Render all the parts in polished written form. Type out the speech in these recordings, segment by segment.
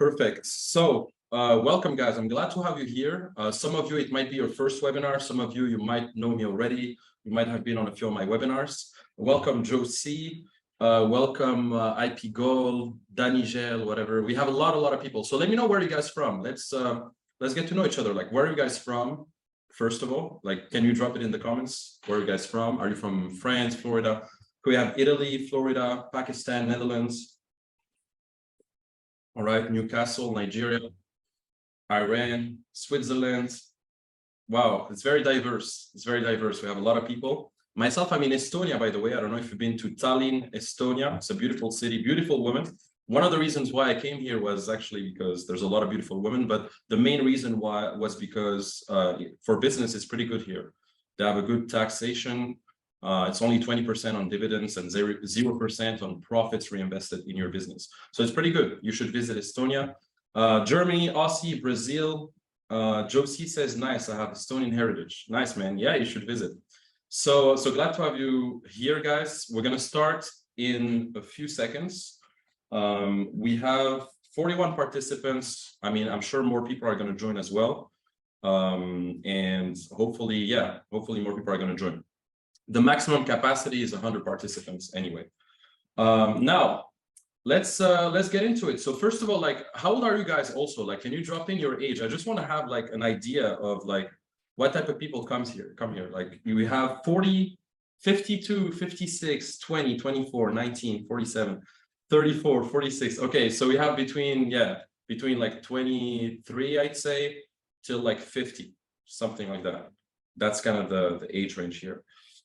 Perfect. So, welcome, guys. I'm glad to have you here. Some of you, it might be your first webinar. Some of you, you might know me already. You might have been on a few of my webinars. Welcome, Josie. Welcome, IP Gold, Danigel, whatever. We have a lot of people. So let me know where you guys from. Let's get to know each other. Like, where are you guys from? First of all, like, can you drop it in the comments? Where are you guys from? Are you from France, Florida? We have Italy, Florida, Pakistan, Netherlands. All right, Newcastle, Nigeria, Iran, Switzerland. Wow, it's very diverse. It's very diverse. We have a lot of people. Myself, I'm in Estonia, by the way. I don't know if you've been to Tallinn, Estonia. It's a beautiful city, beautiful women. One of the reasons why I came here was actually because there's a lot of beautiful women, but the main reason why was because for business, it's pretty good here. They have a good taxation. It's only 20% on dividends and 0% on profits reinvested in your business. So it's pretty good. You should visit Estonia. Germany, Aussie, Brazil. Josie says, nice, I have Estonian heritage. Nice, man. Yeah, you should visit. So glad to have you here, guys. We're going to start in a few seconds. We have 41 participants. I mean, I'm sure more people are going to join as well. And hopefully more people are going to join. The maximum capacity is 100 participants anyway. Now, let's get into it. So first of all, like, how old are you guys also? Like, can you drop in your age? I just want to have like an idea of like what type of people come here. Like, we have 40, 52, 56, 20, 24, 19, 47, 34, 46. Okay, so we have between like 23, I'd say, till like 50, something like that. That's kind of the age range here.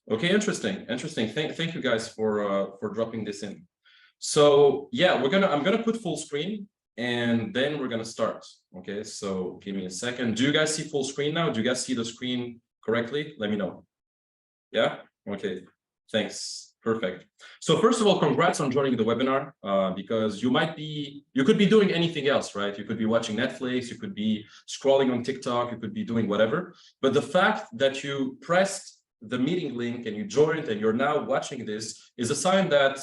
Okay, interesting. Thank you guys for dropping this in. So yeah, I'm gonna put full screen and then we're gonna start. Okay, so give me a second. Do you guys see full screen now? Do you guys see the screen correctly? Let me know. Yeah. Okay. Thanks. Perfect. So first of all, congrats on joining the webinar, because you could be doing anything else, right? You could be watching Netflix, you could be scrolling on TikTok, you could be doing whatever. But the fact that you pressed the meeting link and you joined and you're now watching this is a sign that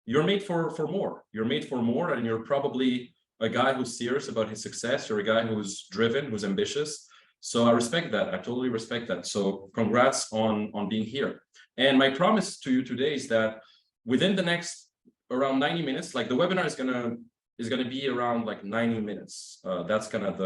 you're made for more. You're made for more, and you're probably a guy who's serious about his success. You're a guy who's driven, who's ambitious. So I respect that. I totally respect that. So congrats on being here. And my promise to you today is that within the next around 90 minutes, like the webinar is gonna be around like 90 minutes. That's kind of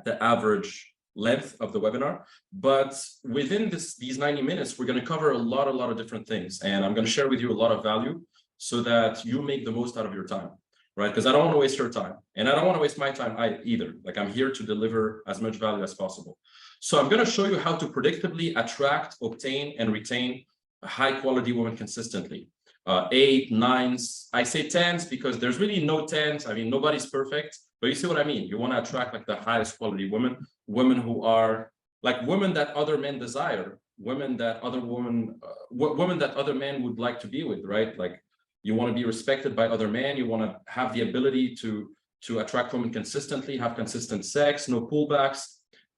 the average length of the webinar. But within these 90 minutes, we're going to cover a lot of different things. And I'm going to share with you a lot of value so that you make the most out of your time, right? Because I don't want to waste your time and I don't want to waste my time either. Like, I'm here to deliver as much value as possible. So I'm going to show you how to predictably attract, obtain, and retain a high quality woman consistently. 8, 9s, I say 10s because there's really no 10s. I mean, nobody's perfect, but you see what I mean? You want to attract like the highest quality women who are like women that other men desire, women that other men would like to be with, right? Like, you want to be respected by other men. You want to have the ability to attract women consistently, have consistent sex, no pullbacks.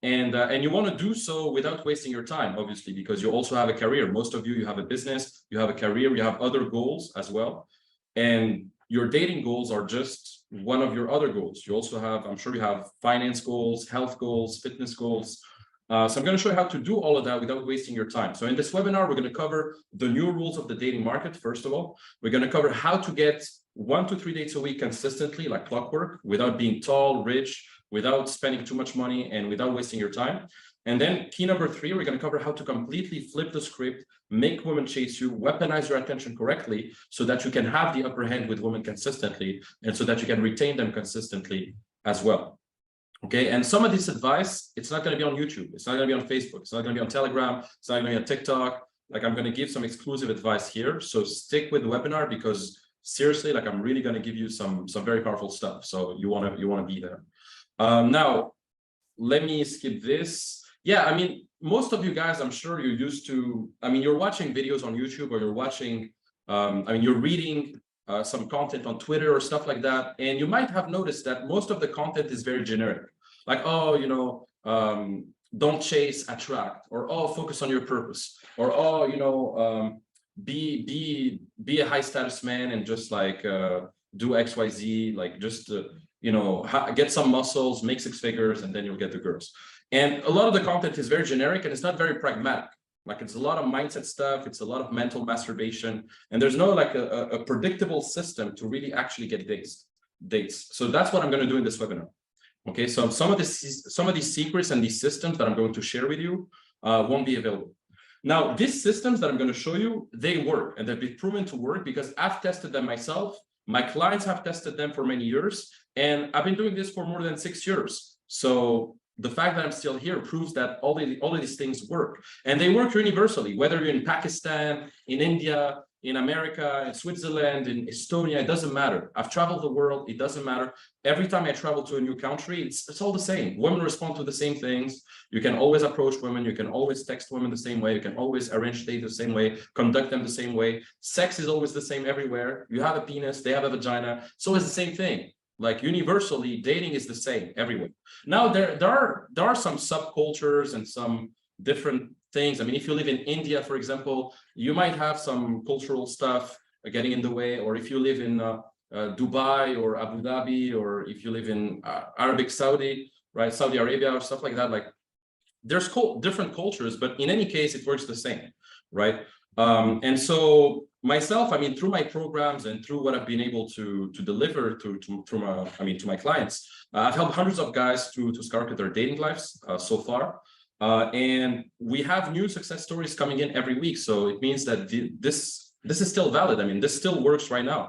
And you want to do so without wasting your time, obviously, because you also have a career. Most of you have a business, you have a career, you have other goals as well. And your dating goals are just one of your other goals. You also have, I'm sure you have finance goals, health goals, fitness goals. So I'm going to show you how to do all of that without wasting your time. So in this webinar, we're going to cover the new rules of the dating market. First of all, we're going to cover how to get 1 to 3 dates a week consistently, like clockwork, without being tall, rich, without spending too much money, and without wasting your time. And then key number 3, we're going to cover how to completely flip the script, make women chase you, weaponize your attention correctly so that you can have the upper hand with women consistently and so that you can retain them consistently as well. Okay, and some of this advice, it's not going to be on YouTube, it's not going to be on Facebook, it's not going to be on Telegram, it's not going to be on TikTok. Like, I'm going to give some exclusive advice here. So stick with the webinar because seriously, like, I'm really going to give you some very powerful stuff. So you want to be there. Now, let me skip this. Yeah, I mean, most of you guys, I'm sure you're used to, I mean, you're watching videos on YouTube or you're watching, you're reading some content on Twitter or stuff like that. And you might have noticed that most of the content is very generic. Like, oh, you know, don't chase, attract, or oh, focus on your purpose, or oh, you know, be a high status man and just like do XYZ, like just you know, get some muscles, make 6 figures, and then you'll get the girls. And a lot of the content is very generic and it's not very pragmatic. Like it's a lot of mindset stuff, it's a lot of mental masturbation, and there's no like a predictable system to really actually get dates. So that's what I'm going to do in this webinar. Okay, so some of these secrets and these systems that I'm going to share with you won't be available. Now, these systems that I'm going to show you, they work, and they've been proven to work because I've tested them myself. My clients have tested them for many years, and I've been doing this for more than 6 years. So the fact that I'm still here proves that all of these things work, and they work universally, whether you're in Pakistan, in India, in America, in Switzerland, in Estonia, it doesn't matter. I've traveled the world, it doesn't matter. Every time I travel to a new country, it's all the same. Women respond to the same things. You can always approach women, you can always text women the same way, you can always arrange dates the same way, conduct them the same way. Sex is always the same everywhere. You have a penis, they have a vagina, so it's the same thing. Like universally, dating is the same everywhere. Now, there are some subcultures and some different things. I mean, if you live in India, for example, you might have some cultural stuff getting in the way, or if you live in Dubai or Abu Dhabi, or if you live in Arabic Saudi, right, Saudi Arabia or stuff like that, like there's different cultures, but in any case, it works the same, right? And so myself, I mean, through my programs and through what I've been able to deliver to my clients, I've helped hundreds of guys to skyrocket their dating lives so far. And we have new success stories coming in every week. So it means that this is still valid. I mean, this still works right now,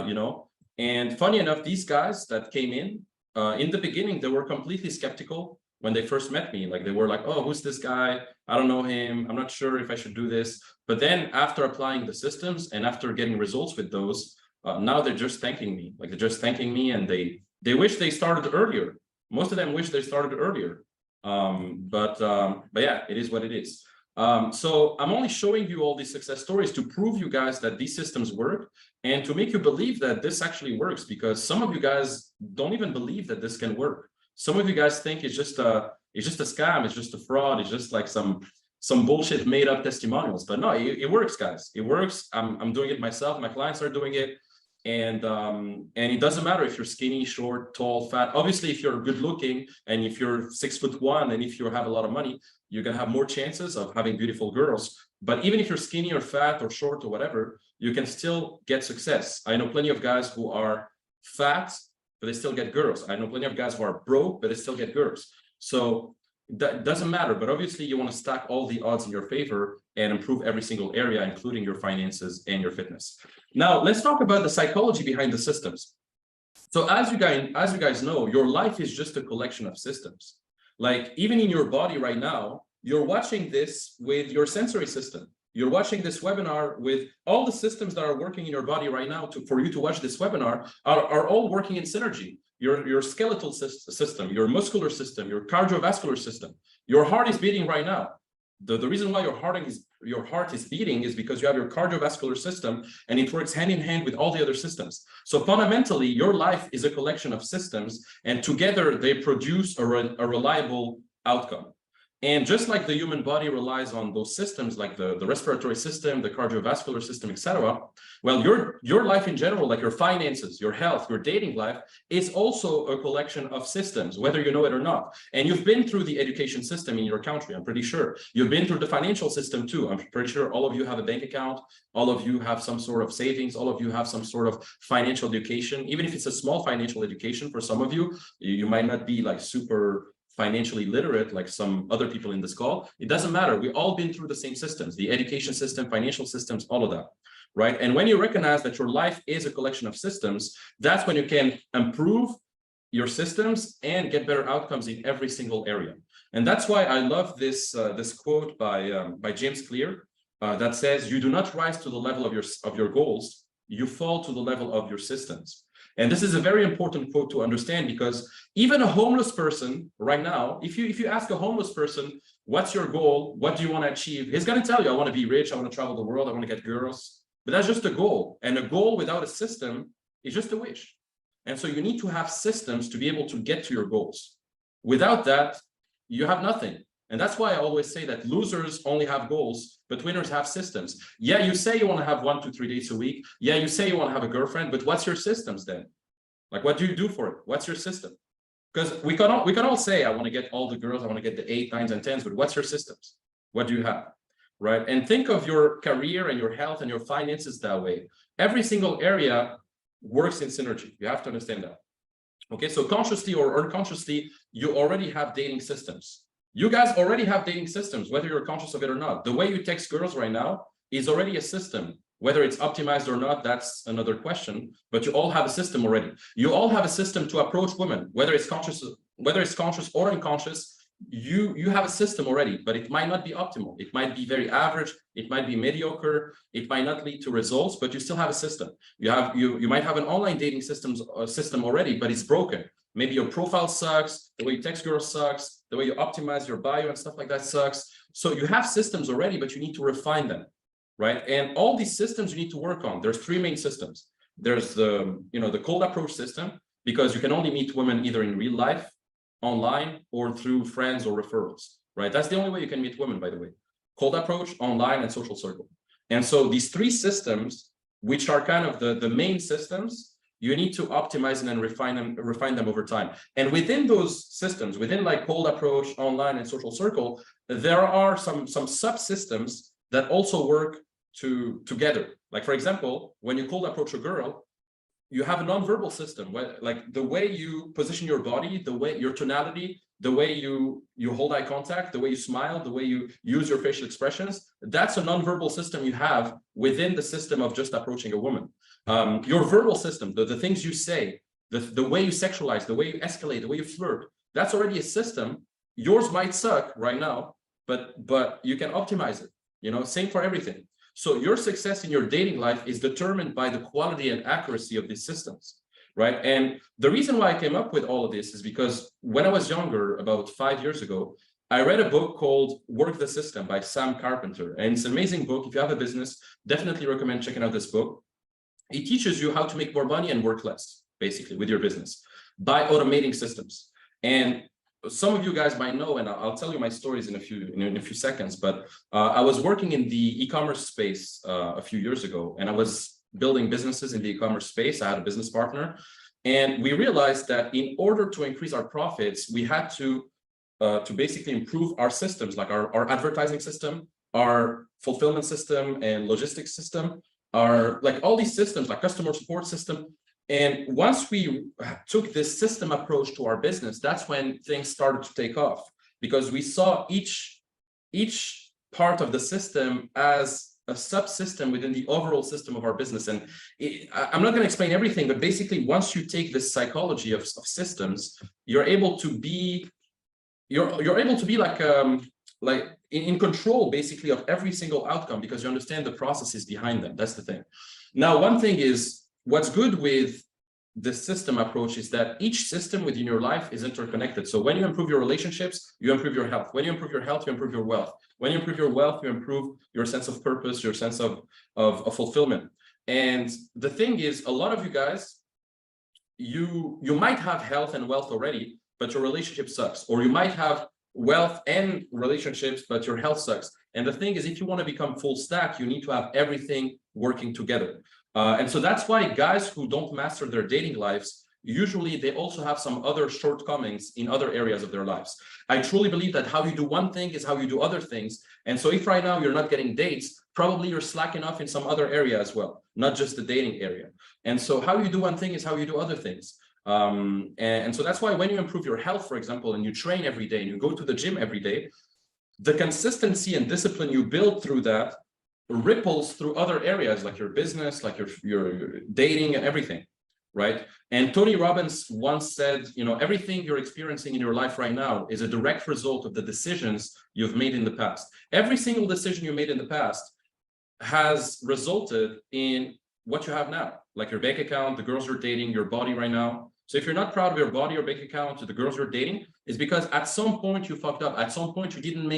you know. And funny enough, these guys that came in the beginning, they were completely skeptical when they first met me. Like they were like, oh, who's this guy? I don't know him. I'm not sure if I should do this. But then after applying the systems and after getting results with those, now they're just thanking me. Like they're just thanking me, and they wish they started earlier. Most of them wish they started earlier. But yeah, it is what it is. So I'm only showing you all these success stories to prove you guys that these systems work and to make you believe that this actually works, because some of you guys don't even believe that this can work. Some of you guys think it's just a scam, it's just a fraud, it's just like some bullshit made up testimonials. But no, it works, guys. It works. I'm doing it myself. My clients are doing it. And it doesn't matter if you're skinny, short, tall, fat. Obviously, if you're good looking and if you're 6'1" and if you have a lot of money, you're gonna have more chances of having beautiful girls. But even if you're skinny or fat or short or whatever, you can still get success. I know plenty of guys who are fat, but they still get girls. I know plenty of guys who are broke, but they still get girls. So that doesn't matter. But obviously, you want to stack all the odds in your favor and improve every single area, including your finances and your fitness. Now, let's talk about the psychology behind the systems. So as you guys know, your life is just a collection of systems. Like even in your body right now, you're watching this with your sensory system. You're watching this webinar with all the systems that are working in your body right now for you to watch this webinar are all working in synergy. Your skeletal system, your muscular system, your cardiovascular system. Your heart is beating right now. The reason why your heart is beating is because you have your cardiovascular system, and it works hand in hand with all the other systems. So fundamentally, your life is a collection of systems, and together they produce a reliable outcome. And just like the human body relies on those systems, like the respiratory system, the cardiovascular system, etc., well, your life in general, like your finances, your health, your dating life, is also a collection of systems, whether you know it or not. And you've been through the education system in your country, I'm pretty sure. You've been through the financial system too. I'm pretty sure all of you have a bank account, all of you have some sort of savings, all of you have some sort of financial education. Even if it's a small financial education, for some of you, you might not be like super financially literate like some other people in this call. It doesn't matter. We've all been through the same systems, the education system, financial systems, all of that, right? And when you recognize that your life is a collection of systems, that's when you can improve your systems and get better outcomes in every single area. And that's why I love this quote by James Clear that says, "You do not rise to the level of your goals, you fall to the level of your systems." And this is a very important quote to understand, because even a homeless person right now, if you ask a homeless person, what's your goal? What do you want to achieve? He's going to tell you, I want to be rich. I want to travel the world. I want to get girls. But that's just a goal. And a goal without a system is just a wish. And so you need to have systems to be able to get to your goals. Without that, you have nothing. And that's why I always say that losers only have goals, but winners have systems. Yeah, you say you want to have 1 to 3 dates a week. Yeah, you say you want to have a girlfriend, but what's your systems then? Like, what do you do for it? What's your system? Because we can all say, I want to get all the girls, I want to get the 8, 9s, and 10s, but what's your systems? What do you have? Right? And think of your career and your health and your finances that way. Every single area works in synergy. You have to understand that. Okay, so consciously or unconsciously, you already have dating systems. You guys already have dating systems, whether you're conscious of it or not. The way you text girls right now is already a system. Whether it's optimized or not, that's another question, but you all have a system already. You all have a system to approach women, whether it's conscious or unconscious. You have a system already, but it might not be optimal. It might be very average, it might be mediocre, it might not lead to results, but you still have a system. You might have an online dating system already, but it's broken. Maybe your profile sucks, the way you text girls sucks, the way you optimize your bio and stuff like that sucks. So you have systems already, but you need to refine them, right? And all these systems you need to work on. There's 3 main systems. There's the cold approach system, because you can only meet women either in real life, online, or through friends or referrals, right? That's the only way you can meet women, by the way. Cold approach, online, and social circle. And so these 3 systems, which are kind of the main systems, you need to optimize and then refine them over time. And within those systems, within like cold approach, online, and social circle, there are some subsystems that also work together. Like, for example, when you cold approach a girl, you have a nonverbal system, where, like, the way you position your body, the way your tonality, the way you hold eye contact, the way you smile, the way you use your facial expressions, that's a nonverbal system you have within the system of just approaching a woman. Your verbal system, the things you say, the way you sexualize, the way you escalate, the way you flirt, that's already a system. Yours might suck right now, but you can optimize it. Same for everything. So your success in your dating life is determined by the quality and accuracy of these systems, right? And the reason why I came up with all of this is because when I was younger, about 5 years ago, I read a book called Work the System by Sam Carpenter. And it's an amazing book. If you have a business, definitely recommend checking out this book. It teaches you how to make more money and work less, basically, with your business by automating systems. And some of you guys might know, and I'll tell you my stories in a few seconds, but I was working in the e-commerce space a few years ago, and I was building businesses in the e-commerce space. I had a business partner, and we realized that in order to increase our profits, we had to basically improve our systems, like our advertising system, our fulfillment system, and logistics system, like all these systems, like customer support system. And once we took this system approach to our business, that's when things started to take off, because we saw each part of the system as a subsystem within the overall system of our business. And I'm not going to explain everything, but basically, once you take this psychology of systems, you're able to be like in control, basically, of every single outcome, because you understand the processes behind them. That's the thing. Now, one thing is, what's good with the system approach is that each system within your life is interconnected. So when you improve your relationships, you improve your health. When you improve your health, you improve your wealth. When you improve your wealth, you improve your sense of purpose, your sense of fulfillment. And the thing is, a lot of you guys, you might have health and wealth already, but your relationship sucks. Or you might have wealth and relationships, but your health sucks. And the thing is, if you want to become full stack, you need to have everything working together. And so that's why guys who don't master their dating lives, usually they also have some other shortcomings in other areas of their lives. I truly believe that how you do one thing is how you do other things. And so if right now you're not getting dates, probably you're slacking off in some other area as well, not just the dating area. And so how you do one thing is how you do other things. And so that's why when you improve your health, for example, and you train every day and you go to the gym every day, the consistency and discipline you build through that ripples through other areas, like your business, like your dating and everything, right? And Tony Robbins once said, everything you're experiencing in your life right now is a direct result of the decisions you've made in the past. Every single decision you made in the past has resulted in what you have now, like your bank account, the girls you're dating, your body right now. So if you're not proud of your body or bank account, to the girls you're dating, it's because at some point you fucked up. At some point you didn't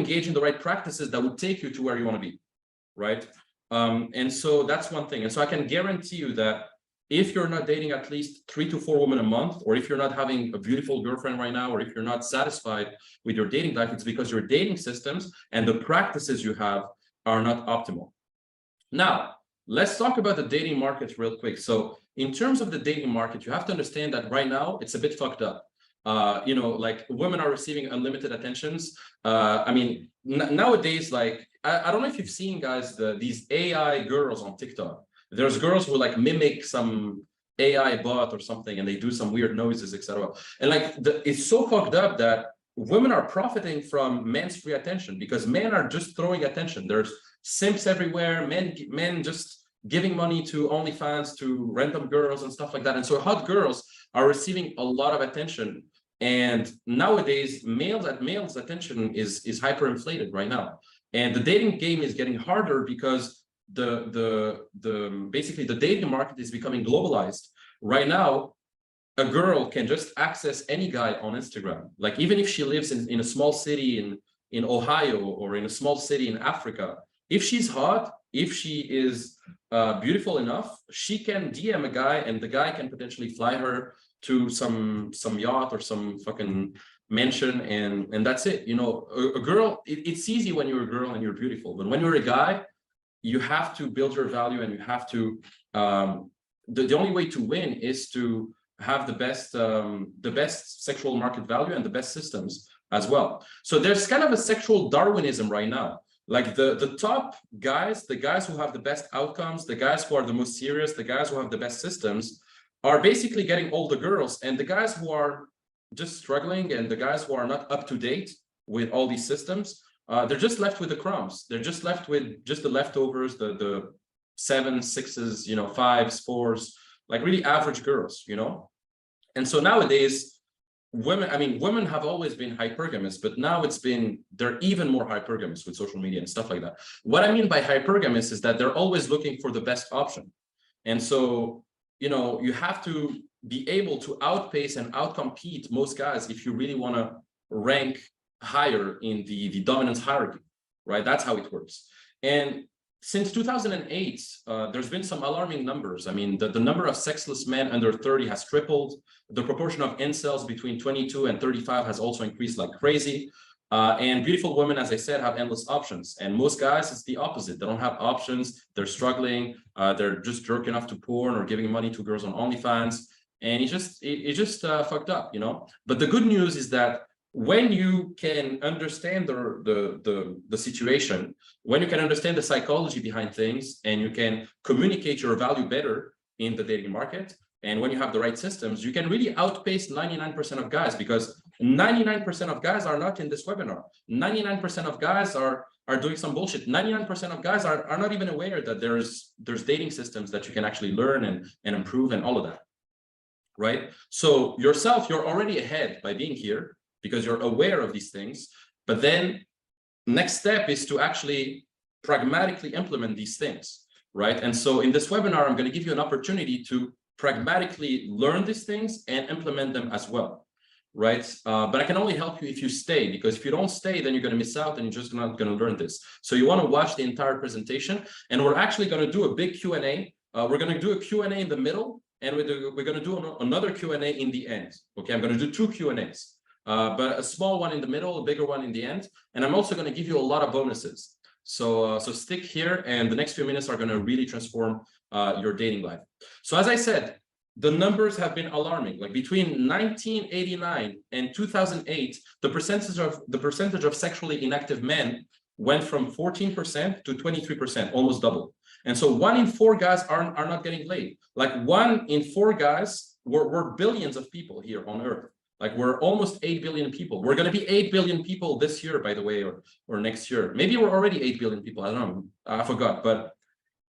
engage in the right practices that would take you to where you want to be, right? And so that's one thing. And so I can guarantee you that if you're not dating at least 3 to 4 women a month, or if you're not having a beautiful girlfriend right now, or if you're not satisfied with your dating life, it's because your dating systems and the practices you have are not optimal. Now, let's talk about the dating market real quick. So in terms of the dating market, you have to understand that right now it's a bit fucked up. You know, like women are receiving unlimited attentions. I mean, nowadays, like, I don't know if you've seen, guys, these AI girls on TikTok. There's girls who like mimic some AI bot or something, and they do some weird noises, etc. And like, it's so fucked up that women are profiting from men's free attention because men are just throwing attention. There's simps everywhere. Men just giving money to OnlyFans, to random girls and stuff like that. And so hot girls are receiving a lot of attention. And nowadays, males' attention is hyperinflated right now. And the dating game is getting harder because basically the dating market is becoming globalized. Right now, a girl can just access any guy on Instagram. Like, even if she lives in a small city in Ohio or in a small city in Africa, if she's hot, if she is beautiful enough, she can DM a guy, and the guy can potentially fly her to some yacht or some fucking mansion, and that's it. You know, a girl, it's easy when you're a girl and you're beautiful, but when you're a guy, you have to build your value, and you have to the only way to win is to have the best sexual market value and the best systems as well. So there's kind of a sexual Darwinism right now. Like the top guys, the guys who have the best outcomes, the guys who are the most serious, the guys who have the best systems are basically getting all the girls, and the guys who are just struggling and the guys who are not up to date with all these systems, they're just left with the crumbs. They're just left with just the leftovers, the 7s, 6s, you know, 5s, 4s, like really average girls, you know. And so nowadays, women have always been hypergamous, but now they're even more hypergamous with social media and stuff like that. What I mean by hypergamous is that they're always looking for the best option. And so, you know, you have to be able to outpace and outcompete most guys if you really want to rank higher in the dominance hierarchy, right? That's how it works. And since 2008, there's been some alarming numbers. I mean, the number of sexless men under 30 has tripled. The proportion of incels between 22 and 35 has also increased like crazy. And beautiful women, as I said, have endless options. And most guys, it's the opposite. They don't have options. They're struggling. They're just jerking off to porn or giving money to girls on OnlyFans. And it's just fucked up, you know. But the good news is that when you can understand the situation, when you can understand the psychology behind things, and you can communicate your value better in the dating market, and when you have the right systems, you can really outpace 99% of guys, because 99% of guys are not in this webinar. 99% of guys are doing some bullshit. 99% of guys are not even aware that there's dating systems that you can actually learn and improve and all of that, right? So yourself, you're already ahead by being here, because you're aware of these things. But then next step is to actually pragmatically implement these things, right? And so in this webinar, I'm going to give you an opportunity to pragmatically learn these things and implement them as well, right? But I can only help you if you stay, because if you don't stay, then you're going to miss out and you're just not going to learn this. So you want to watch the entire presentation, and we're actually going to do a big Q&A. We're going to do a Q&A in the middle, and we're going to do another Q&A in the end. Okay, I'm going to do 2 Q&As. But a small one in the middle, a bigger one in the end. And I'm also going to give you a lot of bonuses. So stick here, and the next few minutes are going to really transform your dating life. So as I said, the numbers have been alarming. Like between 1989 and 2008, the percentage of sexually inactive men went from 14% to 23%, almost double. And so 1 in 4 guys are not getting laid. Like 1 in 4 guys, we're billions of people here on Earth. Like we're almost 8 billion people. We're going to be 8 billion people this year, by the way, or next year. Maybe we're already 8 billion people. I don't know. I forgot. But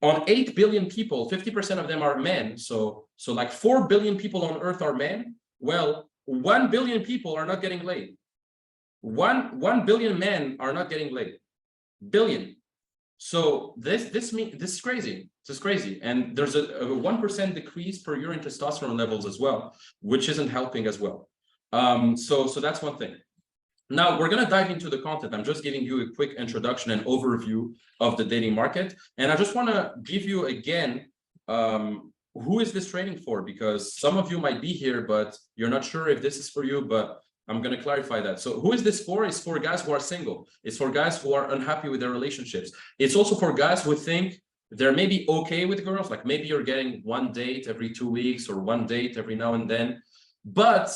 on 8 billion people, 50% of them are men. So like 4 billion people on Earth are men. Well, 1 billion people are not getting laid. 1 billion men are not getting laid. Billion. So this is crazy. This is crazy. And there's a 1% decrease per year in testosterone levels as well, which isn't helping as well. So that's one thing. Now we're going to dive into the content. I'm just giving you a quick introduction and overview of the dating market. And I just want to give you again, who is this training for? Because some of you might be here, but you're not sure if this is for you, but I'm going to clarify that. So who is this for? It's for guys who are single. It's for guys who are unhappy with their relationships. It's also for guys who think they're maybe okay with girls, like maybe you're getting one date every 2 weeks or one date every now and then, but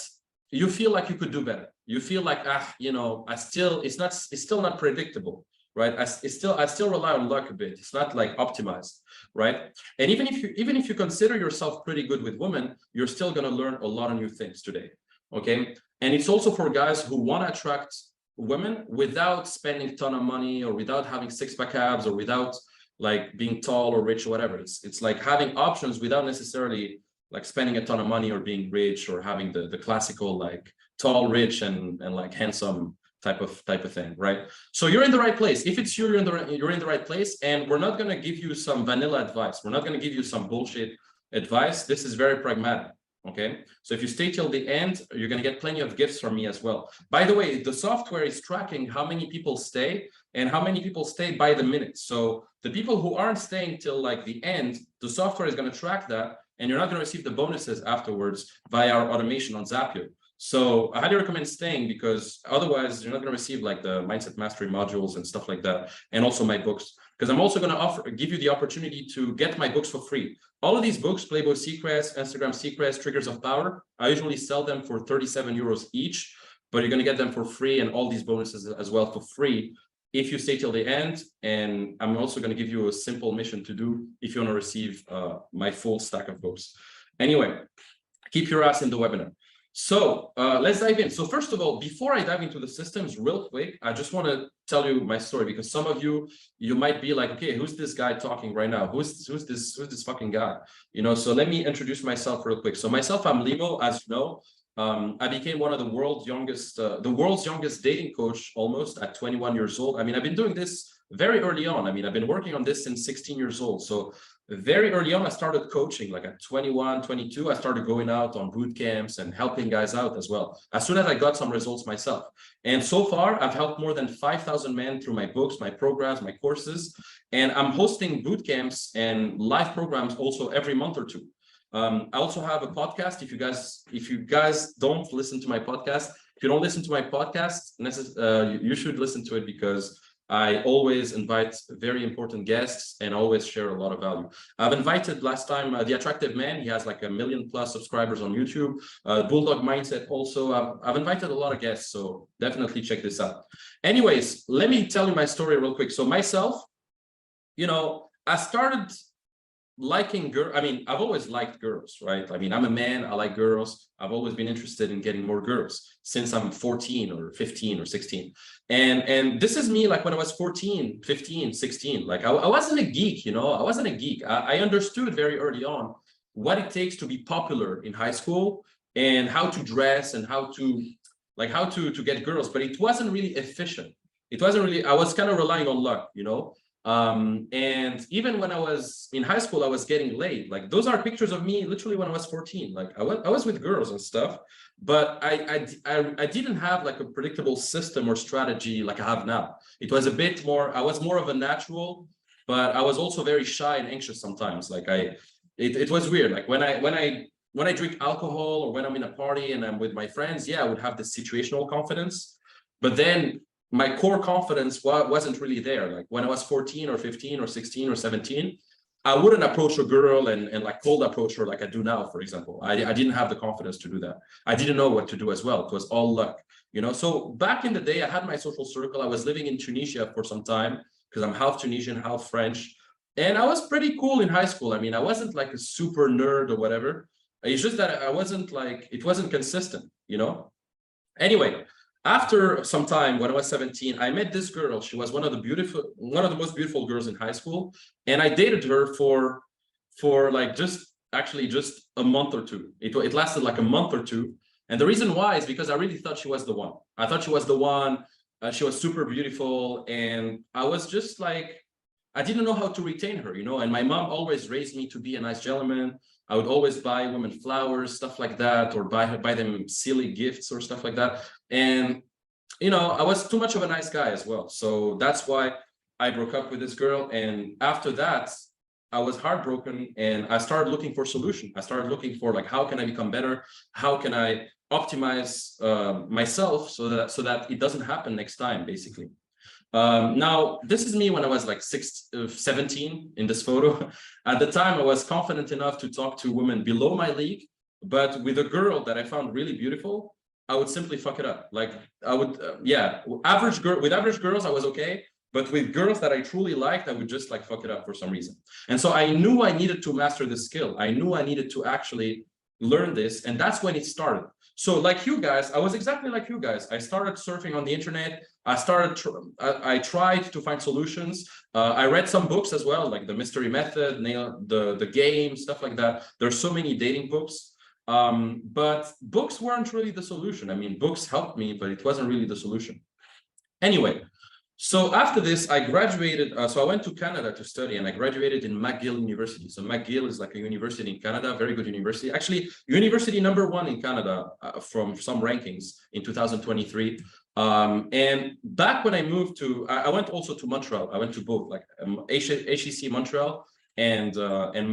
you feel like you could do better. You feel like, it's still not predictable, right? I still rely on luck a bit. It's not like optimized, right? And even if you consider yourself pretty good with women, you're still going to learn a lot of new things today, okay? And it's also for guys who want to attract women without spending a ton of money or without having six-pack abs or without like being tall or rich or whatever. It's like having options without necessarily like spending a ton of money or being rich or having the classical like tall, rich, and like handsome type of thing, right? So you're in the right place. If it's you, you're in the right place, and we're not going to give you some vanilla advice. We're not going to give you some bullshit advice. This is very pragmatic. Okay, so if you stay till the end, you're going to get plenty of gifts from me as well. By the way, the software is tracking how many people stay and how many people stay by the minute. So the people who aren't staying till like the end, the software is going to track that, and you're not going to receive the bonuses afterwards via our automation on Zapier. So I highly recommend staying, because otherwise you're not going to receive like the mindset mastery modules and stuff like that, and also my books, because I'm also going to give you the opportunity to get my books for free. All of these books, Playboy Secrets, Instagram Secrets, Triggers of Power, I usually sell them for 37 euros each, but you're going to get them for free, and all these bonuses as well for free if you stay till the end. And I'm also going to give you a simple mission to do if you want to receive my full stack of books. Anyway, keep your ass in the webinar. So let's dive in. So first of all, before I dive into the systems real quick, I just want to tell you my story, because some of you might be like, okay, who's this guy talking right now? Who's this fucking guy? So let me introduce myself real quick. So myself, I'm Limo, as you know. I became one of the world's youngest dating coach almost at 21 years old. I mean, I've been doing this very early on. I mean, I've been working on this since 16 years old. So very early on, I started coaching, like at 21, 22, I started going out on boot camps and helping guys out as well, as soon as I got some results myself. And so far, I've helped more than 5,000 men through my books, my programs, my courses, and I'm hosting boot camps and live programs also every month or two. I also have a podcast. If you guys don't listen to my podcast, if you don't listen to my podcast, you should listen to it, because I always invite very important guests and always share a lot of value. I've invited last time The Attractive Man. He has like 1 million+ subscribers on YouTube. Bulldog Mindset also. I've invited a lot of guests, so definitely check this out. Anyways, let me tell you my story real quick. So myself, I started liking girls. I mean, I've always liked girls, right? I mean, I'm a man, I like girls. I've always been interested in getting more girls since I'm 14 or 15 or 16. And this is me like when I was 14, 15, 16. Like I wasn't a geek, I wasn't a geek. I understood very early on what it takes to be popular in high school and how to dress and how to get girls, but it wasn't really efficient. I was kind of relying on luck, and even when I was in high school, I was getting laid. Like those are pictures of me literally when I was 14. Like I was with girls and stuff, but I didn't have like a predictable system or strategy like I have now. It was a bit more, I was more of a natural, but I was also very shy and anxious sometimes. Like it was weird. Like when I drink alcohol or when I'm in a party and I'm with my friends, yeah, I would have this situational confidence, but then my core confidence wasn't really there. Like when I was 14 or 15 or 16 or 17, I wouldn't approach a girl and like cold approach her like I do now, for example. I didn't have the confidence to do that. I didn't know what to do as well. It was all luck, So back in the day, I had my social circle. I was living in Tunisia for some time because I'm half Tunisian, half French. And I was pretty cool in high school. I mean, I wasn't like a super nerd or whatever. It's just that it wasn't consistent, Anyway, after some time, when I was 17, I met this girl. She was one of the most beautiful girls in high school. And I dated her for like just a month or two. It lasted like a month or two. And the reason why is because I really thought she was the one. I thought she was the one. She was super beautiful. And I was just like, I didn't know how to retain her, and my mom always raised me to be a nice gentleman. I would always buy women flowers, stuff like that, or buy them silly gifts or stuff like that. And, I was too much of a nice guy as well. So that's why I broke up with this girl. And after that, I was heartbroken and I started looking for solution. I started looking for like, how can I become better? How can I optimize myself so that it doesn't happen next time, basically. Now, this is me when I was like 17 in this photo. At the time, I was confident enough to talk to women below my league, but with a girl that I found really beautiful, I would simply fuck it up. Like I would, yeah, with average girls, I was okay. But with girls that I truly liked, I would just like fuck it up for some reason. And so I knew I needed to master this skill. I knew I needed to actually learn this. And that's when it started. So like you guys, I was exactly like you guys. I started surfing on the internet. I tried to find solutions. I read some books as well, like the Mystery Method, the Game, stuff like that. There's so many dating books. But books weren't really the solution. I mean, books helped me, but it wasn't really the solution. Anyway, so after this, I graduated. So I went to Canada to study, and I graduated in McGill University. So McGill is like a university in Canada, very good university. Actually, university #1 in Canada from some rankings in 2023. And back when I moved to, I went also to Montreal. I went to both, like HEC Montreal and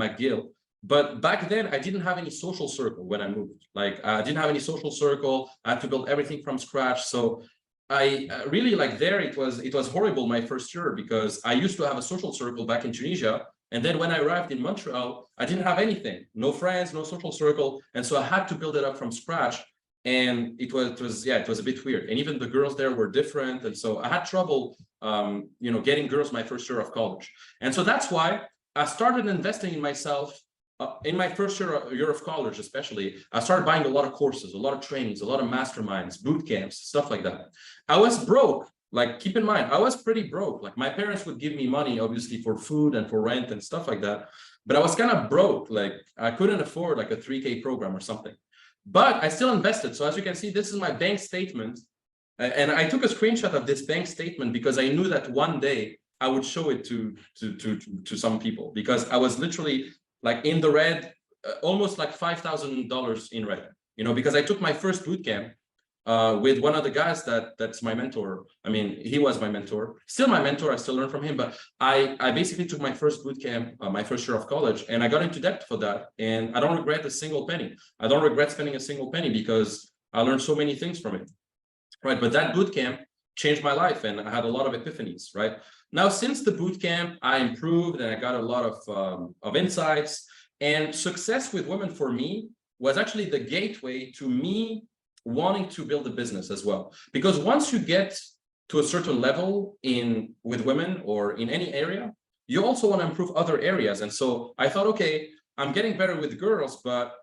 McGill. But back then, I didn't have any social circle when I moved. Like I didn't have any social circle. I had to build everything from scratch. So I really like there, it was horrible my first year because I used to have a social circle back in Tunisia. And then when I arrived in Montreal, I didn't have anything, no friends, no social circle. And so I had to build it up from scratch. And it was a bit weird. And even the girls there were different. And so I had trouble, getting girls my first year of college. And so that's why I started investing in myself. In my first year of college, especially, I started buying a lot of courses, a lot of trainings, a lot of masterminds, boot camps, stuff like that. I was broke. Like, keep in mind, I was pretty broke. Like, my parents would give me money, obviously, for food and for rent and stuff like that. But I was kind of broke. Like, I couldn't afford like a 3K program or something. But I still invested. So as you can see, this is my bank statement. And I took a screenshot of this bank statement because I knew that one day I would show it to some people, because I was literally like in the red, almost like $5,000 in red, because I took my first boot camp with one of the guys that's my mentor. I mean, he was my mentor, still my mentor. I still learn from him, but I basically took my first boot camp, my first year of college, and I got into debt for that. And I don't regret a single penny. I don't regret spending a single penny because I learned so many things from it, right? But that boot camp changed my life, and I had a lot of epiphanies, right? Now, since the boot camp, I improved and I got a lot of insights, and success with women for me was actually the gateway to me wanting to build a business as well. Because once you get to a certain level with women or in any area, you also want to improve other areas. And so I thought, okay, I'm getting better with girls, but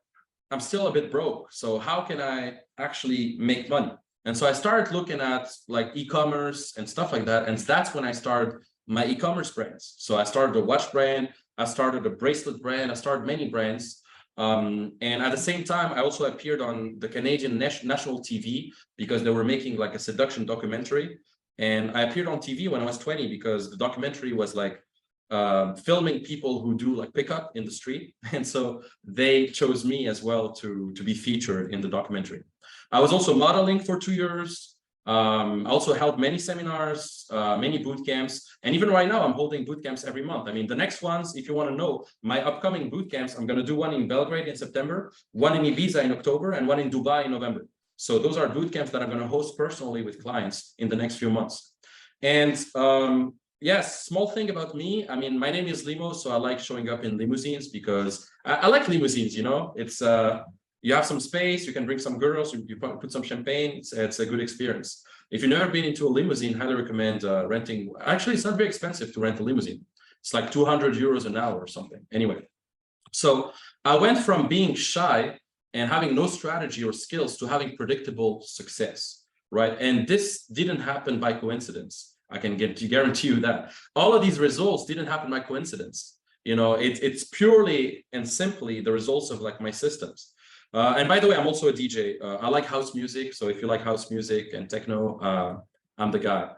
I'm still a bit broke. So how can I actually make money? And so I started looking at like e-commerce and stuff like that. And that's when I started my e-commerce brands. So I started a watch brand, I started a bracelet brand, I started many brands. And at the same time, I also appeared on the Canadian national TV because they were making like a seduction documentary. And I appeared on TV when I was 20 because the documentary was like filming people who do like pickup in the street. And so they chose me as well to be featured in the documentary. I was also modeling for 2 years. I also held many seminars, many boot camps. And even right now, I'm holding boot camps every month. I mean, the next ones, if you want to know, my upcoming boot camps, I'm going to do one in Belgrade in September, one in Ibiza in October, and one in Dubai in November. So those are boot camps that I'm going to host personally with clients in the next few months. And yes, small thing about me. I mean, my name is Limo, so I like showing up in limousines because I like limousines, it's you have some space, you can bring some girls, you put some champagne, it's a good experience. If you've never been into a limousine, highly recommend renting. Actually, it's not very expensive to rent a limousine. It's like 200 euros an hour or something. Anyway, so I went from being shy and having no strategy or skills to having predictable success, right? And this didn't happen by coincidence. I can guarantee you that. All of these results didn't happen by coincidence. It's purely and simply the results of like my systems. And by the way, I'm also a DJ. I like house music. So if you like house music and techno, I'm the guy.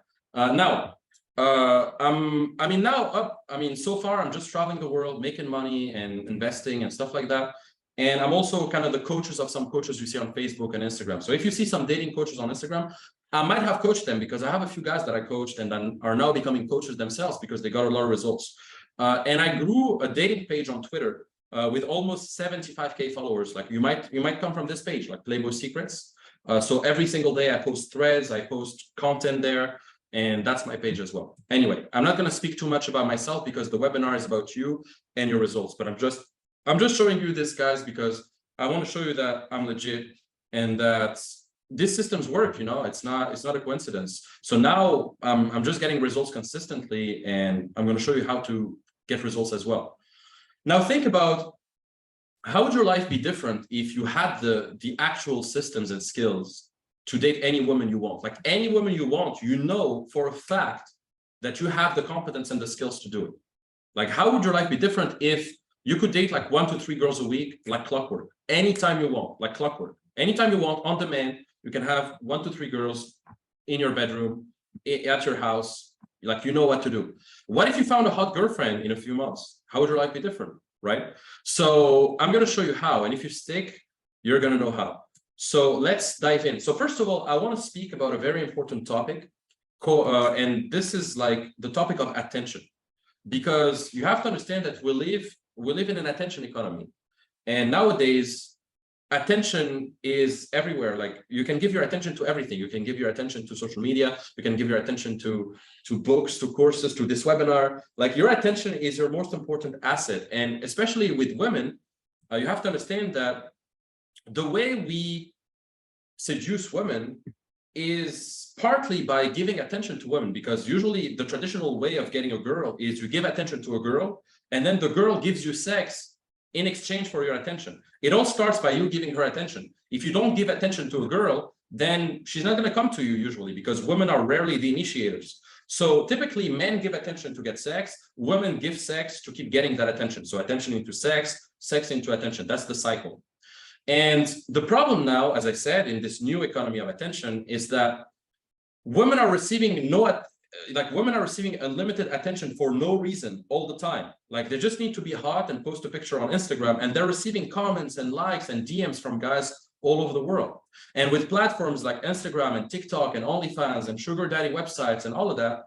So far, I'm just traveling the world, making money and investing and stuff like that. And I'm also kind of the coaches of some coaches you see on Facebook and Instagram. So if you see some dating coaches on Instagram, I might have coached them because I have a few guys that I coached and then are now becoming coaches themselves because they got a lot of results. And I grew a dating page on Twitter with almost 75K followers. Like you might come from this page, like Playboy Secrets. So every single day I post threads, I post content there. And that's my page as well. Anyway, I'm not going to speak too much about myself because the webinar is about you and your results, but I'm just showing you this, guys, because I want to show you that I'm legit and that these systems work. You know, it's not a coincidence. So now I'm just getting results consistently, and I'm going to show you how to get results as well. Now think about, how would your life be different if you had the actual systems and skills to date any woman you want? Like any woman you want, you know for a fact that you have the competence and the skills to do it. Like, how would your life be different if you could date like 1 to 3 girls a week, like clockwork, anytime you want, like clockwork, anytime you want, on demand? You can have 1 to 3 girls in your bedroom, at your house, like you know what to do. What if you found a hot girlfriend in a few months? How would your life be different, right? So I'm going to show you how, and if you stick, you're going to know how. So let's dive in. So first of all, I want to speak about a very important topic, and this is like the topic of attention, because you have to understand that we live in an attention economy, and nowadays attention is everywhere. Like, you can give your attention to everything. You can give your attention to social media, you can give your attention to books, to courses, to this webinar. Like, your attention is your most important asset. And especially with women, you have to understand that the way we seduce women is partly by giving attention to women, because usually the traditional way of getting a girl is you give attention to a girl, and then the girl gives you sex in exchange for your attention. It all starts by you giving her attention. If you don't give attention to a girl, then she's not going to come to you usually, because women are rarely the initiators. So typically men give attention to get sex, women give sex to keep getting that attention. So attention into sex, sex into attention. That's the cycle. And the problem now, as I said, in this new economy of attention, is that women are receiving women are receiving unlimited attention for no reason all the time. Like, they just need to be hot and post a picture on Instagram, and they're receiving comments and likes and DMs from guys all over the world. And with platforms like Instagram and TikTok and OnlyFans and sugar daddy websites and all of that,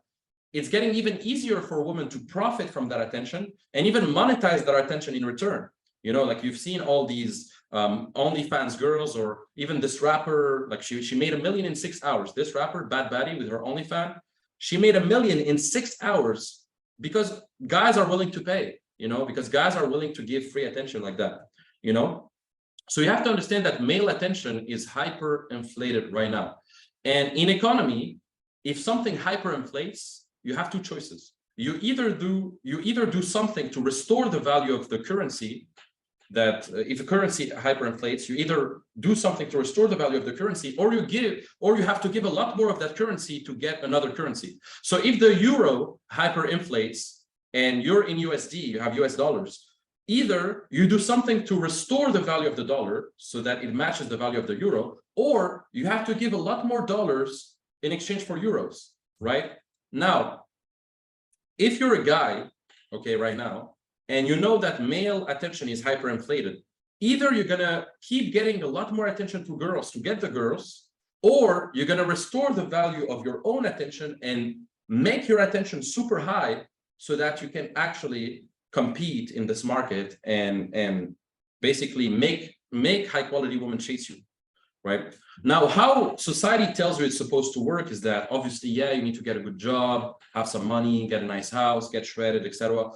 it's getting even easier for women to profit from that attention and even monetize their attention in return. You know, like, you've seen all these OnlyFans girls, or even this rapper, like she made $1 million in 6 hours. This rapper, Bad Baddie, with her OnlyFans, she made $1 million in 6 hours because guys are willing to pay, you know, because guys are willing to give free attention like that, you know. So you have to understand that male attention is hyper-inflated right now. And in economy, if something hyper-inflates, you have two choices. You either do something to restore the value of the currency. That if a currency hyperinflates, you either do something to restore the value of the currency, or you have to give a lot more of that currency to get another currency. So if the euro hyperinflates and you're in USD, you have US dollars, either you do something to restore the value of the dollar so that it matches the value of the euro, or you have to give a lot more dollars in exchange for euros, right? Now, if you're a guy, okay, right now, and you know that male attention is hyperinflated, either you're gonna keep getting a lot more attention to girls to get the girls, or you're gonna restore the value of your own attention and make your attention super high so that you can actually compete in this market and basically make high quality women chase you, right? Now, how society tells you it's supposed to work is that obviously, yeah, you need to get a good job, have some money, get a nice house, get shredded, etc.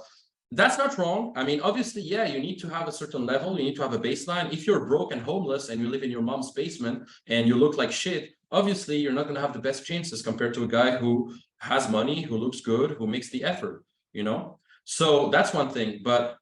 That's not wrong. I mean, obviously, yeah, you need to have a certain level. You need to have a baseline. If you're broke and homeless and you live in your mom's basement and you look like shit, obviously, you're not going to have the best chances compared to a guy who has money, who looks good, who makes the effort, you know? So that's one thing. But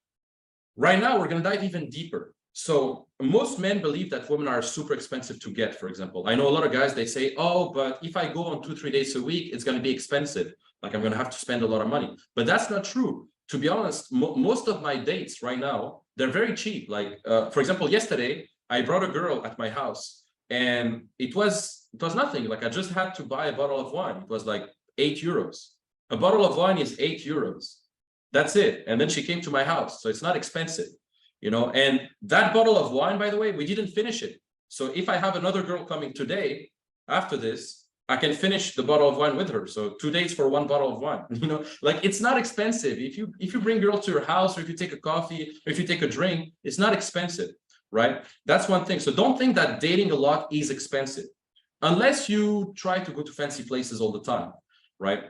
right now, we're going to dive even deeper. So most men believe that women are super expensive to get, for example. I know a lot of guys, they say, oh, but if I go on 2-3 days a week, it's going to be expensive. Like, I'm going to have to spend a lot of money. But that's not true. To be honest, most of my dates right now, they're very cheap. Like, for example, yesterday, I brought a girl at my house, and it was nothing. Like, I just had to buy a bottle of wine. It was like 8 euros. A bottle of wine is 8 euros. That's it. And then she came to my house. So it's not expensive, you know. And that bottle of wine, by the way, we didn't finish it. So if I have another girl coming today, after this, I can finish the bottle of wine with her. So 2 days for 1 bottle of wine, you know, like, it's not expensive. If you bring girls to your house, or if you take a coffee, or if you take a drink, it's not expensive, right? That's one thing. So don't think that dating a lot is expensive, unless you try to go to fancy places all the time. right?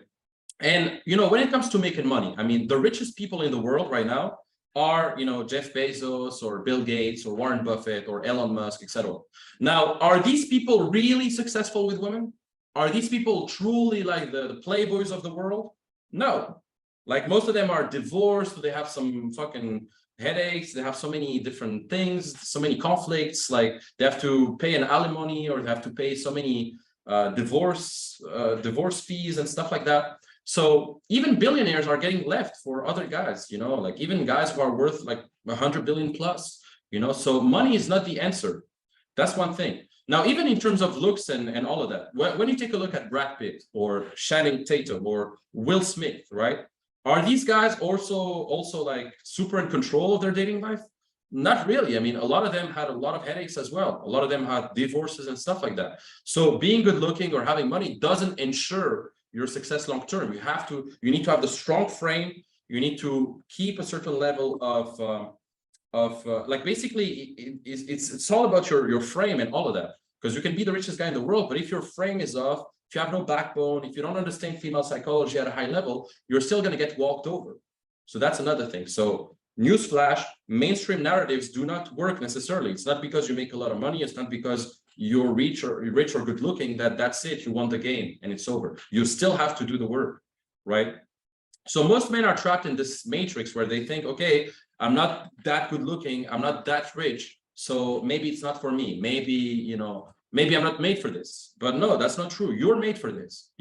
And, when it comes to making money, I mean, the richest people in the world right now are, Jeff Bezos or Bill Gates or Warren Buffett or Elon Musk, etc. Now, are these people really successful with women? Are these people truly like the playboys of the world? No. Like most of them are divorced, they have some fucking headaches, they have so many different things, so many conflicts, like they have to pay an alimony or they have to pay so many divorce fees and stuff like that. So even billionaires are getting left for other guys, like even guys who are worth like 100 billion plus, so money is not the answer. That's one thing. Now, even in terms of looks and all of that, when you take a look at Brad Pitt or Channing Tatum or Will Smith, right? Are these guys also like super in control of their dating life? Not really. I mean, a lot of them had a lot of headaches as well. A lot of them had divorces and stuff like that. So being good looking or having money doesn't ensure your success long term. You need to have the strong frame. You need to keep a certain level of like basically it's all about your frame and all of that, because you can be the richest guy in the world, but if your frame is off, if you have no backbone, if you don't understand female psychology at a high level, you're still going to get walked over. So that's another thing. So newsflash, mainstream narratives do not work necessarily. It's not because you make a lot of money, it's not because you're rich or good looking that's it, you won the game and it's over. You still have to do the work, right? So most men are trapped in this matrix where they think, okay, I'm not that good looking, I'm not that rich, so maybe it's not for me. Maybe I'm not made for this. But no, that's not true. You're made for this.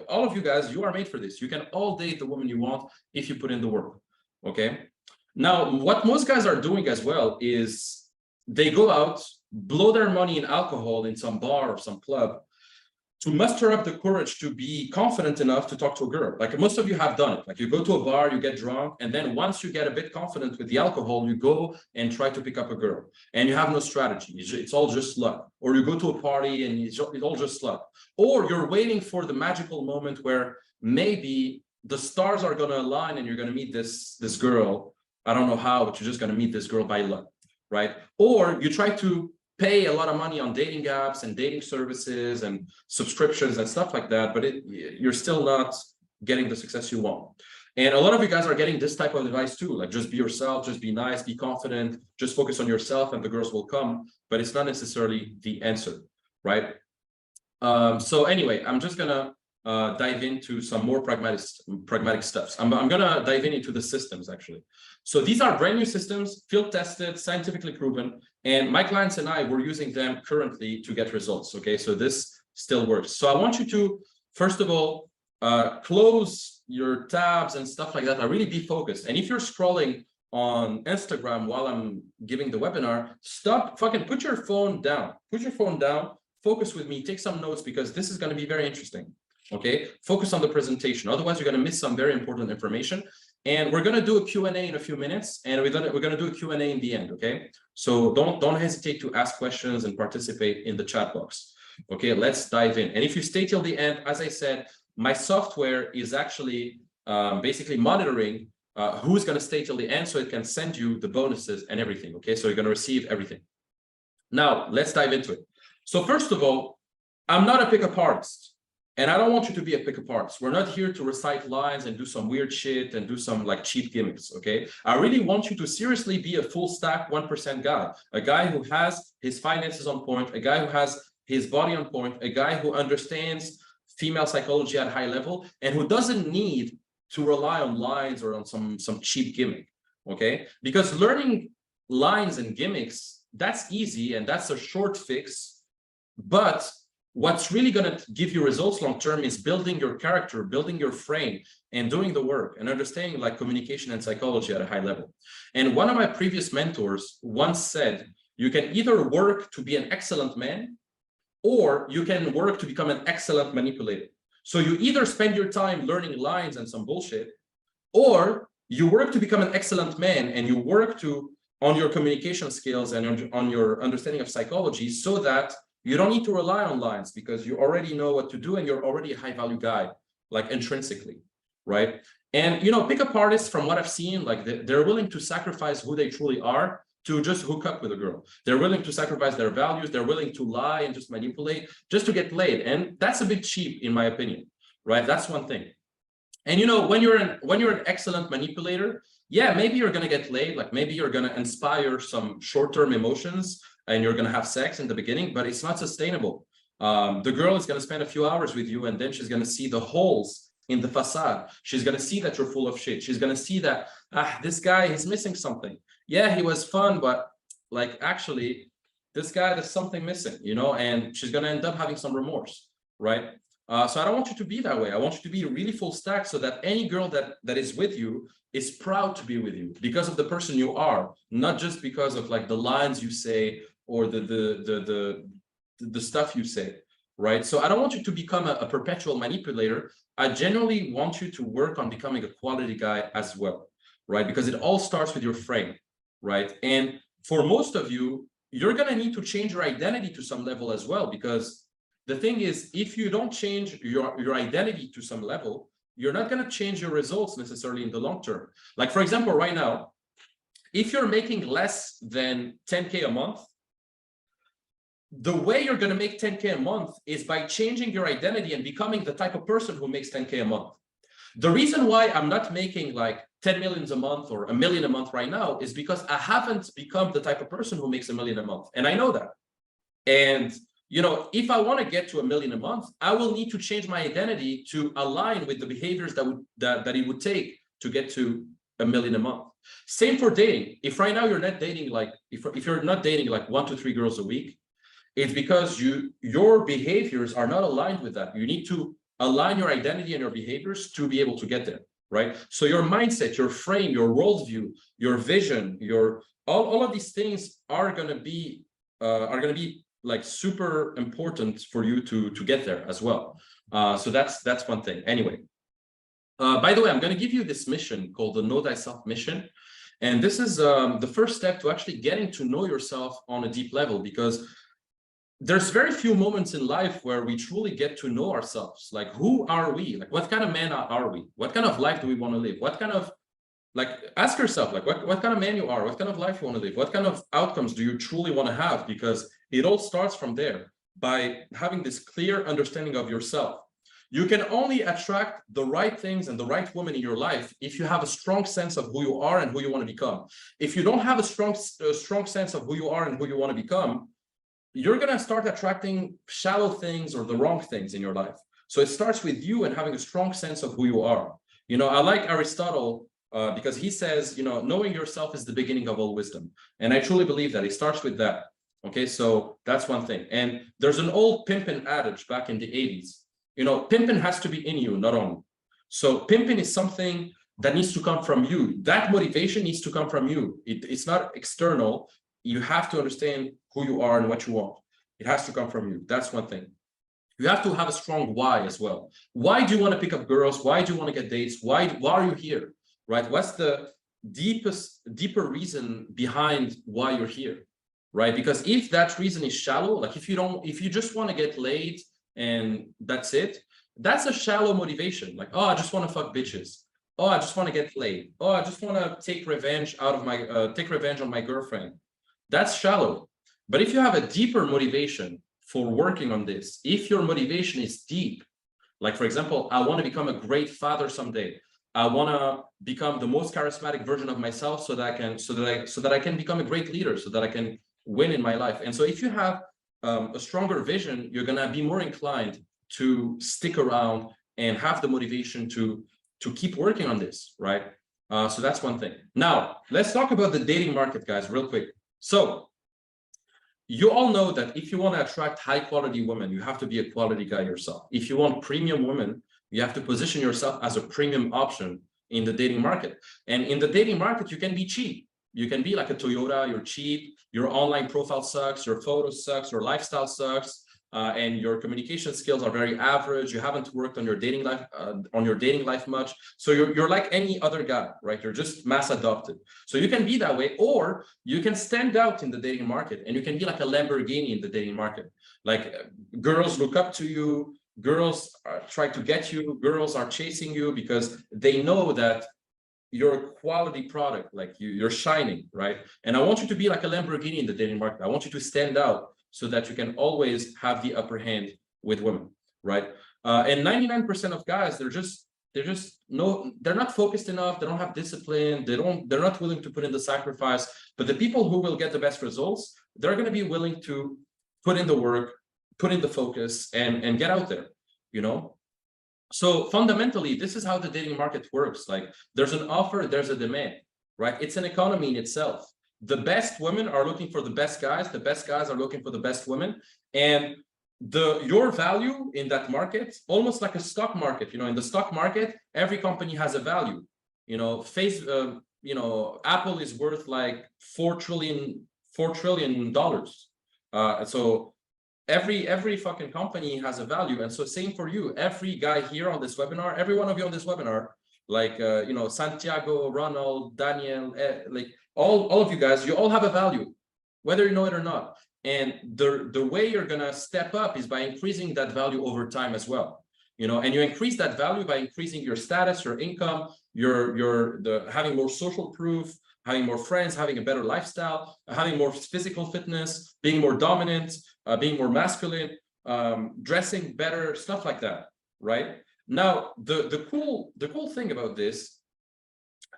All of you guys, you are made for this. You can all date the woman you want if you put in the work, okay? Now, what most guys are doing as well is they go out, blow their money in alcohol in some bar or some club to muster up the courage to be confident enough to talk to a girl. Like most of you have done it. Like you go to a bar, you get drunk, and then once you get a bit confident with the alcohol, you go and try to pick up a girl. And you have no strategy. It's all just luck. Or you go to a party and it's all just luck. Or you're waiting for the magical moment where maybe the stars are going to align and you're going to meet this girl. I don't know how, but you're just going to meet this girl by luck, right? Or you try to pay a lot of money on dating apps and dating services and subscriptions and stuff like that, but you're still not getting the success you want. And a lot of you guys are getting this type of advice too, like just be yourself, just be nice, be confident, just focus on yourself and the girls will come, but it's not necessarily the answer, right? So anyway, I'm just gonna dive into some more pragmatic stuff. I'm gonna dive into the systems actually. So these are brand new systems, field tested, scientifically proven, and my clients and I were using them currently to get results. Okay, so this still works. So I want you to, first of all, close your tabs and stuff like that. Really be focused. And if you're scrolling on Instagram while I'm giving the webinar, stop, fucking put your phone down. Put your phone down, focus with me, take some notes because this is going to be very interesting. Okay, focus on the presentation. Otherwise, you're going to miss some very important information. And we're going to do a Q&A in a few minutes, and we're going to do a Q&A in the end. Okay, so don't hesitate to ask questions and participate in the chat box. Okay, let's dive in. And if you stay till the end, as I said, my software is actually basically monitoring who's going to stay till the end, so it can send you the bonuses and everything. Okay, so you're going to receive everything. Now let's dive into it. So first of all, I'm not a pickup artist. And I don't want you to be a pickup artist. We're not here to recite lines and do some weird shit and do some like cheap gimmicks, okay? I really want you to seriously be a full stack 1% guy, a guy who has his finances on point, a guy who has his body on point, a guy who understands female psychology at a high level, and who doesn't need to rely on lines or on some cheap gimmick, okay? Because learning lines and gimmicks, that's easy and that's a short fix, but what's really going to give you results long term is building your character, building your frame, and doing the work and understanding like communication and psychology at a high level. And one of my previous mentors once said, you can either work to be an excellent man, or you can work to become an excellent manipulator. So you either spend your time learning lines and some bullshit, or you work to become an excellent man and you work on your communication skills and on your understanding of psychology, so that you don't need to rely on lines because you already know what to do and you're already a high value guy, like intrinsically, right? And, pickup artists, from what I've seen, like they're willing to sacrifice who they truly are to just hook up with a girl. They're willing to sacrifice their values. They're willing to lie and just manipulate just to get laid. And that's a bit cheap, in my opinion, right? That's one thing. And when you're an excellent manipulator, yeah, maybe you're gonna get laid, like maybe you're gonna inspire some short-term emotions and you're gonna have sex in the beginning, but it's not sustainable. The girl is gonna spend a few hours with you and then she's gonna see the holes in the facade. She's gonna see that you're full of shit. She's gonna see that this guy is missing something. Yeah, he was fun, but like actually, this guy, there's something missing, and she's gonna end up having some remorse, right? So I don't want you to be that way. I want you to be really full stack so that any girl that is with you is proud to be with you because of the person you are, not just because of like the lines you say or the stuff you say, right? So I don't want you to become a perpetual manipulator. I genuinely want you to work on becoming a quality guy as well, right? Because it all starts with your frame, right? And for most of you, you're gonna need to change your identity to some level as well, because the thing is, if you don't change your identity to some level, you're not going to change your results necessarily in the long term. Like, for example, right now, if you're making less than 10K a month, the way you're going to make 10K a month is by changing your identity and becoming the type of person who makes 10K a month. The reason why I'm not making like 10 millions a month or a million a month right now is because I haven't become the type of person who makes a million a month. And I know that. And if I want to get to a million a month, I will need to change my identity to align with the behaviors that it would take to get to a million a month. Same for dating. If right now you're not dating like if you're not dating like 1 to 3 girls a week, it's because your behaviors are not aligned with that. You need to align your identity and your behaviors to be able to get there, right? So your mindset, your frame, your worldview, your vision, all of these things are going to be like super important for you to get there as well. So that's one thing. Anyway, by the way, I'm going to give you this mission called the Know Thyself mission. And this is the first step to actually getting to know yourself on a deep level, because there's very few moments in life where we truly get to know ourselves. Like, who are we? Like, what kind of man are we? What kind of life do we want to live? What kind of, like, ask yourself, like, what kind of man you are? What kind of life you want to live? What kind of outcomes do you truly want to have? Because it all starts from there, by having this clear understanding of yourself. You can only attract the right things and the right woman in your life if you have a strong sense of who you are and who you want to become. If you don't have a strong sense of who you are and who you want to become, you're going to start attracting shallow things or the wrong things in your life. So it starts with you and having a strong sense of who you are. I like Aristotle because he says, knowing yourself is the beginning of all wisdom. And I truly believe that. It starts with that. Okay, so that's one thing. And there's an old pimpin' adage back in the 80s. Pimpin' has to be in you, not on. So pimpin' is something that needs to come from you. That motivation needs to come from you. It's not external. You have to understand who you are and what you want. It has to come from you. That's one thing. You have to have a strong why as well. Why do you want to pick up girls? Why do you want to get dates? Why are you here? Right? What's the deeper reason behind why you're here? Right? Because if that reason is shallow, like if you just want to get laid and that's it, that's a shallow motivation. Like, oh, I just want to fuck bitches. Oh, I just want to get laid. Oh, I just want to take revenge on my girlfriend. That's shallow. But if you have a deeper motivation for working on this, if your motivation is deep, like, for example, I want to become a great father someday. I want to become the most charismatic version of myself so that I can become a great leader, so that I can win in my life. And so if you have a stronger vision, you're going to be more inclined to stick around and have the motivation to keep working on this, right? So that's one thing. Now, let's talk about the dating market, guys, real quick. So you all know that if you want to attract high quality women, you have to be a quality guy yourself. If you want premium women, you have to position yourself as a premium option in the dating market. And in the dating market, you can be cheap. You can be like a Toyota, you're cheap, your online profile sucks, your photos sucks, your lifestyle sucks, and your communication skills are very average. You haven't worked on your dating life much. So you're like any other guy, right? You're just mass adopted. So you can be that way, or you can stand out in the dating market and you can be like a Lamborghini in the dating market. Like, girls look up to you, girls try to get you, girls are chasing you because they know that you're a quality product, like you're shining, right? And I want you to be like a Lamborghini in the dating market. I want you to stand out so that you can always have the upper hand with women, right? And 99% of guys, they're not focused enough. They don't have discipline. They're not willing to put in the sacrifice. But the people who will get the best results, they're going to be willing to put in the work, put in the focus, and get out there, you know? So fundamentally, this is how the dating market works. Like, there's an offer, there's a demand, right? It's an economy in itself. The best women are looking for the best guys. The best guys are looking for the best women. And your value in that market, almost like a stock market, you know, in the stock market, every company has a value. You know, Apple is worth like $4 trillion. So every fucking company has a value. And so same for you. Every guy here on this webinar, every one of you on this webinar, like you know, Santiago, Ronald, Daniel, like all of you guys, you all have a value, whether you know it or not. And the way you're gonna step up is by increasing that value over time as well. You know, and you increase that value by increasing your status, your income, having more social proof, having more friends, having a better lifestyle, having more physical fitness, being more dominant, being more masculine, dressing better, stuff like that, right? Now, the cool thing about this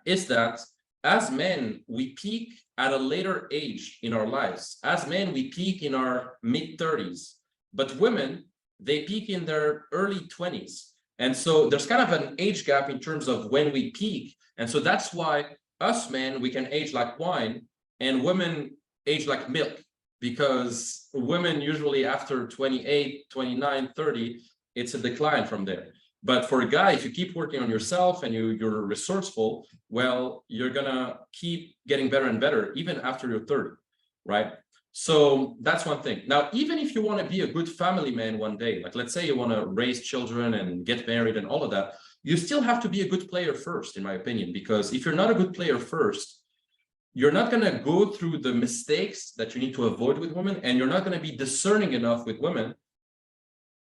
is that as men, we peak at a later age in our lives. As men, we peak in our mid-30s, but women, they peak in their early 20s. And so there's kind of an age gap in terms of when we peak. And so that's why us men, we can age like wine, and women age like milk, because women usually after 28, 29, 30, it's a decline from there. But for a guy, if you keep working on yourself and you're resourceful, well, you're gonna keep getting better and better even after you're 30, right? So that's one thing. Now, even if you want to be a good family man one day, like let's say you want to raise children and get married and all of that, you still have to be a good player first, in my opinion, because if you're not a good player first, you're not going to go through the mistakes that you need to avoid with women, and you're not going to be discerning enough with women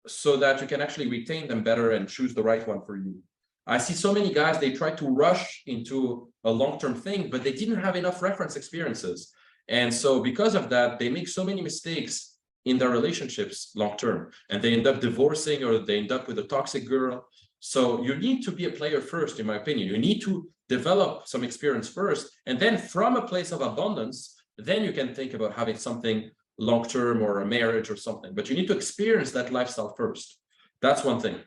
so that you can actually retain them better and choose the right one for you. I see so many guys, they try to rush into a long-term thing, but they didn't have enough reference experiences. And so because of that, they make so many mistakes in their relationships long-term, and they end up divorcing, or they end up with a toxic girl. So you need to be a player first, in my opinion. You need to develop some experience first, and then from a place of abundance, then you can think about having something long-term or a marriage or something. But you need to experience that lifestyle first. That's one thing.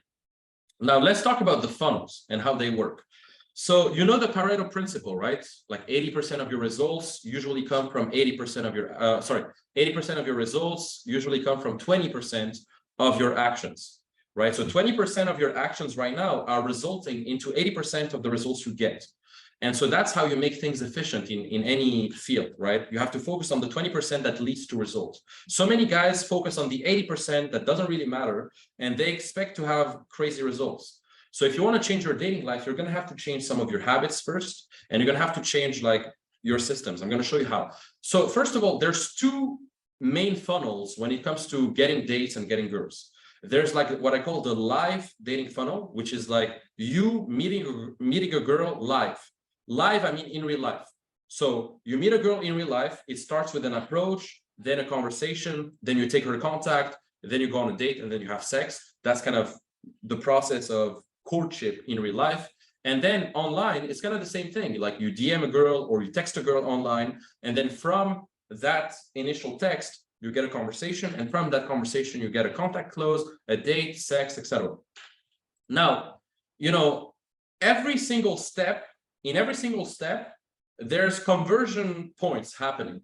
Now let's talk about the funnels and how they work. So you know the Pareto principle, right? Like 80% of your results usually come from 80% of your 80% of your results usually come from 20% of your actions, right? So 20% of your actions right now are resulting into 80% of the results you get. And so that's how you make things efficient in any field, right? You have to focus on the 20% that leads to results. So many guys focus on the 80% that doesn't really matter, and they expect to have crazy results. So if you want to change your dating life, you're going to have to change some of your habits first, and you're going to have to change like your systems. I'm going to show you how. So first of all, there's two main funnels when it comes to getting dates and getting girls. There's like what I call the live dating funnel, which is like you meeting a girl live. Live, I mean in real life. So you meet a girl in real life, it starts with an approach, then a conversation, then you take her contact, then you go on a date, and then you have sex. That's kind of the process of courtship in real life. And then online, it's kind of the same thing. Like you DM a girl or you text a girl online, and then from that initial text, you get a conversation, and from that conversation, you get a contact close, a date, sex, etc. Now, you know, every single step, there's conversion points happening.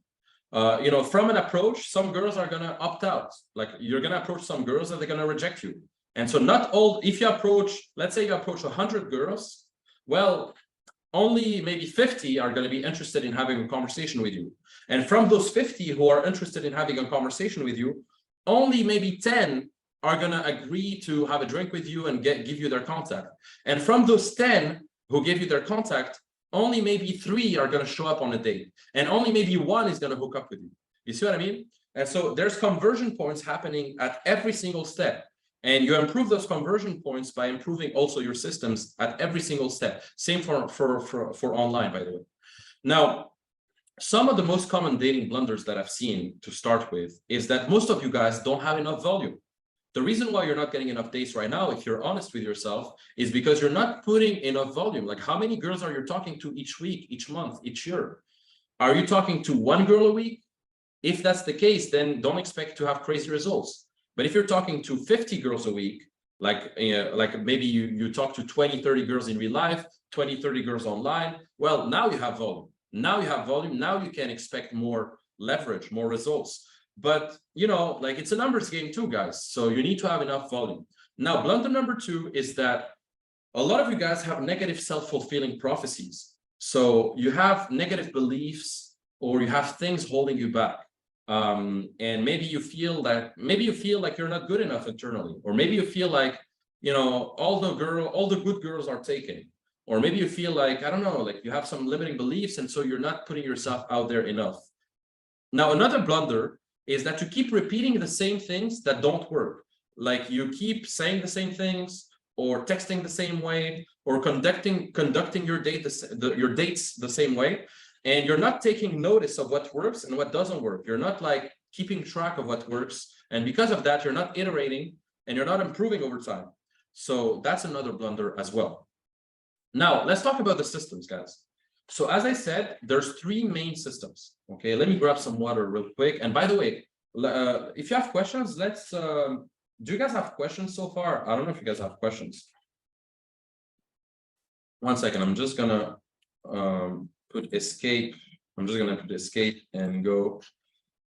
You know, from an approach, some girls are gonna opt out. Like you're gonna approach some girls and they're gonna reject you. And so not all, if you approach, let's say you approach 100 girls, well, only maybe 50 are gonna be interested in having a conversation with you. And from those 50 who are interested in having a conversation with you, only maybe 10 are gonna agree to have a drink with you and give you their contact. And from those 10 who gave you their contact, only maybe 3 are going to show up on a date, and only maybe 1 is going to hook up with you. You see what I mean? And so there's conversion points happening at every single step, and you improve those conversion points by improving also your systems at every single step. Same for online, by the way. Now, some of the most common dating blunders that I've seen to start with is that most of you guys don't have enough volume. The reason why you're not getting enough dates right now, if you're honest with yourself, is because you're not putting enough volume. Like, how many girls are you talking to each week, each month, each year? Are you talking to one girl a week? If that's the case, then don't expect to have crazy results. But if you're talking to 50 girls a week, like maybe you talk to 20, 30 girls in real life, 20, 30 girls online, well, now you have volume. Now you have volume. Now you can expect more leverage, more results. But, you know, like, it's a numbers game too, guys. So you need to have enough volume. Now, blunder number 2 is that a lot of you guys have negative self-fulfilling prophecies. So you have negative beliefs, or you have things holding you back. And maybe you feel like you're not good enough internally, or maybe you feel like, you know, all the good girls are taken, or maybe you feel like, I don't know, like you have some limiting beliefs, and so you're not putting yourself out there enough. Now, another blunder is that you keep repeating the same things that don't work. Like, you keep saying the same things, or texting the same way, or conducting your dates the same way. And you're not taking notice of what works and what doesn't work. You're not like keeping track of what works. And because of that, you're not iterating and you're not improving over time. So that's another blunder as well. Now, let's talk about the systems, guys. So as I said, there's 3 main systems. Okay, let me grab some water real quick. And by the way, if you have questions, do you guys have questions so far? I don't know if you guys have questions. One second, I'm just gonna put escape. I'm just gonna put escape and go.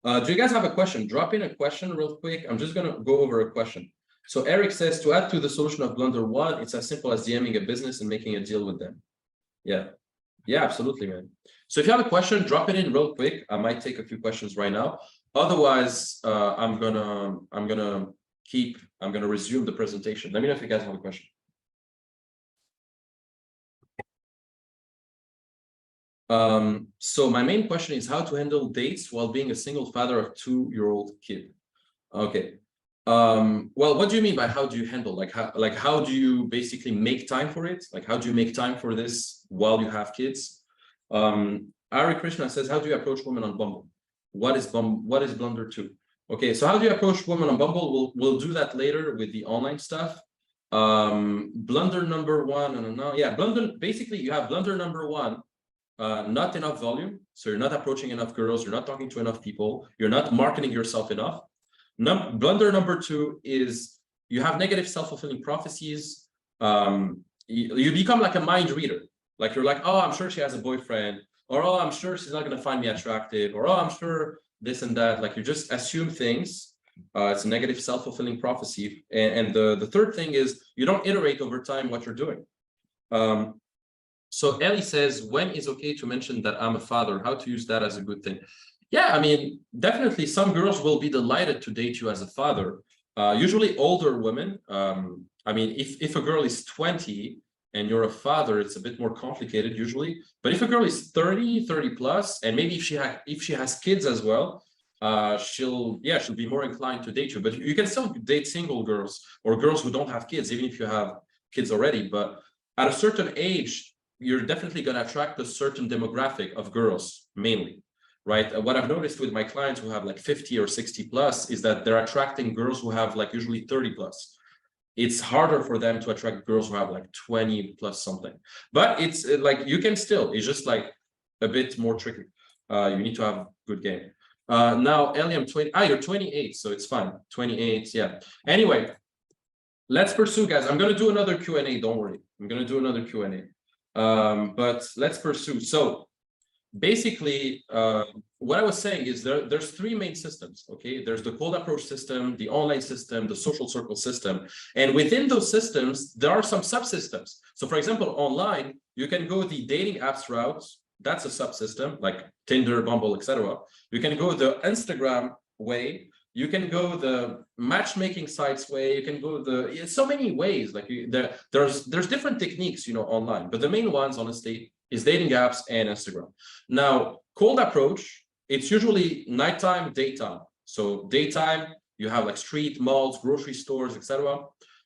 Do you guys have a question? Drop in a question real quick. I'm just gonna go over a question. So Eric says, to add to the solution of blunder 1, it's as simple as DMing a business and making a deal with them. Yeah, absolutely, man. So if you have a question, drop it in real quick. I might take a few questions right now. Otherwise, I'm gonna resume the presentation. Let me know if you guys have a question. So my main question is how to handle dates while being a single father of 2-year-old kid. Okay. Well, what do you mean by how do you handle? Like how do you basically make time for it? Like, how do you make time for this while you have kids? Ari Krishna says, how do you approach women on Bumble? What is blunder 2? Okay, so how do you approach women on Bumble? We'll do that later with the online stuff. Blunder number 1, yeah, basically you have blunder number 1. Not enough volume. So you're not approaching enough girls. You're not talking to enough people. You're not marketing yourself enough. Blunder number 2 is you have negative self-fulfilling prophecies. You become like a mind reader. Like, you're like, oh, I'm sure she has a boyfriend, or oh, I'm sure she's not going to find me attractive, or oh, I'm sure this and that. Like, you just assume things. It's a negative self-fulfilling prophecy. And the third thing is you don't iterate over time what you're doing. So Ellie says, when is okay to mention that I'm a father? How to use that as a good thing? Yeah, I mean, definitely some girls will be delighted to date you as a father. Usually older women. I mean, if a girl is 20 and you're a father, it's a bit more complicated usually. But if a girl is 30 plus, and maybe if she has kids as well, she'll be more inclined to date you. But you can still date single girls or girls who don't have kids, even if you have kids already. But at a certain age, you're definitely going to attract a certain demographic of girls mainly, right? What I've noticed with my clients who have like 50 or 60 plus is that they're attracting girls who have like usually 30 plus. It's harder for them to attract girls who have like 20 plus something, but it's like you can still, it's just like a bit more tricky. You need to have good game. Now, Ellie, I'm 20. You're 28, so it's fine. 28, yeah. Anyway, let's pursue, guys. I'm going to do another Q&A. Don't worry. I'm going to do another Q&A. But let's pursue. So basically, what I was saying is there's 3 main systems. Okay, there's the cold approach system, the online system, the social circle system, and within those systems there are some subsystems. So for example, online you can go the dating apps route. That's a subsystem, like Tinder, Bumble, etc. You can go the Instagram way. You can go the matchmaking sites way. You can go so many ways. Like there's different techniques, online. But the main ones, honestly, is dating apps and Instagram. Now, cold approach, it's usually nighttime, daytime. So daytime, you have like street, malls, grocery stores, etc.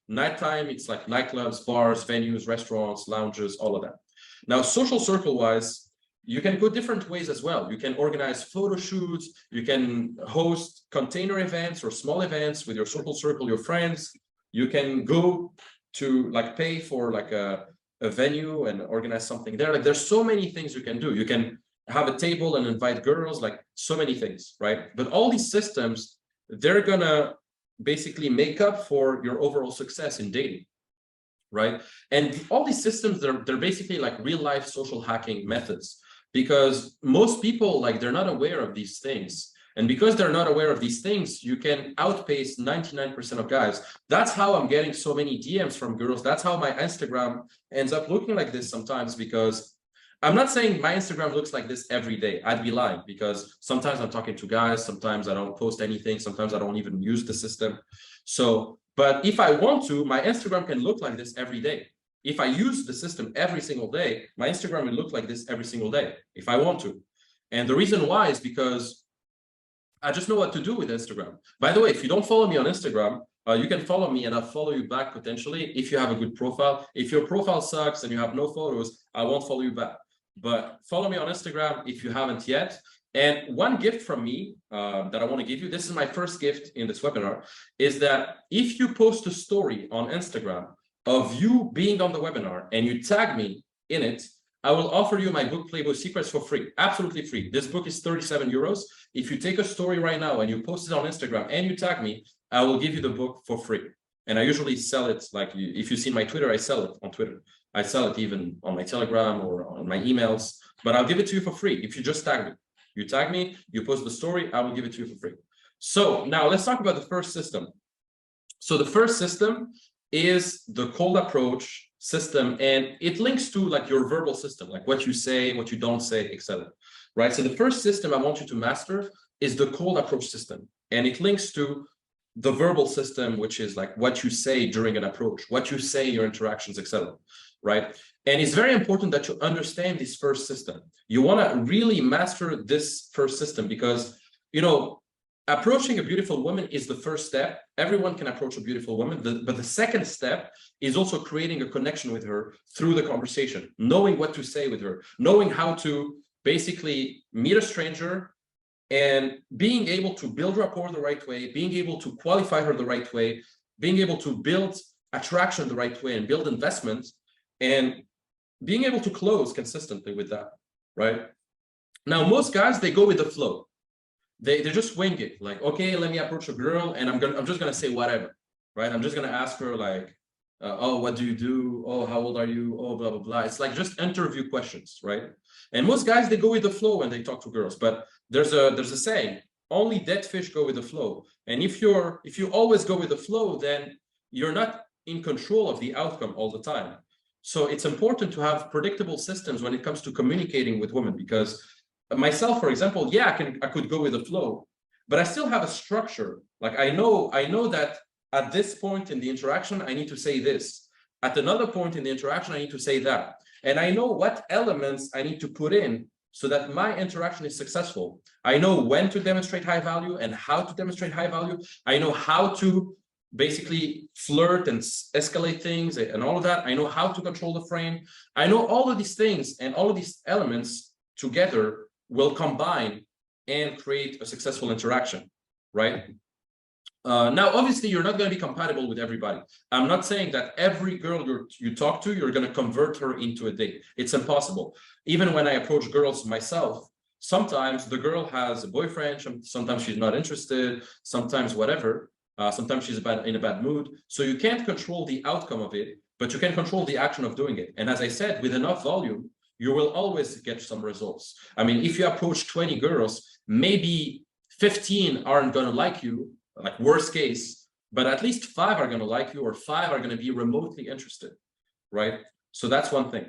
Nighttime, it's like nightclubs, bars, venues, restaurants, lounges, all of that. Now, social circle wise, you can go different ways as well. You can organize photo shoots, you can host container events or small events with your social circle, your friends. You can go to like pay for like a venue and organize something there. Like there's so many things you can do. You can have a table and invite girls, like so many things, right? But all these systems, they're gonna basically make up for your overall success in dating, right? And all these systems, they're basically like real life social hacking methods, because most people, like, they're not aware of these things. And because they're not aware of these things, you can outpace 99% of guys. That's how I'm getting so many DMs from girls. That's how my Instagram ends up looking like this sometimes, because I'm not saying my Instagram looks like this every day. I'd be lying, because sometimes I'm talking to guys, sometimes I don't post anything, sometimes I don't even use the system. So, but if I want to, my Instagram can look like this every day. If I use the system every single day, my Instagram will look like this every single day, if I want to. And the reason why is because I just know what to do with Instagram. By the way, if you don't follow me on Instagram, you can follow me and I'll follow you back potentially if you have a good profile. If your profile sucks and you have no photos, I won't follow you back. But follow me on Instagram if you haven't yet. And one gift from me that I want to give you, this is my first gift in this webinar, is that if you post a story on Instagram of you being on the webinar and you tag me in it, I will offer you my book, Playboy Secrets, for free, absolutely free. This book is 37 euros. If you take a story right now and you post it on Instagram and you tag me, I will give you the book for free. And I usually sell it, like if you see my Twitter, I sell it on Twitter. I sell it even on my Telegram or on my emails, but I'll give it to you for free if you just tag me. You tag me, you post the story, I will give it to you for free. So now let's talk about the first system. So the first system is the cold approach system, and it links to like your verbal system, like what you say, what you don't say, etc. Right? So the first system I want you to master is the cold approach system, and it links to the verbal system, which is like what you say during an approach, what you say in your interactions, etc. Right? And it's very important that you understand this first system. You want to really master this first system because, you know, approaching a beautiful woman is the first step. Everyone can approach a beautiful woman, but the second step is also creating a connection with her through the conversation, knowing what to say with her, knowing how to basically meet a stranger and being able to build rapport the right way, being able to qualify her the right way, being able to build attraction the right way and build investment, and being able to close consistently with that, right? Now, most guys, they go with the flow. They just wing it, like, okay, let me approach a girl and I'm just gonna say whatever, right? I'm just gonna ask her like, oh, what do you do? Oh, how old are you? Oh, blah, blah, blah. It's like just interview questions, right? And most guys, they go with the flow when they talk to girls, but there's a saying, only dead fish go with the flow. And if you always go with the flow, then you're not in control of the outcome all the time. So it's important to have predictable systems when it comes to communicating with women, because myself, for example, yeah, I could go with the flow, but I still have a structure. Like I know that at this point in the interaction, I need to say this. At another point in the interaction, I need to say that. And I know what elements I need to put in so that my interaction is successful. I know when to demonstrate high value and how to demonstrate high value. I know how to basically flirt and escalate things and all of that. I know how to control the frame. I know all of these things, and all of these elements together will combine and create a successful interaction, right? Now, obviously, you're not going to be compatible with everybody. I'm not saying that every girl you talk to, you're going to convert her into a date. It's impossible. Even when I approach girls myself, sometimes the girl has a boyfriend, sometimes she's not interested, sometimes whatever, sometimes she's in a bad mood. So you can't control the outcome of it, but you can control the action of doing it. And as I said, with enough volume, you will always get some results. I mean, if you approach 20 girls, maybe 15 aren't going to like you, like worst case, but at least 5 are going to like you, or 5 are going to be remotely interested, right? So that's one thing.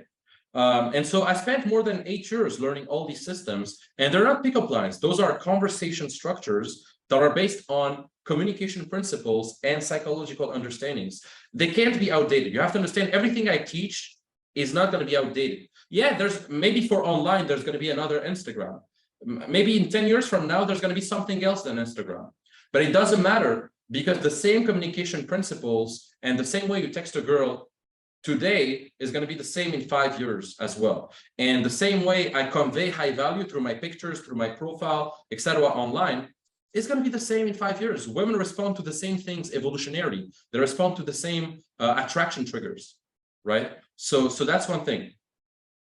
And so I spent more than 8 years learning all these systems, and they're not pickup lines. Those are conversation structures that are based on communication principles and psychological understandings. They can't be outdated. You have to understand everything I teach is not going to be outdated. Yeah, there's maybe for online, there's going to be another Instagram. Maybe in 10 years from now, there's going to be something else than Instagram. But it doesn't matter, because the same communication principles and the same way you text a girl today is going to be the same in 5 years as well. And the same way I convey high value through my pictures, through my profile, etc. online, it's going to be the same in 5 years. Women respond to the same things evolutionarily. They respond to the same attraction triggers, right? So that's one thing.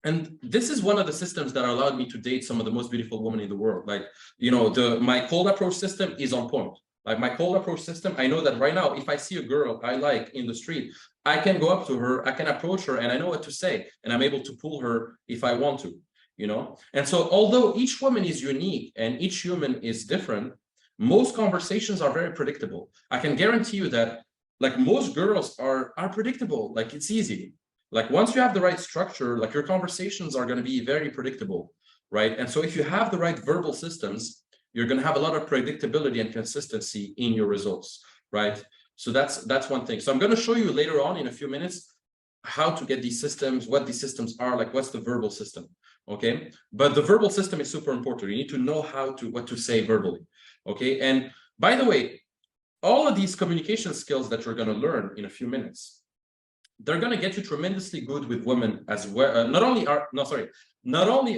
And this is one of the systems that allowed me to date some of the most beautiful women in the world. Like, you know, my cold approach system is on point. Like my cold approach system, I know that right now, if I see a girl I like in the street, I can go up to her, I can approach her, and I know what to say, and I'm able to pull her if I want to, you know? And so although each woman is unique and each human is different, most conversations are very predictable. I can guarantee you that like most girls are predictable, like it's easy. Like once you have the right structure, like your conversations are going to be very predictable, right? And so if you have the right verbal systems, you're going to have a lot of predictability and consistency in your results, right? So that's one thing. So I'm going to show you later on in a few minutes how to get these systems, what these systems are, like what's the verbal system, okay? But the verbal system is super important. You need to know what to say verbally, okay? And by the way, all of these communication skills that you're going to learn in a few minutes, they're going to get you tremendously good with women as well. Not only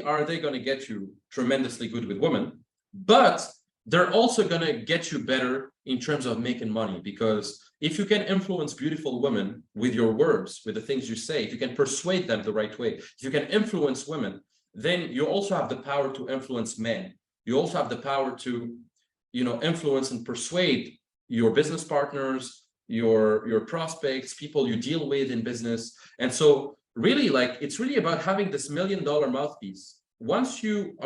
are they going to get you tremendously good with women, but they're also going to get you better in terms of making money. Because if you can influence beautiful women with your words, with the things you say, if you can persuade them the right way, if you can influence women, then you also have the power to influence men. You also have the power to, you know, influence and persuade your business partners, your prospects, people you deal with in business. And so really, like, it's really about having this $1 million mouthpiece. Once you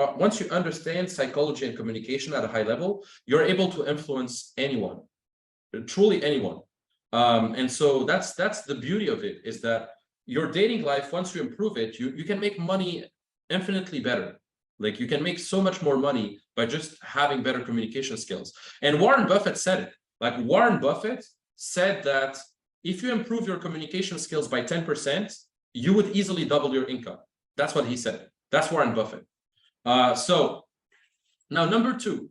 understand psychology and communication at a high level, you're able to influence anyone, truly anyone. And so that's the beauty of it, is that your dating life, once you improve it, you can make money infinitely better. Like you can make so much more money by just having better communication skills. And Warren Buffett said it. Like Warren Buffett said that if you improve your communication skills by 10%, you would easily double your income. That's what he said. That's Warren Buffett. So now number two.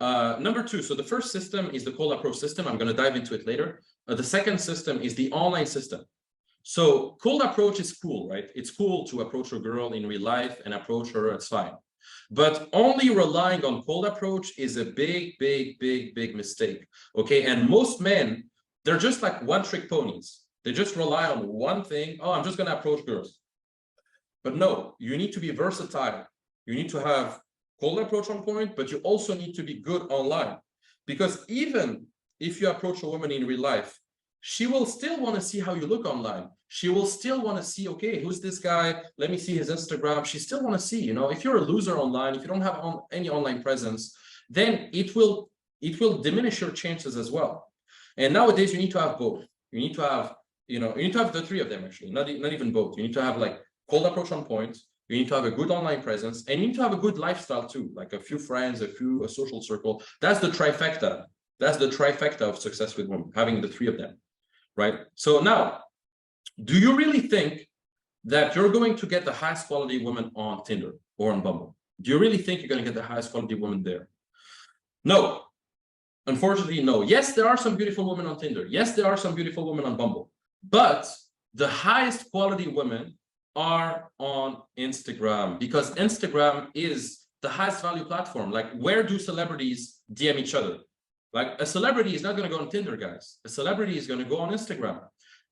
So the first system is the cold approach system. I'm going to dive into it later. The second system is the online system. So cold approach is cool, right? It's cool to approach a girl in real life and approach her, it's fine. But only relying on cold approach is a big mistake, okay? And most men, they're just like one-trick ponies. They just rely on one thing. Oh, I'm just going to approach girls. But no, you need to be versatile. You need to have cold approach on point, but you also need to be good online. Because even if you approach a woman in real life, she will still want to see how you look online. She will still want to see, okay, who's this guy? Let me see his Instagram. She still want to see, you know, if you're a loser online, if you don't have any online presence, then it will diminish your chances as well. And nowadays you need to have both. You need to have, you need to have the three of them actually, not even both. You need to have like cold approach on point. You need to have a good online presence, and you need to have a good lifestyle too, like a few friends, a social circle. That's the trifecta. That's the trifecta of success with women, having the three of them, right? So now, do you really think that you're going to get the highest quality woman on Tinder or on Bumble? Do you really think you're going to get the highest quality woman there? No. Unfortunately, no. Yes, there are some beautiful women on Tinder. Yes, there are some beautiful women on Bumble. But the highest quality women are on Instagram, because Instagram is the highest value platform. Like, where do celebrities DM each other? Like, a celebrity is not going to go on Tinder, guys. A celebrity is going to go on Instagram.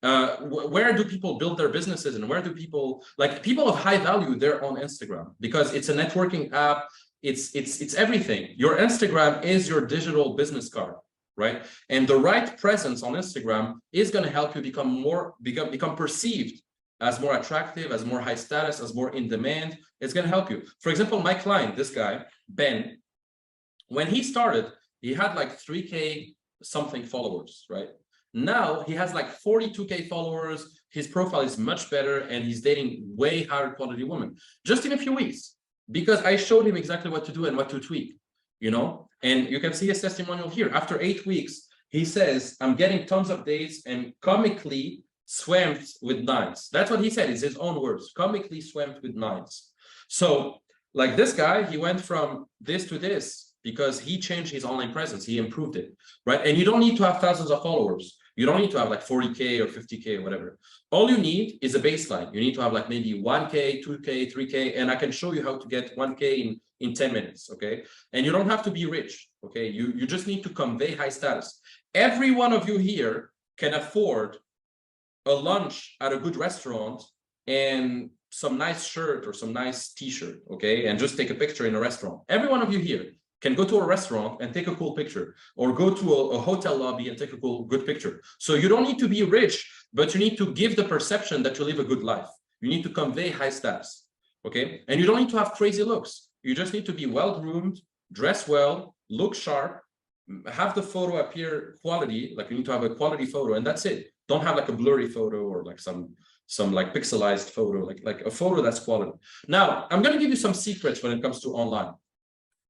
Where do people build their businesses, and where do people of high value? They're on Instagram because it's a networking app. It's everything. Your Instagram is your digital business card, right? And the right presence on Instagram is going to help you become perceived as more attractive, as more high status, as more in demand. It's going to help you. For example, my client, this guy, Ben, when he started, he had like 3K something followers, right? Now he has like 42K followers. His profile is much better, and he's dating way higher quality women just in a few weeks, because I showed him exactly what to do and what to tweak, and you can see his testimonial here. After 8 weeks, he says, I'm getting tons of dates and comically swamped with nines. That's what he said. It's his own words, comically swamped with nines. So like this guy, he went from this to this because he changed his online presence. He improved it, right? And you don't need to have thousands of followers. You don't need to have like 40K or 50K or whatever. All you need is a baseline. You need to have like maybe 1K, 2K, 3K, and I can show you how to get 1K in 10 minutes, okay? And you don't have to be rich, okay? You just need to convey high status. Every one of you here can afford a lunch at a good restaurant and some nice shirt or some nice t-shirt, okay? And just take a picture in a restaurant. Every one of you here can go to a restaurant and take a cool picture, or go to a hotel lobby and take a good picture. So you don't need to be rich, but you need to give the perception that you live a good life. You need to convey high status, okay? And you don't need to have crazy looks. You just need to be well-groomed, dress well, look sharp, have the photo appear quality, like you need to have a quality photo, and that's it. Don't have like a blurry photo or like some like pixelized photo, like a photo that's quality. Now, I'm going to give you some secrets when it comes to online.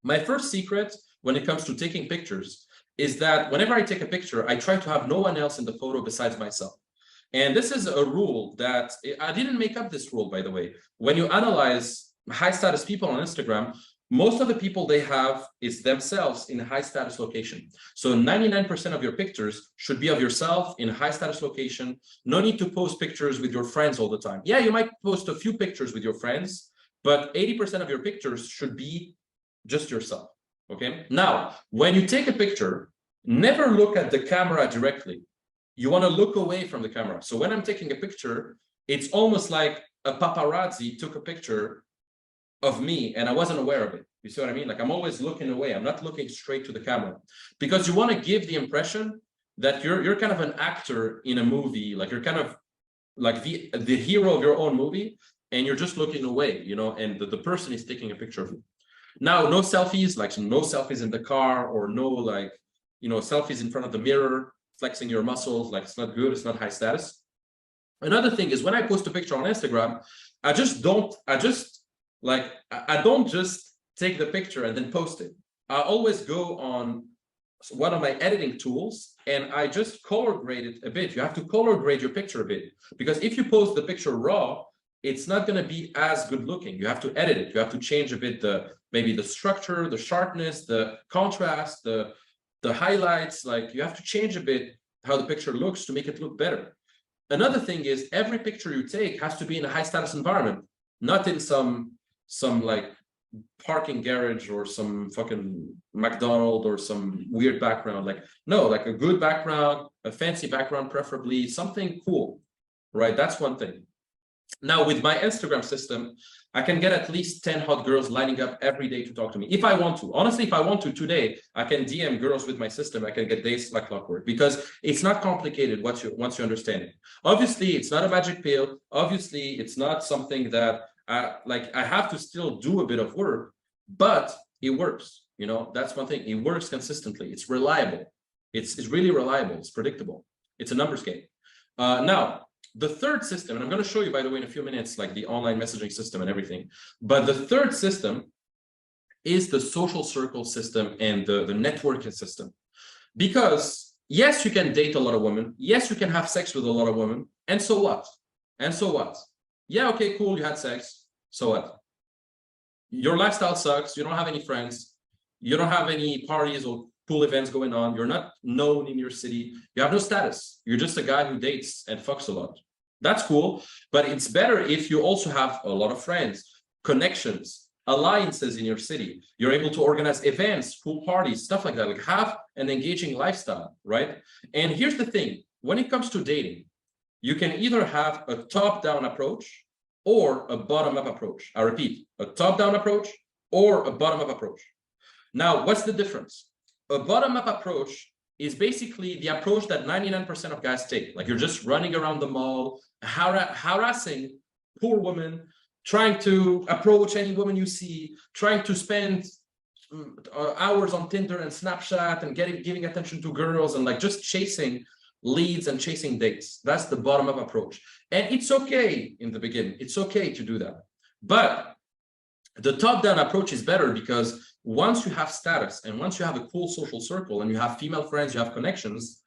My first secret when it comes to taking pictures is that whenever I take a picture, I try to have no one else in the photo besides myself. And this is a rule that I didn't make up this rule, by the way. When you analyze high status people on Instagram, most of the people they have is themselves in a high status location. So 99% of your pictures should be of yourself in a high status location. No need to post pictures with your friends all the time. Yeah, you might post a few pictures with your friends, but 80% of your pictures should be just yourself, okay? Now, when you take a picture, never look at the camera directly. You want to look away from the camera. So when I'm taking a picture, it's almost like a paparazzi took a picture of me and I wasn't aware of it. You see what I mean? Like I'm always looking away. I'm not looking straight to the camera, because you want to give the impression that you're kind of an actor in a movie, like you're kind of like the hero of your own movie, and you're just looking away, you know, and the person is taking a picture of you. Now, no selfies, like no selfies in the car, or no, like, you know, selfies in front of the mirror, flexing your muscles. Like it's not good. It's not high status. Another thing is when I post a picture on Instagram, I don't just take the picture and then post it. I always go on one of my editing tools and I just color grade it a bit. You have to color grade your picture a bit, because if you post the picture raw, it's not going to be as good looking. You have to edit it. You have to change a bit maybe the structure, the sharpness, the contrast, the highlights. Like you have to change a bit how the picture looks to make it look better. Another thing is every picture you take has to be in a high status environment, not in some like parking garage or some fucking McDonald's or some weird background. Like, no, like a good background, a fancy background, preferably something cool, right? That's one thing. Now, with my Instagram system, I can get at least 10 hot girls lining up every day to talk to me. If I want to, honestly, if I want to today, I can DM girls with my system. I can get dates like clockwork, because it's not complicated once you understand it. Obviously, it's not a magic pill. Obviously, it's not something that like I have to still do a bit of work, but it works. You know, that's one thing. It works consistently. It's reliable. It's really reliable. It's predictable. It's a numbers game. Now, the third system, and I'm going to show you, by the way, in a few minutes, like the online messaging system and everything. But the third system is the social circle system and the networking system. Because yes, you can date a lot of women. Yes, you can have sex with a lot of women. And so what? And so what? Yeah, okay, cool, you had sex. So what? Your lifestyle sucks. You don't have any friends. You don't have any parties or cool events going on. You're not known in your city. You have no status. You're just a guy who dates and fucks a lot. That's cool. But it's better if you also have a lot of friends, connections, alliances in your city. You're able to organize events, pool parties, stuff like that. Like have an engaging lifestyle, right? And here's the thing. When it comes to dating, you can either have a top-down approach or a bottom-up approach. I repeat, a top-down approach or a bottom-up approach. Now, what's the difference? A bottom-up approach is basically the approach that 99% of guys take. Like you're just running around the mall, harassing poor women, trying to approach any woman you see, trying to spend hours on Tinder and Snapchat and giving attention to girls and like just chasing leads and chasing dates. That's the bottom-up approach. And it's okay in the beginning. It's okay to do that. But the top-down approach is better, because once you have status and once you have a cool social circle and you have female friends, you have connections,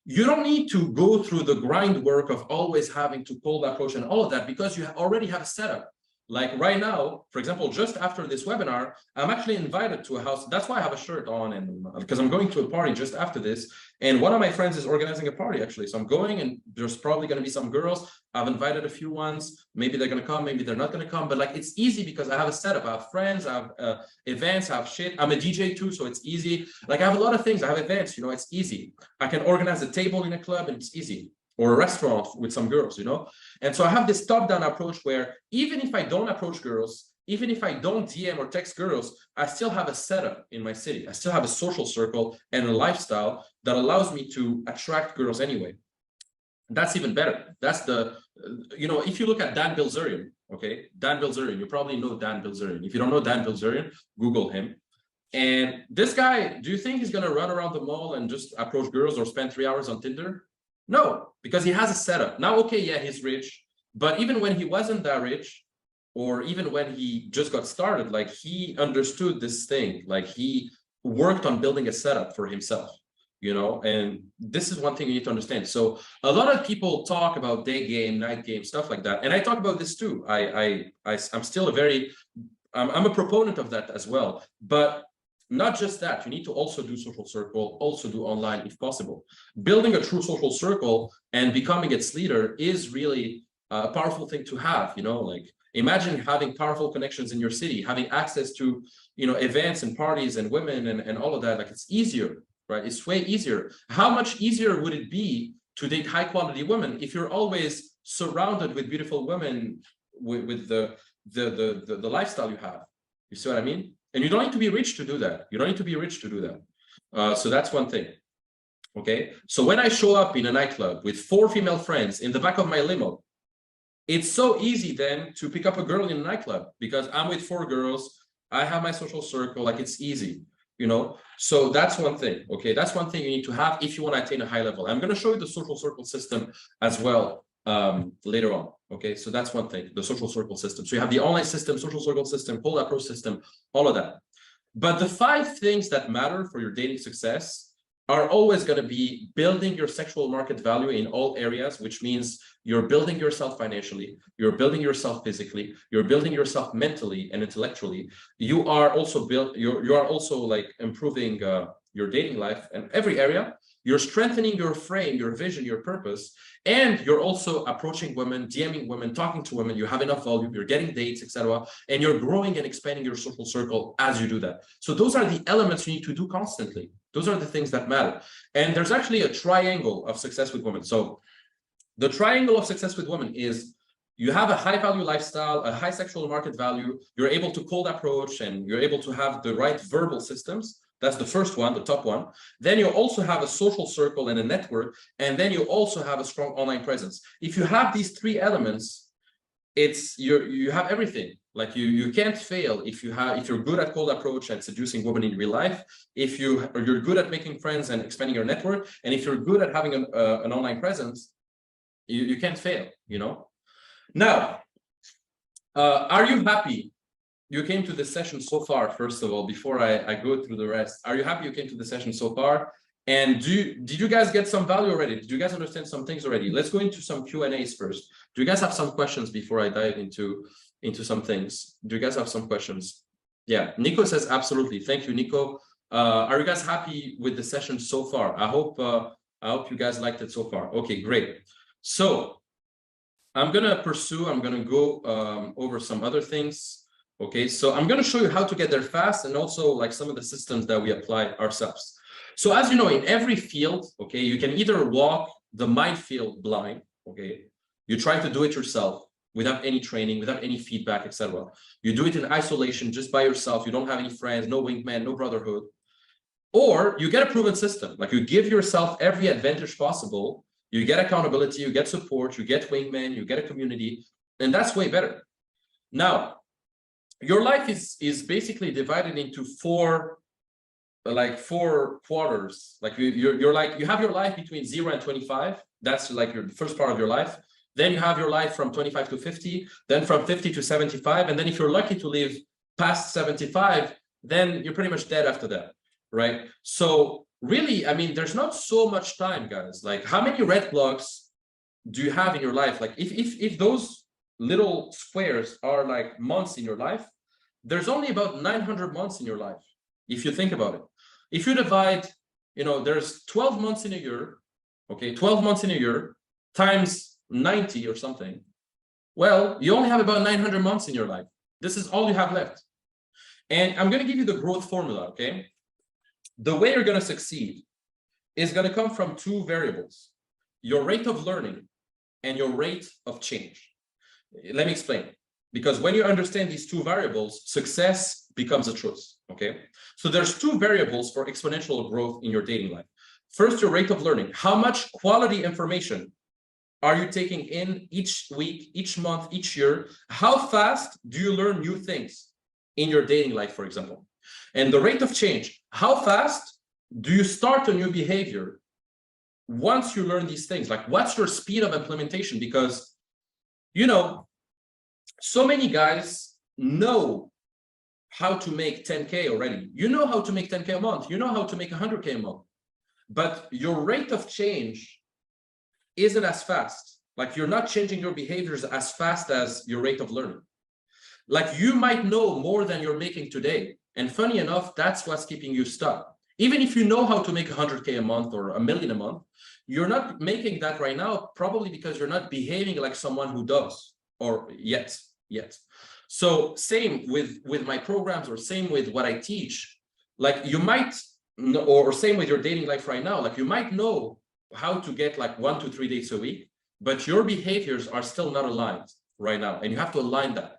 you don't need to go through the grind work of always having to cold approach and all of that, because you already have a setup. Like right now, for example, just after this webinar, I'm actually invited to a house. That's why I have a shirt on, and because I'm going to a party just after this. And one of my friends is organizing a party actually. So I'm going, and there's probably going to be some girls. I've invited a few ones. Maybe they're going to come, maybe they're not going to come. But like, it's easy because I have a setup. I have friends, I have events, I have shit. I'm a DJ too, so it's easy. Like I have a lot of things. I have events, you know, it's easy. I can organize a table in a club and it's easy. Or a restaurant with some girls, you know? And so I have this top-down approach where even if I don't approach girls, even if I don't DM or text girls, I still have a setup in my city. I still have a social circle and a lifestyle that allows me to attract girls anyway. That's even better. That's the, you know, if you look at Dan Bilzerian, okay? Dan Bilzerian, you probably know Dan Bilzerian. If you don't know Dan Bilzerian, Google him. And this guy, do you think he's gonna run around the mall and just approach girls or spend 3 hours on Tinder? No, because he has a setup. Now, okay, yeah, he's rich, but even when he wasn't that rich, or even when he just got started, like he understood this thing, like he worked on building a setup for himself, you know, and this is one thing you need to understand. So a lot of people talk about day game, night game, stuff like that. And I talk about this too. I'm still I'm a proponent of that as well, but not just that, you need to also do social circle, also do online if possible. Building a true social circle and becoming its leader is really a powerful thing to have, you know, like imagine having powerful connections in your city, having access to, you know, events and parties and women and all of that. Like it's easier, right? It's way easier. How much easier would it be to date high quality women if you're always surrounded with beautiful women with the lifestyle you have? You see what I mean? And you don't need to be rich to do that. You don't need to be rich to do that. So that's one thing. Okay. So when I show up in a nightclub with 4 female friends in the back of my limo, it's so easy then to pick up a girl in a nightclub because I'm with 4 girls. I have my social circle. Like it's easy, you know? So that's one thing. Okay. That's one thing you need to have if you want to attain a high level. I'm going to show you the social circle system as well later on. Okay, so that's one thing, the social circle system. So you have the online system, social circle system, cold approach system, all of that. But the 5 things that matter for your dating success are always going to be building your sexual market value in all areas, which means you're building yourself financially, you're building yourself physically, you're building yourself mentally and intellectually. You are also like improving your dating life in every area. You're strengthening your frame, your vision, your purpose, and you're also approaching women, DMing women, talking to women. You have enough volume, you're getting dates, etc., and you're growing and expanding your social circle as you do that. So those are the elements you need to do constantly. Those are the things that matter. And there's actually a triangle of success with women. So the triangle of success with women is you have a high value lifestyle, a high sexual market value, you're able to cold approach, and you're able to have the right verbal systems. That's the first one, the top one. Then you also have a social circle and a network, and then you also have a strong online presence. If you have these 3 elements, you have everything. Like you can't fail if you're good at cold approach and seducing women in real life, if you're good at making friends and expanding your network, and if you're good at having an online presence, you can't fail, you know. Now, are you happy you came to the session so far? First of all, before I go through the rest, are you happy you came to the session so far? And did you guys get some value already? Did you guys understand some things already? Let's go into some Q&As first. Do you guys have some questions before I dive into some things? Do you guys have some questions? Yeah, Nico says absolutely. Thank you, Nico. Are you guys happy with the session so far? I hope you guys liked it so far. Okay, great. So I'm gonna go over some other things. Okay, so I'm going to show you how to get there fast, and also like some of the systems that we apply ourselves. So as you know, in every field, okay, you can either walk the minefield blind, okay, you try to do it yourself without any training, without any feedback, etc. You do it in isolation, just by yourself. You don't have any friends, no wingman, no brotherhood. Or you get a proven system, like you give yourself every advantage possible. You get accountability, you get support, you get wingman, you get a community, and that's way better. Now, your life is basically divided into 4 quarters. Like you have your life between 0 and 25. That's like the first part of your life. Then you have your life from 25 to 50, then from 50 to 75. And then if you're lucky to live past 75, then you're pretty much dead after that, right? So really, I mean, there's not so much time, guys. Like how many red blocks do you have in your life? Like if those little squares are like months in your life, there's only about 900 months in your life, if you think about it. If you divide, there's 12 months in a year, okay, 12 months in a year times 90 or something. Well, you only have about 900 months in your life. This is all you have left. And I'm going to give you the growth formula, okay? The way you're going to succeed is going to come from two variables: your rate of learning and your rate of change. Let me explain. Because when you understand these two variables, success becomes a choice, okay? So there's two variables for exponential growth in your dating life. First, your rate of learning. How much quality information are you taking in each week, each month, each year? How fast do you learn new things in your dating life, for example? And the rate of change. How fast do you start a new behavior once you learn these things? Like, what's your speed of implementation? Because, so many guys know how to make 10K already. You know how to make 10K a month. You know how to make 100K a month. But your rate of change isn't as fast. Like, you're not changing your behaviors as fast as your rate of learning. Like, you might know more than you're making today. And funny enough, that's what's keeping you stuck. Even if you know how to make 100K a month or $1 million a month, you're not making that right now, probably because you're not behaving like someone who does, or yet. So same with my programs, or same with what I teach. Like, you might know, or same with your dating life right now, like, you might know how to get like 1 to 3 dates a week, but your behaviors are still not aligned right now, and you have to align that.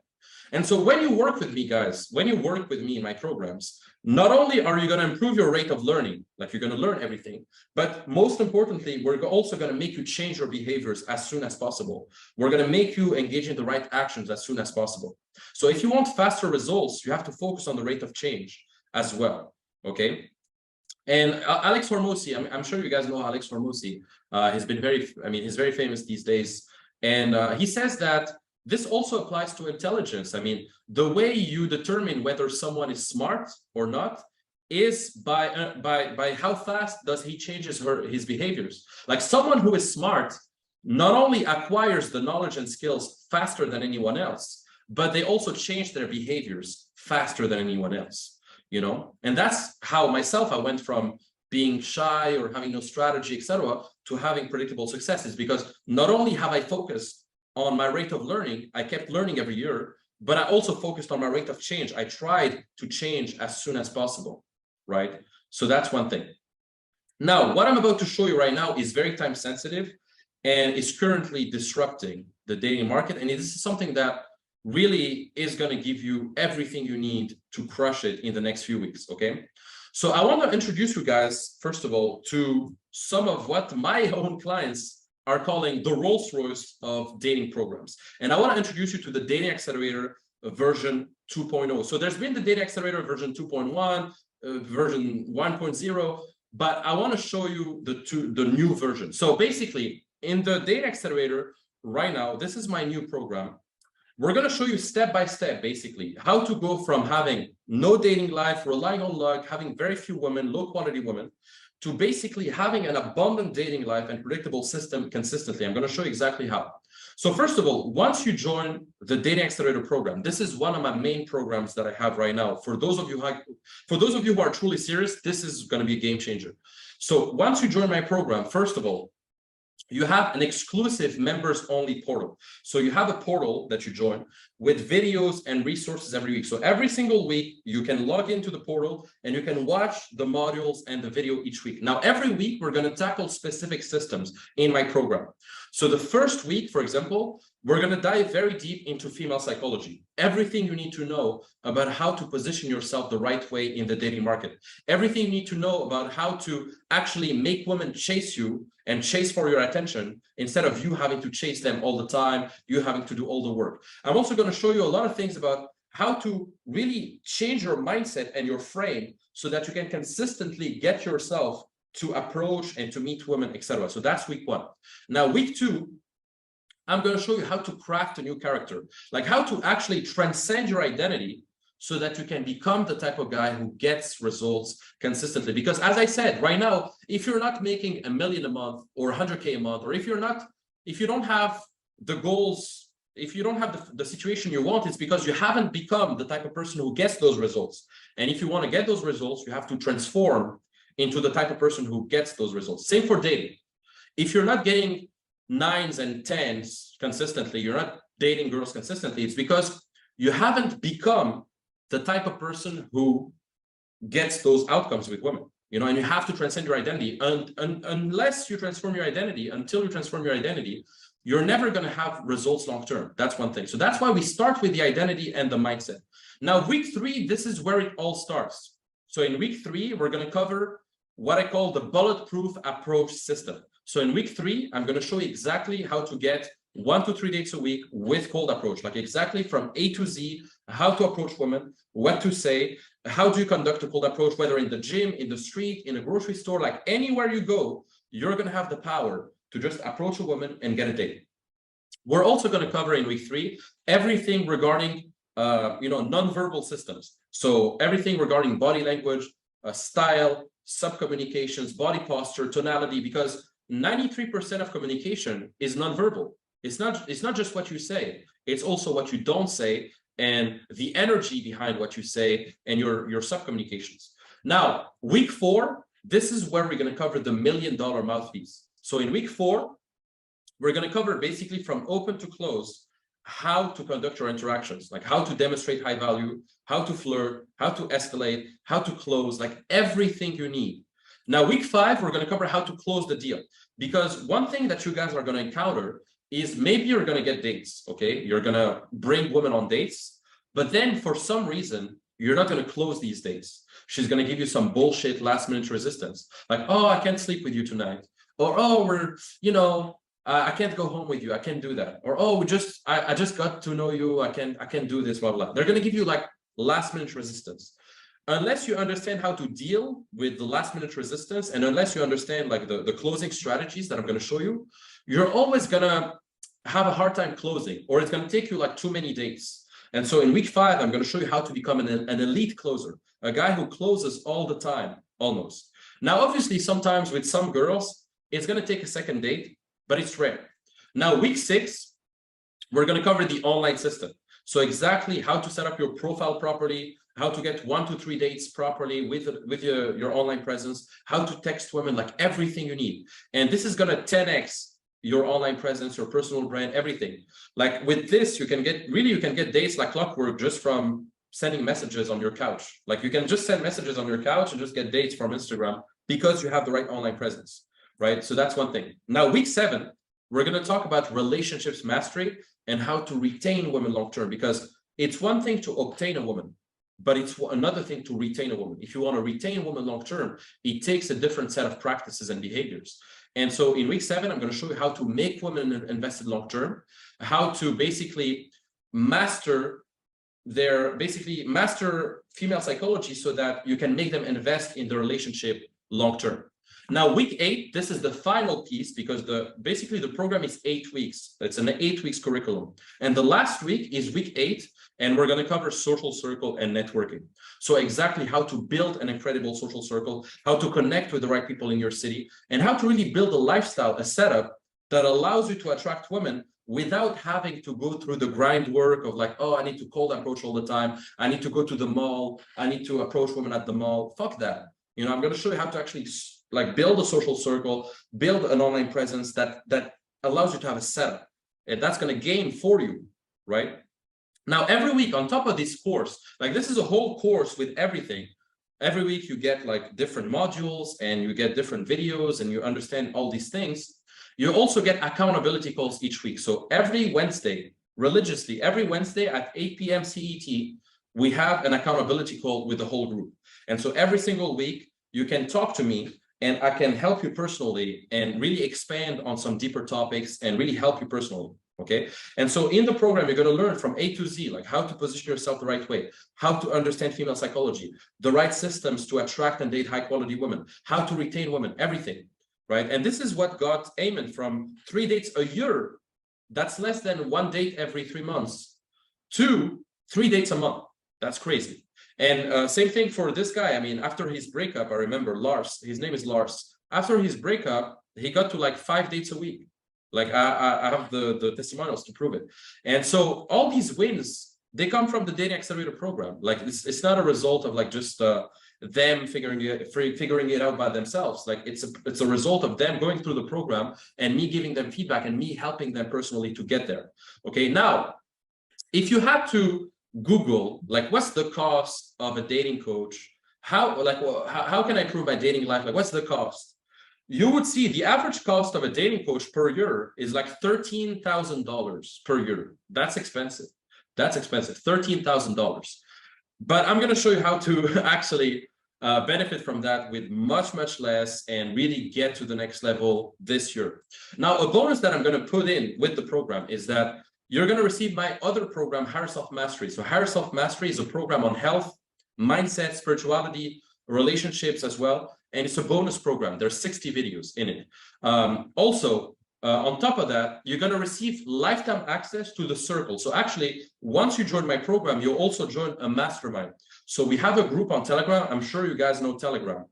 And so when you work with me, guys, when you work with me in my programs, not only are you going to improve your rate of learning, like, you're going to learn everything, but most importantly, we're also going to make you change your behaviors as soon as possible. We're going to make you engage in the right actions as soon as possible. So if you want faster results, you have to focus on the rate of change as well, okay? And Alex Hormozi, I'm sure you guys know Alex Hormozi. He's very famous these days. And he says that this also applies to intelligence. I mean, the way you determine whether someone is smart or not is by how fast does he changes his behaviors. Like, someone who is smart not only acquires the knowledge and skills faster than anyone else, but they also change their behaviors faster than anyone else, And that's how myself, I went from being shy or having no strategy, etc., to having predictable successes, because not only have I focused on my rate of learning, I kept learning every year, but I also focused on my rate of change. I tried to change as soon as possible, right? So that's one thing. Now, what I'm about to show you right now is very time sensitive and is currently disrupting the dating market. And this is something that really is going to give you everything you need to crush it in the next few weeks, okay? So I want to introduce you guys, first of all, to some of what my own clients are calling the Rolls-Royce of dating programs. And I want to introduce you to the Dating Accelerator version 2.0. So there's been the Dating Accelerator version 2.1, version 1.0, but I want to show you the new version. So basically, in the Dating Accelerator right now, this is my new program. We're going to show you step by step, basically, how to go from having no dating life, relying on luck, having very few women, low quality women, to basically having an abundant dating life and predictable system consistently. I'm going to show you exactly how. So first of all, once you join the Dating Accelerator program, this is one of my main programs that I have right now. For those of you who are truly serious, this is going to be a game changer. So once you join my program, first of all, you have an exclusive members only portal. So you have a portal that you join with videos and resources every week. So every single week, you can log into the portal and you can watch the modules and the video each week. Now, every week, we're going to tackle specific systems in my program. So the first week, for example, we're going to dive very deep into female psychology. Everything you need to know about how to position yourself the right way in the dating market. Everything you need to know about how to actually make women chase you and chase for your attention instead of you having to chase them all the time, you having to do all the work. I'm also going to show you a lot of things about how to really change your mindset and your frame so that you can consistently get yourself to approach and to meet women, etc. So that's week one. Now, week two, I'm going to show you how to craft a new character, like how to actually transcend your identity so that you can become the type of guy who gets results consistently. Because as I said, right now, if you're not making $1 million a month or 100K a month, or if you don't have the goals if you don't have the situation you want, it's because you haven't become the type of person who gets those results. And if you want to get those results, you have to transform into the type of person who gets those results. Same for dating. If you're not getting 9s and 10s consistently, you're not dating girls consistently, it's because you haven't become the type of person who gets those outcomes with women. You know, and you have to transcend your identity. And unless you transform your identity, until you transform your identity, you're never going to have results long term. That's one thing. So that's why we start with the identity and the mindset. Now, week 3, this is where it all starts. So in week 3, we're going to cover what I call the bulletproof approach system. So in week 3, I'm going to show you exactly how to get 1 to 3 dates a week with cold approach, like exactly from A to Z, how to approach women, what to say, how do you conduct a cold approach, whether in the gym, in the street, in a grocery store, like anywhere you go, you're going to have the power to just approach a woman and get a date. We're also going to cover in week 3 everything regarding nonverbal systems. So everything regarding body language, style, sub-communications, body posture, tonality, because 93% of communication is nonverbal. It's not just what you say, it's also what you don't say and the energy behind what you say and your sub-communications. Now, week 4, this is where we're going to cover the $1 million mouthpiece. So in week 4, we're going to cover basically from open to close, how to conduct your interactions, like how to demonstrate high value, how to flirt, how to escalate, how to close, like everything you need. Now, week 5, we're going to cover how to close the deal. Because one thing that you guys are going to encounter is maybe you're going to get dates, okay? You're going to bring women on dates, but then for some reason, you're not going to close these dates. She's going to give you some bullshit last-minute resistance. Like, oh, I can't sleep with you tonight. Or, oh, I can't go home with you. I can't do that. Or, oh, I just got to know you. I can't do this, blah, blah. They're going to give you like last-minute resistance. Unless you understand how to deal with the last-minute resistance, and unless you understand like the closing strategies that I'm going to show you, you're always going to have a hard time closing, or it's going to take you like too many dates. And so in week 5, I'm going to show you how to become an elite closer, a guy who closes all the time, almost. Now, obviously, sometimes with some girls, it's going to take a second date, but it's rare. Now, week 6, we're going to cover the online system. So exactly how to set up your profile properly, how to get 1 to 3 dates properly with your online presence, how to text women, like everything you need. And this is going to 10x your online presence, your personal brand, everything. Like with this, you can get dates like clockwork just from sending messages on your couch. Like you can just send messages on your couch and just get dates from Instagram because you have the right online presence, right? So that's one thing. Now, week 7, we're going to talk about relationships mastery and how to retain women long-term, because it's one thing to obtain a woman, but it's another thing to retain a woman. If you want to retain a woman long-term, it takes a different set of practices and behaviors. And so in week 7, I'm going to show you how to make women invested long-term, how to basically master female psychology so that you can make them invest in the relationship long-term. Now, week 8, this is the final piece, because basically the program is 8 weeks. It's an 8 weeks curriculum. And the last week is week 8, and we're going to cover social circle and networking. So exactly how to build an incredible social circle, how to connect with the right people in your city, and how to really build a lifestyle, a setup that allows you to attract women without having to go through the grind work of like, oh, I need to cold approach all the time. I need to go to the mall. I need to approach women at the mall. Fuck that. You know, I'm going to show you how to actually like build a social circle, build an online presence that allows you to have a setup, and that's going to gain for you, right? Now, every week on top of this course, like this is a whole course with everything. Every week you get like different modules and you get different videos and you understand all these things. You also get accountability calls each week. So every Wednesday, religiously, every Wednesday at 8 p.m. CET, we have an accountability call with the whole group. And so every single week you can talk to me, and I can help you personally and really expand on some deeper topics and really help you personally, okay? And so in the program, you're going to learn from A to Z, like how to position yourself the right way, how to understand female psychology, the right systems to attract and date high-quality women, how to retain women, everything, right? And this is what got Eamon from 3 dates a year, that's less than 1 date every 3 months, to 3 dates a month. That's crazy. And same thing for this guy. I mean, after his breakup, I remember Lars, his name is Lars. After his breakup, he got to like 5 dates a week. Like I have the testimonials to prove it. And so all these wins, they come from the Dating Accelerator program. Like it's not a result of like just them figuring it out by themselves. Like it's a result of them going through the program and me giving them feedback and me helping them personally to get there. Okay, now if you had to Google like what's the cost of a dating coach, how can I improve my dating life? Like what's the cost? You would see the average cost of a dating coach per year is like $13,000 per year. That's expensive. That's expensive, $13,000. But I'm going to show you how to actually benefit from that with much, much less and really get to the next level this year. Now, a bonus that I'm going to put in with the program is that you're going to receive my other program, Higher Self Mastery. So Higher Self Mastery is a program on health, mindset, spirituality, relationships as well. And it's a bonus program. There's 60 videos in it. On top of that, you're going to receive lifetime access to the circle. So actually, once you join my program, you'll also join a mastermind. So we have a group on Telegram. I'm sure you guys know Telegram.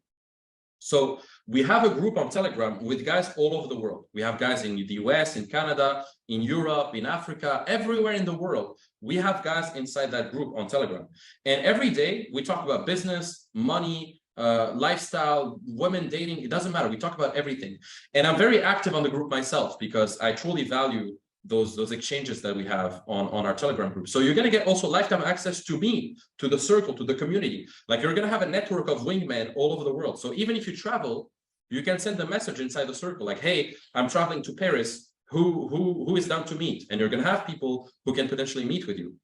So we have a group on Telegram with guys all over the world. We have guys in the US, in Canada, in Europe, in Africa, everywhere in the world. We have guys inside that group on Telegram. And every day we talk about business, money, lifestyle, women dating, it doesn't matter. We talk about everything. And I'm very active on the group myself because I truly value those exchanges that we have on our Telegram group. So you're going to get also lifetime access to me, to the circle, to the community. Like you're going to have a network of wingmen all over the world. So even if you travel, you can send a message inside the circle like, hey, I'm traveling to Paris. Who is down to meet? And you're going to have people who can potentially meet with you.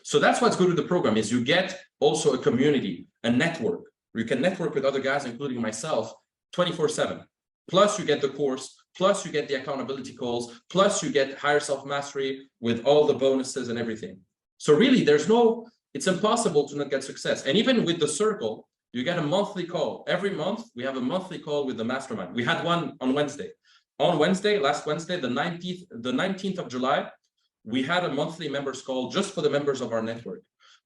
So that's what's good with the program is you get also a community, a network. You can network with other guys, including myself, 24/7. Plus you get the course, plus you get the accountability calls, plus you get Higher Self Mastery with all the bonuses and everything. So really it's impossible to not get success. And even with the circle, you get a monthly call. Every month we have a monthly call with the mastermind. We had one on Wednesday. On Wednesday, last Wednesday, the 19th of July, we had a monthly members call just for the members of our network.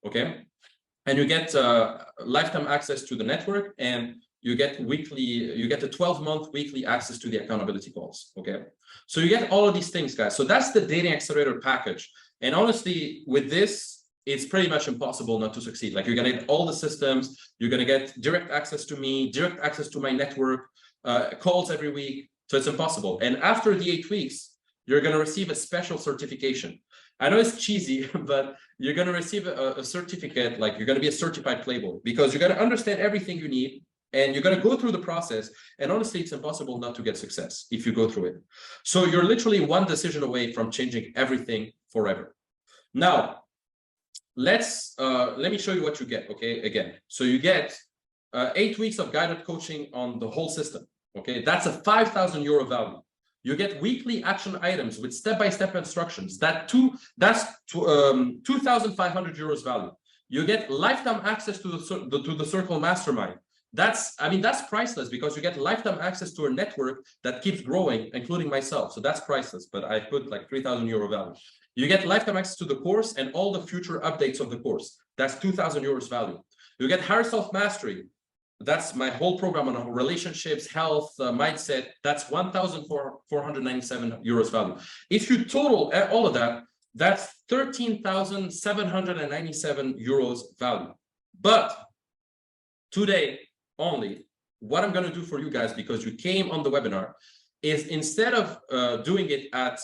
Okay. And you get lifetime access to the network, and you get a 12-month weekly access to the accountability calls. Okay. So you get all of these things, guys. So that's the Dating Accelerator package. And honestly, with this, it's pretty much impossible not to succeed. Like you're going to get all the systems, you're going to get direct access to me, direct access to my network, calls every week. So it's impossible. And after the 8 weeks, you're going to receive a special certification. I know it's cheesy, but you're going to receive a certificate, like you're going to be a certified playboy, because you're going to understand everything you need and you're going to go through the process. And honestly, it's impossible not to get success if you go through it. So you're literally one decision away from changing everything forever. Now, let me show you what you get. Okay, again, so you get 8 weeks of guided coaching on the whole system. Okay, that's a 5,000 euro value. You get weekly action items with step-by-step instructions. That's 2,500 euros value. You get lifetime access to the Circle Mastermind. That's priceless, because you get lifetime access to a network that keeps growing, including myself. So that's priceless, but I put like 3,000 euro value. You get lifetime access to the course and all the future updates of the course. That's 2,000 euros value. You get Higher Self Mastery. That's my whole program on relationships, health, mindset. That's 1,497 euros value. If you total all of that, that's 13,797 euros value. But today only, what I'm going to do for you guys, because you came on the webinar, is instead of doing it at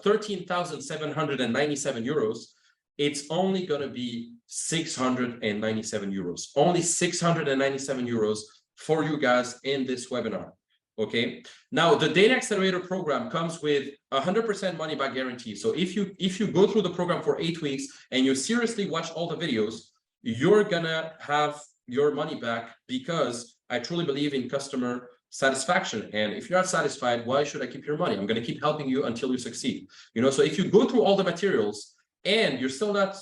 13,797 euros, it's only going to be 697 euros. Only 697 euros for you guys in this webinar. Okay. Now, the Dating Accelerator program comes with 100% money back guarantee. So if you go through the program for 8 weeks and you seriously watch all the videos, you're gonna have your money back, because I truly believe in customer satisfaction. And if you're not satisfied, why should I keep your money? I'm going to keep helping you until you succeed. So if you go through all the materials and you're still not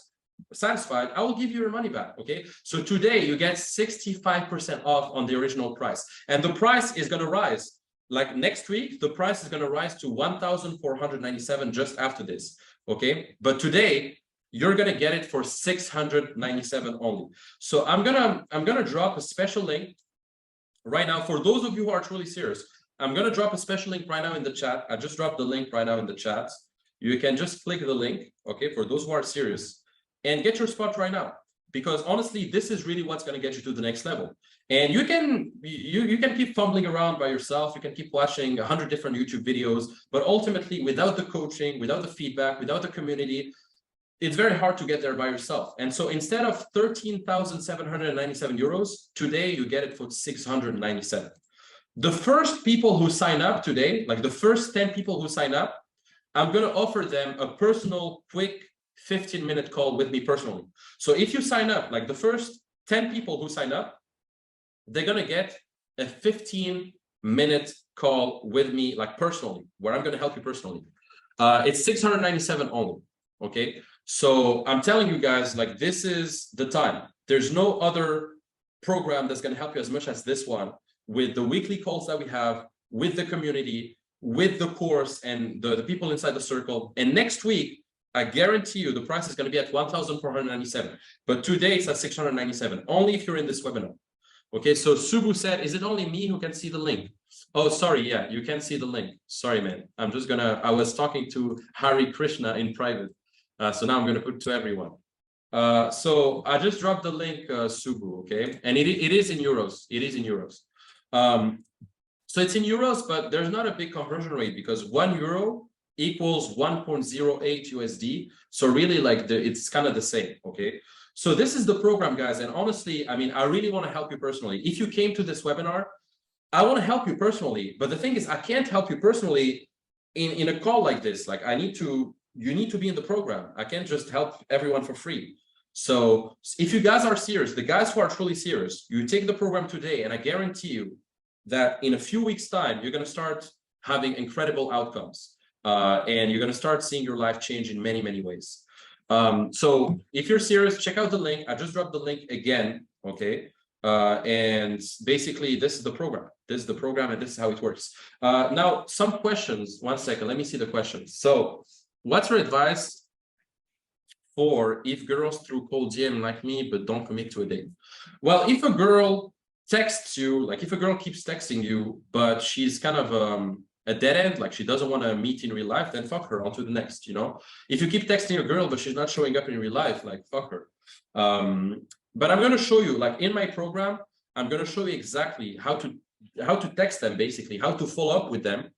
satisfied, I will give you your money back. Okay. So today you get 65% off on the original price, and the price is going to rise. Like next week, the price is going to rise to 1,497 just after this. Okay. But today you're going to get it for 697 only. So I'm going to drop a special link right now for those of you who are truly serious. I'm going to drop a special link right now in the chat. I just dropped the link right now in the chat. You can just click the link, okay, for those who are serious, and get your spot right now. Because honestly, this is really what's going to get you to the next level. And you can keep fumbling around by yourself. You can keep watching 100 different YouTube videos, but ultimately, without the coaching, without the feedback, without the community, it's very hard to get there by yourself. And so instead of 13,797 euros, today you get it for 697. The first people who sign up today, like the first 10 people who sign up, I'm going to offer them a personal, quick 15-minute call with me personally. So if you sign up, like the first 10 people who sign up, they're going to get a 15-minute call with me, like personally, where I'm going to help you personally. It's 697 only, okay? So I'm telling you guys, like, this is the time. There's no other program that's going to help you as much as this one, with the weekly calls that we have, with the community, with the course and the people inside the circle. And next week, I guarantee you the price is going to be at 1,497. But today it's at 697, only if you're in this webinar. Okay, so Subu said, is it only me who can see the link? Oh, sorry, yeah, you can see the link. Sorry, man. I was talking to Hari Krishna in private. So now I'm going to put it to everyone. So I just dropped the link, Subu, okay? And it is in euros. It is in euros. So it's in euros, but there's not a big conversion rate because €1 equals 1.08 USD. So really, like, it's kind of the same, okay? So this is the program, guys. And honestly, I mean, I really want to help you personally. If you came to this webinar, I want to help you personally. But the thing is, I can't help you personally in a call like this. Like, you need to be in the program. I can't just help everyone for free. So if you guys are serious, the guys who are truly serious, you take the program today, and I guarantee you that in a few weeks' time, you're going to start having incredible outcomes. And you're going to start seeing your life change in many, many ways. So if you're serious, check out the link. I just dropped the link again, okay? And basically, this is the program. This is the program, and this is how it works. Now, some questions. 1 second. Let me see the questions. So what's your advice for if girls through cold DM like me, but don't commit to a date? Well, if a girl texts you, like if a girl keeps texting you, but she's kind of a dead end, like she doesn't want to meet in real life, then fuck her, on to the next, you know? If you keep texting a girl, but she's not showing up in real life, like fuck her. But I'm going to show you, like in my program, I'm going to show you exactly how to text them, basically, how to follow up with them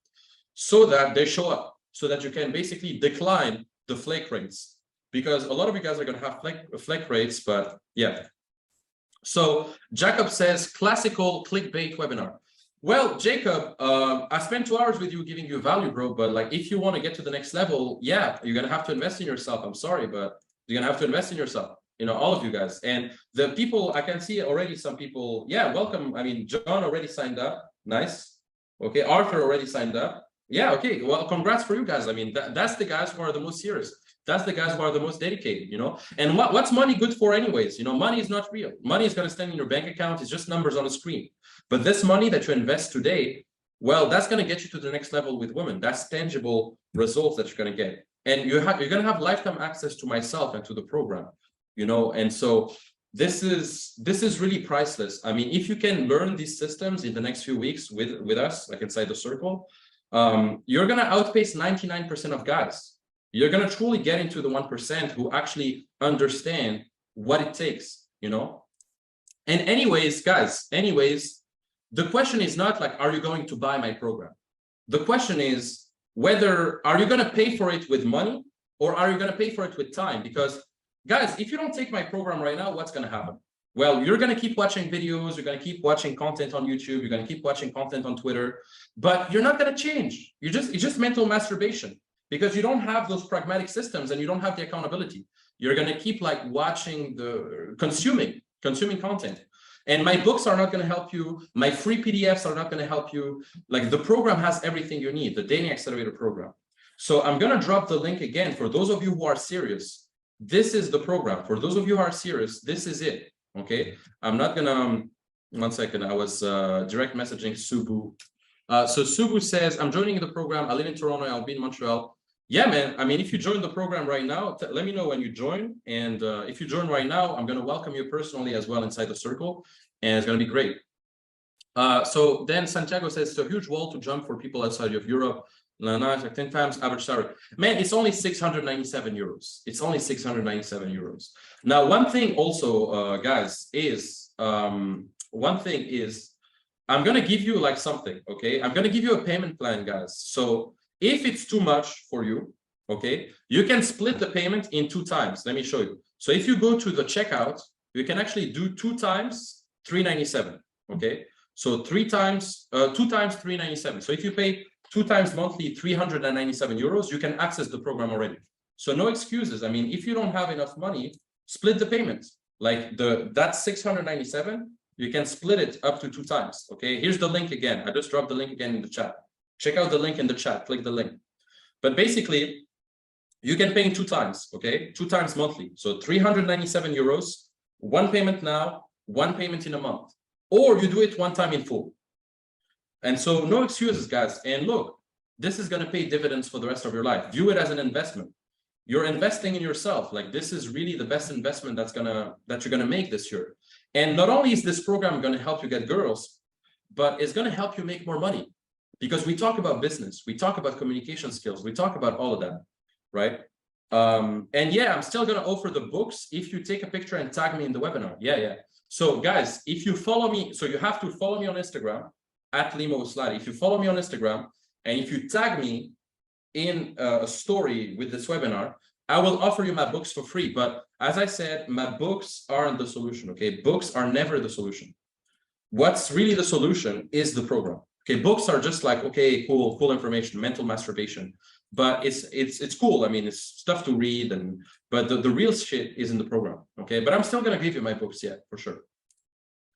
so that they show up, so that you can basically decline the flake rates. Because a lot of you guys are going to have flake rates, but yeah. So Jacob says, classical clickbait webinar. Well, Jacob, I spent 2 hours with you giving you value, bro. But like, if you want to get to the next level, yeah, you're going to have to invest in yourself. I'm sorry, but you're going to have to invest in yourself. You know, all of you guys. And the people, I can see already some people, yeah, welcome. I mean, John already signed up. Nice. Okay, Arthur already signed up. Yeah, okay. Well, congrats for you guys. I mean, that's the guys who are the most serious. That's the guys who are the most dedicated, you know? And what's money good for anyways? You know, money is not real. Money is going to stand in your bank account. It's just numbers on a screen. But this money that you invest today, well, that's going to get you to the next level with women. That's tangible results that you're going to get. And you're going to have lifetime access to myself and to the program, you know? And so this is really priceless. I mean, if you can learn these systems in the next few weeks with us, like inside the circle, you're going to outpace 99% of guys. You're going to truly get into the 1% who actually understand what it takes, you know? And anyways, guys, the question is not like, are you going to buy my program? The question is whether, are you going to pay for it with money or are you going to pay for it with time? Because guys, if you don't take my program right now, what's going to happen? Well, you're going to keep watching videos. You're going to keep watching content on YouTube. You're going to keep watching content on Twitter, but you're not going to change. It's just mental masturbation. Because you don't have those pragmatic systems and you don't have the accountability. You're going to keep like watching consuming content. And my books are not going to help you. My free PDFs are not going to help you. Like the program has everything you need, the Dating Accelerator program. So I'm going to drop the link again for those of you who are serious. This is the program. For those of you who are serious, this is it. Okay. I'm not going to, 1 second. I was direct messaging Subu. So Subu says, I'm joining the program. I live in Toronto. I'll be in Montreal. Yeah, man. I mean, if you join the program right now, let me know when you join. And if you join right now, I'm going to welcome you personally as well inside the circle. And it's going to be great. So then Santiago says, it's a huge wall to jump for people outside of Europe. No, it's like 10 times average salary. Man, it's only 697 euros. It's only 697 euros. Now, one thing also, guys, is one thing is I'm going to give you like something, okay? I'm going to give you a payment plan, guys. So if it's too much for you, okay, you can split the payment in 2 times. Let me show you. So if you go to the checkout, you can actually do 2 times 397, okay? So 2 times 397. So if you pay 2 times monthly 397 euros, you can access the program already. So no excuses. I mean, if you don't have enough money, split the payment. Like that's 697. You can split it up to 2 times. Okay, here's the link again. I just dropped the link again in the chat. Check out the link in the chat. Click the link. But basically, you can pay in 2 times. Okay, 2 times monthly. So 397 euros, 1 payment now, 1 payment in a month, or you do it 1 time in full. And so no excuses, guys. And look, this is going to pay dividends for the rest of your life. View it as an investment. You're investing in yourself. Like, this is really the best investment that you're gonna make this year. And not only is this program going to help you get girls, but it's going to help you make more money, because we talk about business, we talk about communication skills, we talk about all of that, right? And yeah, I'm still going to offer the books if you take a picture and tag me in the webinar. Yeah. So guys, if you follow me, so you have to follow me on Instagram at Limo Oueslati. If you follow me on Instagram and if you tag me in a story with this webinar, I will offer you my books for free. But as I said, my books aren't the solution, okay? Books are never the solution. What's really the solution is the program. Okay, books are just like, okay, cool information, mental masturbation. But it's cool. I mean, it's stuff to read, but the real shit is in the program, okay? But I'm still gonna give you my books, yeah, for sure.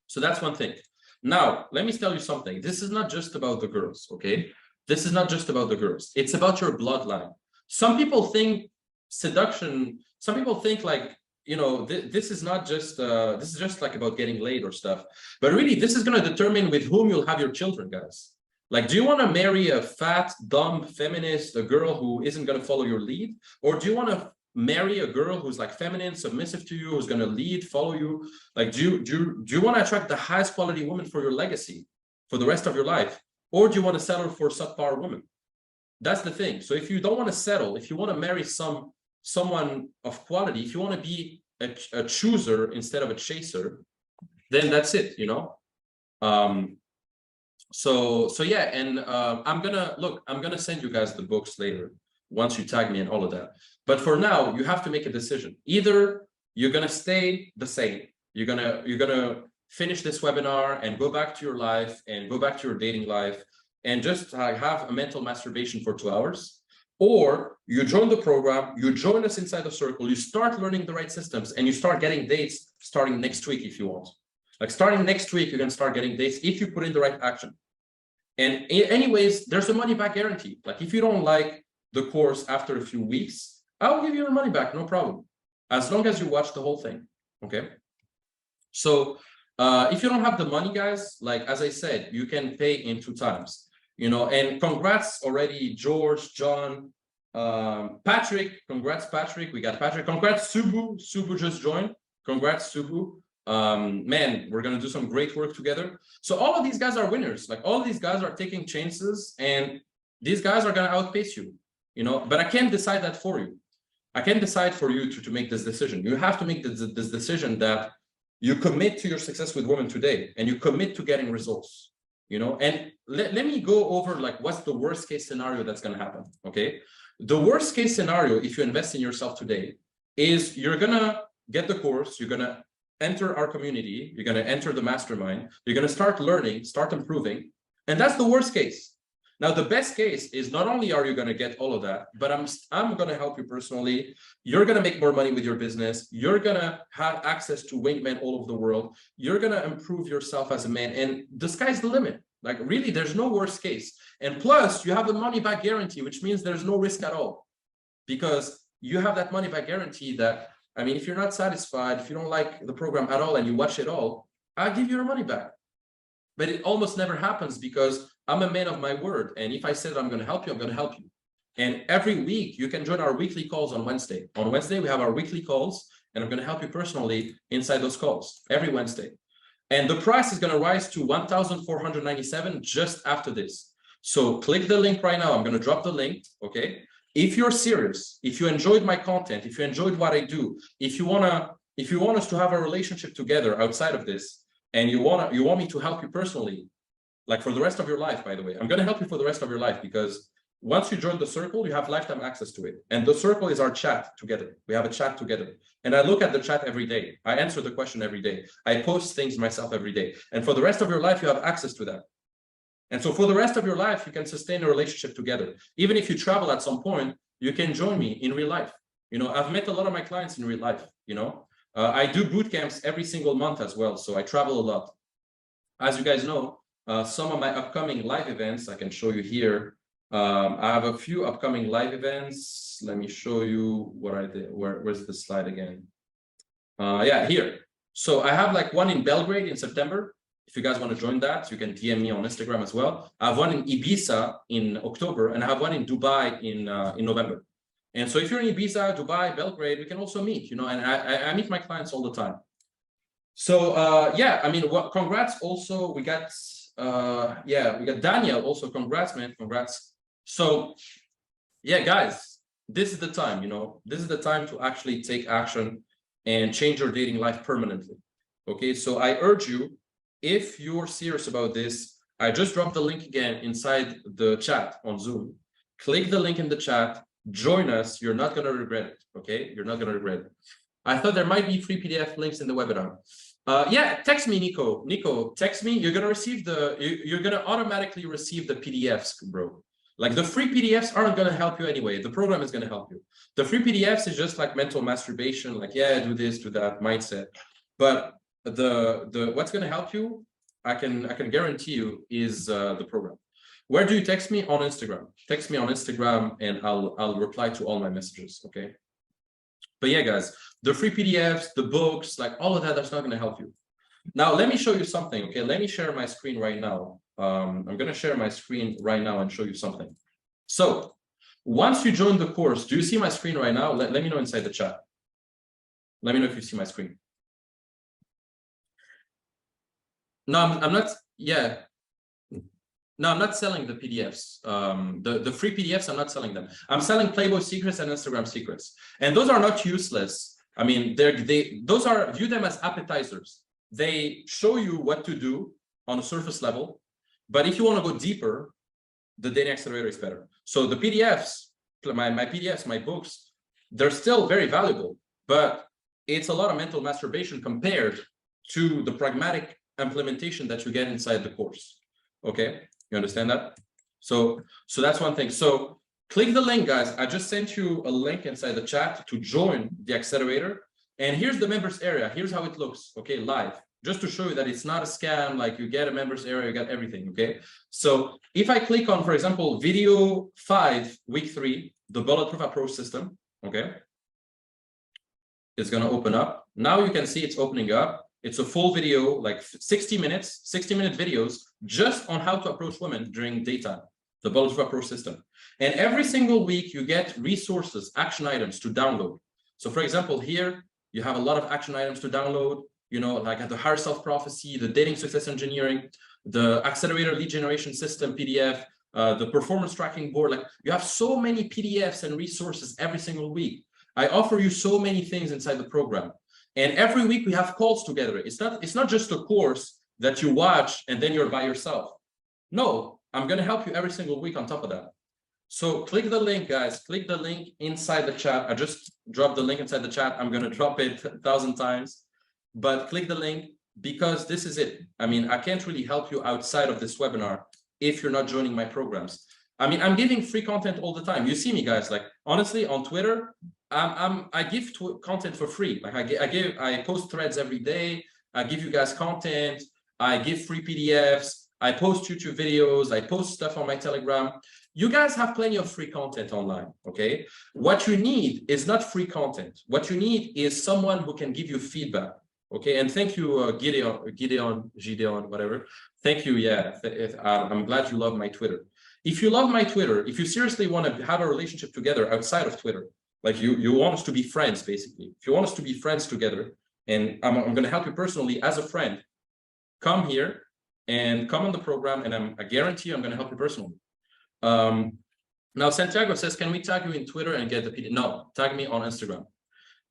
So that's one thing. Now, let me tell you something. This is not just about the girls, okay? This is not just about the girls. It's about your bloodline. Some people think seduction, some people think like, you know, this is not just this is just like about getting laid or stuff, but really this is going to determine with whom you'll have your children, guys. Like, do you want to marry a fat, dumb feminist, a girl who isn't going to follow your lead, or do you want to marry a girl who's like feminine, submissive to you, who's going to lead, follow you? Like, do you want to attract the highest quality woman for your legacy for the rest of your life, or do you want to settle for a subpar woman? That's the thing. So if you don't want to settle, if you want to marry someone of quality, if you want to be a chooser instead of a chaser, then that's it, you know. So yeah, and I'm gonna send you guys the books later once you tag me and all of that. But for now, you have to make a decision. Either you're gonna stay the same, you're gonna finish this webinar and go back to your life and go back to your dating life and just have a mental masturbation for 2 hours, or you join the program, you join us inside the circle, you start learning the right systems, and you start getting dates starting next week if you want. Like, starting next week, you can start getting dates if you put in the right action. And anyways, there's a money back guarantee. Like, if you don't like the course after a few weeks, I'll give you your money back, no problem, as long as you watch the whole thing, okay? So if you don't have the money, guys, like, as I said, you can pay in 2 times. You know, and congrats already, George, John, Patrick. Congrats, Patrick. We got Patrick. Congrats, Subu. Subu just joined. Congrats, Subu. Man, we're gonna do some great work together. So all of these guys are winners. Like, all these guys are taking chances, and these guys are gonna outpace you. You know, but I can't decide that for you. I can't decide for you to make this decision. You have to make this decision that you commit to your success with women today, and you commit to getting results. You know, and let me go over like what's the worst case scenario that's going to happen. Okay, the worst case scenario, if you invest in yourself today, is you're gonna get the course, you're gonna enter our community, you're gonna enter the mastermind, you're gonna start learning, start improving, and that's the worst case. Now, the best case is not only are you going to get all of that, but I'm going to help you personally. You're going to make more money with your business. You're going to have access to wingmen all over the world. You're going to improve yourself as a man, and the sky's the limit. Like, really, there's no worst case. And plus, you have the money back guarantee, which means there's no risk at all, because you have that money back guarantee that, I mean, if you're not satisfied, if you don't like the program at all and you watch it all, I'll give you your money back. But it almost never happens, because I'm a man of my word. And if I said I'm going to help you, I'm going to help you. And every week you can join our weekly calls on Wednesday. On Wednesday, we have our weekly calls, and I'm going to help you personally inside those calls every Wednesday. And the price is going to rise to 1,497 just after this. So click the link right now. I'm going to drop the link. Okay. If you're serious, if you enjoyed my content, if you enjoyed what I do, if you want us to have a relationship together outside of this, and you want me to help you personally, like for the rest of your life, by the way, I'm going to help you for the rest of your life, because once you join the circle, you have lifetime access to it. And the circle is our chat together. We have a chat together. And I look at the chat every day. I answer the question every day. I post things myself every day. And for the rest of your life, you have access to that. And so for the rest of your life, you can sustain a relationship together. Even if you travel at some point, you can join me in real life. You know, I've met a lot of my clients in real life, you know. I do boot camps every single month as well. So I travel a lot. As you guys know, some of my upcoming live events, I can show you here. I have a few upcoming live events. Let me show you what I did. Where's the slide again? Yeah, here. So I have like one in Belgrade in September. If you guys want to join that, you can DM me on Instagram as well. I have one in Ibiza in October, and I have one in Dubai in November. And so if you're in Ibiza, Dubai, Belgrade, we can also meet, you know, and I meet my clients all the time. So yeah, I mean, congrats also. We got we got Daniel also. Congrats, man. Congrats. So yeah, guys, this is the time, you know, this is the time to actually take action and change your dating life permanently. Okay, so I urge you, if you're serious about this, I just dropped the link again inside the chat on Zoom. Click the link in the chat, join us. You're not going to regret it. Okay, you're not going to regret it. I thought there might be free PDF links in the webinar. Yeah, text me, Nico. Nico, text me. You're going to receive you're going to automatically receive the PDFs, bro. Like the free PDFs aren't going to help you anyway. The program is going to help you. The free PDFs is just like mental masturbation, like, yeah, do this, do that mindset. But what's going to help you, I can guarantee you, is the program. Where do you text me? On Instagram. Text me on Instagram and I'll reply to all my messages. Okay. But yeah, guys, the free PDFs, the books, like all of that, that's not going to help you. Now, let me show you something. Okay. Let me share my screen right now. I'm going to share my screen right now and show you something. So once you join the course, do you see my screen right now? Let me know inside the chat. Let me know if you see my screen. No, I'm not. Yeah. No, I'm not selling the PDFs. The free PDFs, I'm not selling them. I'm selling Playboy secrets and Instagram secrets. And those are not useless. I mean, those are, view them as appetizers. They show you what to do on a surface level. But if you want to go deeper, the dating accelerator is better. So the PDFs, my PDFs, my books, they're still very valuable, but it's a lot of mental masturbation compared to the pragmatic implementation that you get inside the course. Okay, you understand that? So that's one thing. So click the link, guys. I just sent you a link inside the chat to join the accelerator. And here's the members area. Here's how it looks. Okay, live. Just to show you that it's not a scam, like you get a members area, you get everything, okay? So if I click on, for example, video 5, week 3, the bulletproof approach system, okay? It's gonna open up. Now you can see it's opening up. It's a full video, like 60 minutes, 60-minute videos, just on how to approach women during daytime, the bulletproof approach system. And every single week you get resources, action items to download. So for example, here, you have a lot of action items to download. You know, like the higher self prophecy, the dating success engineering, the accelerator lead generation system PDF, the performance tracking board. Like you have so many PDFs and resources every single week. I offer you so many things inside the program. And every week we have calls together. It's not just a course that you watch and then you're by yourself. No, I'm going to help you every single week on top of that. So click the link, guys. Click the link inside the chat. I just dropped the link inside the chat. I'm going to drop it 1,000 times. But click the link, because this is it. I mean, I can't really help you outside of this webinar if you're not joining my programs. I mean, I'm giving free content all the time. You see me, guys, like honestly on Twitter, I give content for free. Like I post threads every day. I give you guys content. I give free PDFs. I post YouTube videos. I post stuff on my Telegram. You guys have plenty of free content online, okay? What you need is not free content. What you need is someone who can give you feedback. Okay, and thank you, Gideon, whatever. Thank you, yeah. I'm glad you love my Twitter. If you love my Twitter, if you seriously want to have a relationship together outside of Twitter, like you want us to be friends, basically. If you want us to be friends together, and I'm going to help you personally as a friend, come here and come on the program, and I guarantee you I'm going to help you personally. Now, Santiago says, can we tag you in Twitter and get the PDF? No, tag me on Instagram.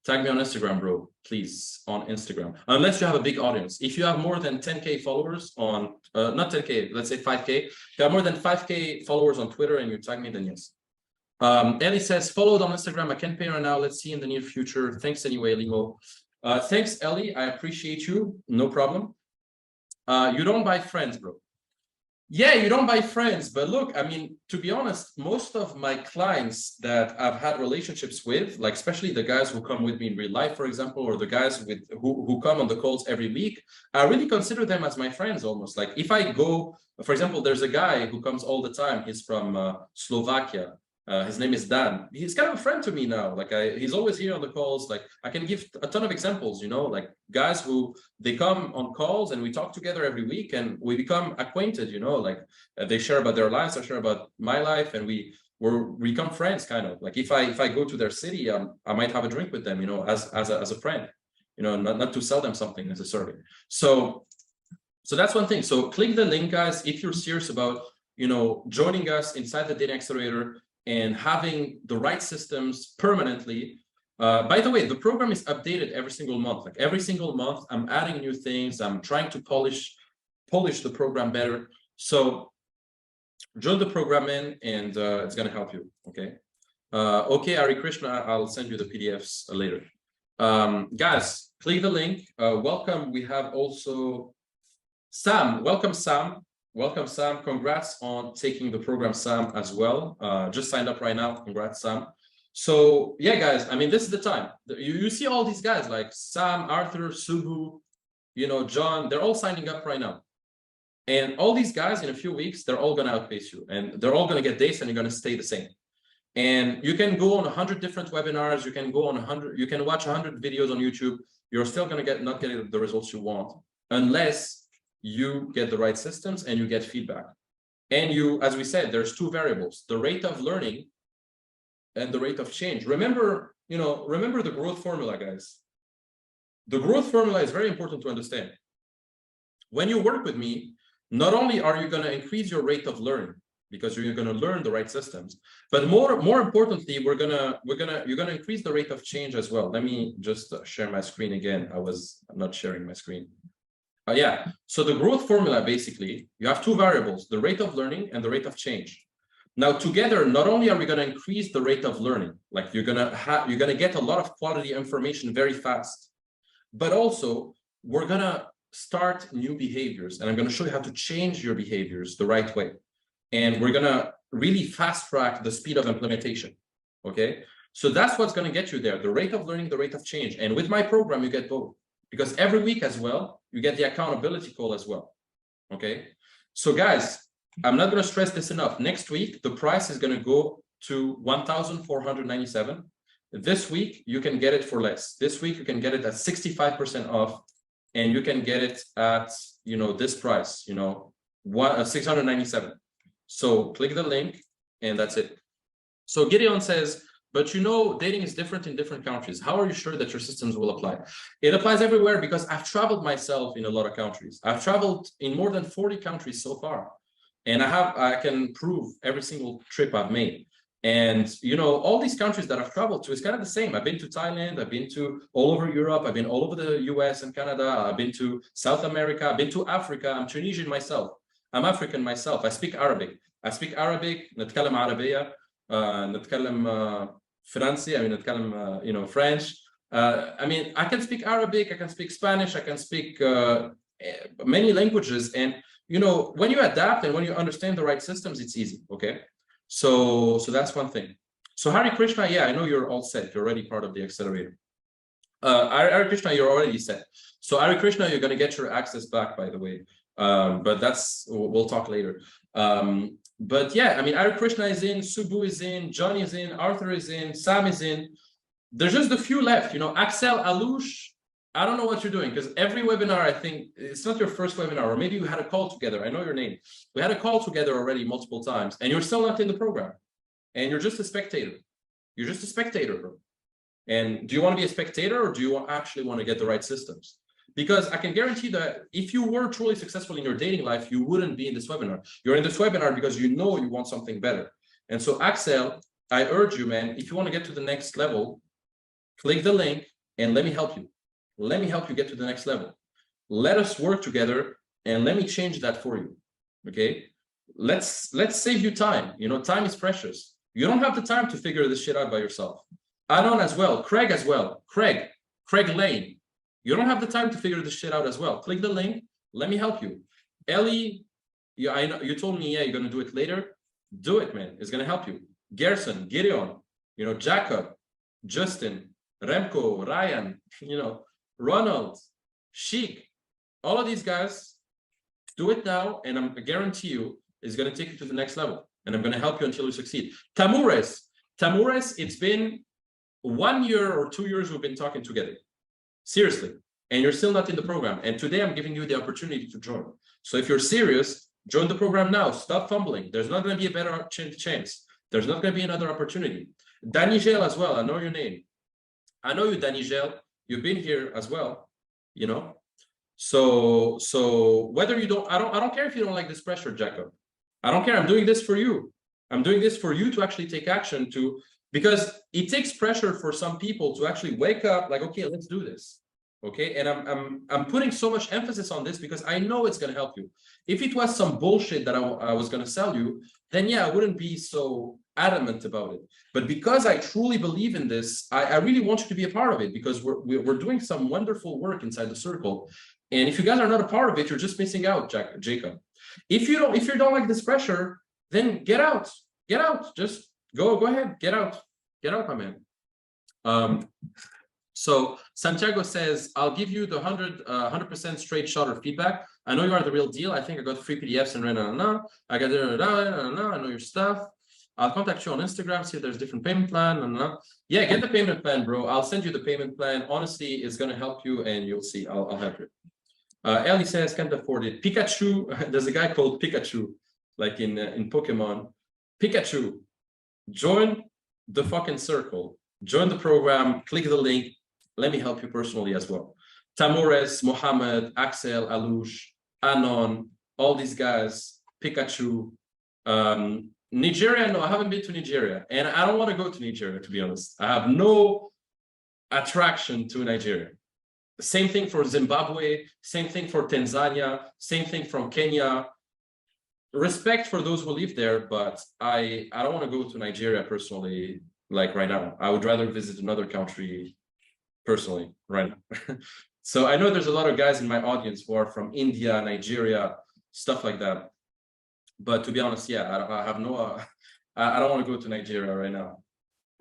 Tag me on Instagram, bro, please, on Instagram. Unless you have a big audience. If you have more than 10K followers on, not 10K, let's say 5K. If you have more than 5K followers on Twitter and you tag me, then yes. Ellie says, followed on Instagram. I can't pay right now. Let's see in the near future. Thanks anyway, Limo. Thanks, Ellie. I appreciate you. No problem. You don't buy friends, bro. Yeah, you don't buy friends, but look, I mean, to be honest, most of my clients that I've had relationships with, like especially the guys who come with me in real life, for example, or the guys with who come on the calls every week, I really consider them as my friends almost. Like if I go, for example, there's a guy who comes all the time. He's from Slovakia. His name is Dan. He's kind of a friend to me now. Like he's always here on the calls. Like I can give a ton of examples, you know, like guys who they come on calls and we talk together every week and we become acquainted, you know, like they share about their lives, I share about my life, and we become friends kind of. Like if I go to their city, I might have a drink with them, you know, as a friend, you know, not to sell them something necessarily. So that's one thing. So click the link, guys, if you're serious about, you know, joining us inside the Dating Accelerator and having the right systems permanently. By the way, the program is updated every single month. Like every single month, I'm adding new things. I'm trying to polish the program better. So join the program in, and it's going to help you. Okay. Okay, Hari Krishna, I'll send you the PDFs later. Guys, click the link. Welcome. We have also Sam. Welcome, Sam. Welcome, Sam. Congrats on taking the program, Sam, as well. Just signed up right now. Congrats, Sam. So yeah, guys, I mean, this is the time. You see all these guys like Sam, Arthur, Subhu, you know, John, they're all signing up right now. And all these guys in a few weeks, they're all going to outpace you, and they're all going to get dates, and you're going to stay the same. And you can go on 100 different webinars. You can go on 100, you can watch 100 videos on YouTube. You're still going to not get the results you want unless you get the right systems and you get feedback. And you, as we said, there's two variables, the rate of learning and the rate of change. Remember, you know, remember the growth formula, guys. The growth formula is very important to understand. When you work with me, not only are you going to increase your rate of learning because you're going to learn the right systems, but more importantly, you're going to increase the rate of change as well. Let me just share my screen again. I was not sharing my screen. Yeah, so the growth formula, basically, you have two variables, the rate of learning and the rate of change. Now, together, not only are we going to increase the rate of learning, like you're going to get a lot of quality information very fast, but also we're going to start new behaviors, and I'm going to show you how to change your behaviors the right way. And we're going to really fast track the speed of implementation. Okay, so that's what's going to get you there, the rate of learning, the rate of change. And with my program, you get both, because every week as well, you get the accountability call as well. Okay, so guys, I'm not going to stress this enough. Next week, the price is going to go to 1,497. This week, you can get it for less. This week, you can get it at 65% off, and you can get it at, you know, this price, you know, 697. So click the link, and that's it. So Gideon says, but you know, dating is different in different countries. How are you sure that your systems will apply? It applies everywhere because I've traveled myself in a lot of countries. I've traveled in more than 40 countries so far. And I can prove every single trip I've made. And, you know, all these countries that I've traveled to is kind of the same. I've been to Thailand, I've been to all over Europe, I've been all over the US and Canada, I've been to South America, I've been to Africa. I'm Tunisian myself. I'm African myself. I speak Arabic. نتكلم عربية, نتكلم فرنسي, نتكلم, you know, French. I mean, I can speak Arabic, I can speak Spanish, I can speak many languages. And, you know, when you adapt and when you understand the right systems, it's easy. Okay. So that's one thing. So Hari Krishna, yeah, I know you're all set. You're already part of the accelerator. Hari Krishna, you're already set. So Hari Krishna, you're going to get your access back, by the way. But we'll talk later. But yeah, I mean, Hari Krishna is in, Subhu is in, Johnny is in, Arthur is in, Sam is in. There's just a few left, you know. Axel, Alush, I don't know what you're doing, because every webinar, I think, it's not your first webinar, or maybe we had a call together. I know your name. We had a call together already multiple times, and you're still not in the program. And you're just a spectator. You're just a spectator, bro. And do you want to be a spectator, or do you actually want to get the right systems? Because I can guarantee that if you were truly successful in your dating life, you wouldn't be in this webinar. You're in this webinar because you know you want something better. And so Axel, I urge you, man, if you want to get to the next level, click the link and let me help you. Let me help you get to the next level. Let us work together and let me change that for you. Okay? Let's save you time. You know, time is precious. You don't have the time to figure this shit out by yourself. Anon as well, Craig as well, Craig Lane. You don't have the time to figure this shit out as well. Click the link. Let me help you. Ellie, yeah, I know you told me, yeah, you're gonna do it later. Do it, man. It's gonna help you. Gerson, Gideon, you know, Jacob, Justin, Remco, Ryan, you know, Ronald, Sheik, all of these guys, do it now, and I guarantee you, it's gonna take you to the next level. And I'm gonna help you until you succeed. Tamures, it's been 1 year or 2 years we've been talking together. Seriously. And you're still not in the program. And today I'm giving you the opportunity to join. So if you're serious, join the program now. Stop fumbling. There's not going to be a better chance. There's not going to be another opportunity. Danigel as well. I know your name. I know you, Danigel. You've been here as well, you know. So whether you don't, I don't care if you don't like this pressure, Jacob. I don't care. I'm doing this for you. I'm doing this for you to actually take action because it takes pressure for some people to actually wake up like, okay, let's do this. Okay. And I'm putting so much emphasis on this because I know it's going to help you. If it was some bullshit that I was going to sell you, then yeah, I wouldn't be so adamant about it. But because I truly believe in this, I really want you to be a part of it because we're doing some wonderful work inside the circle. And if you guys are not a part of it, you're just missing out, Jacob. If you don't like this pressure, then get out. Just go ahead, get out, my man. So Santiago says, I'll give you the 100% straight shot or feedback. I know you are the real deal. I think I got free PDFs and I got I know your stuff. I'll contact you on Instagram, see if there's different payment plan. Yeah, get the payment plan, bro. I'll send you the payment plan. Honestly, it's gonna help you and you'll see. I'll help you. Ellie says, can't afford it. Pikachu, there's a guy called Pikachu, like in Pokemon. Pikachu, join the fucking circle. Join the program, click the link. Let me help you personally as well. Tamores, Mohammed, Axel, Alush, Anon, all these guys, Pikachu. Nigeria, no, I haven't been to Nigeria. And I don't want to go to Nigeria, to be honest. I have no attraction to Nigeria. Same thing for Zimbabwe, same thing for Tanzania, same thing from Kenya. Respect for those who live there, but I don't want to go to Nigeria personally, like right now. I would rather visit another country personally right now. So I know there's a lot of guys in my audience who are from India, Nigeria, stuff like that. But to be honest, yeah, I have no, I don't want to go to Nigeria right now.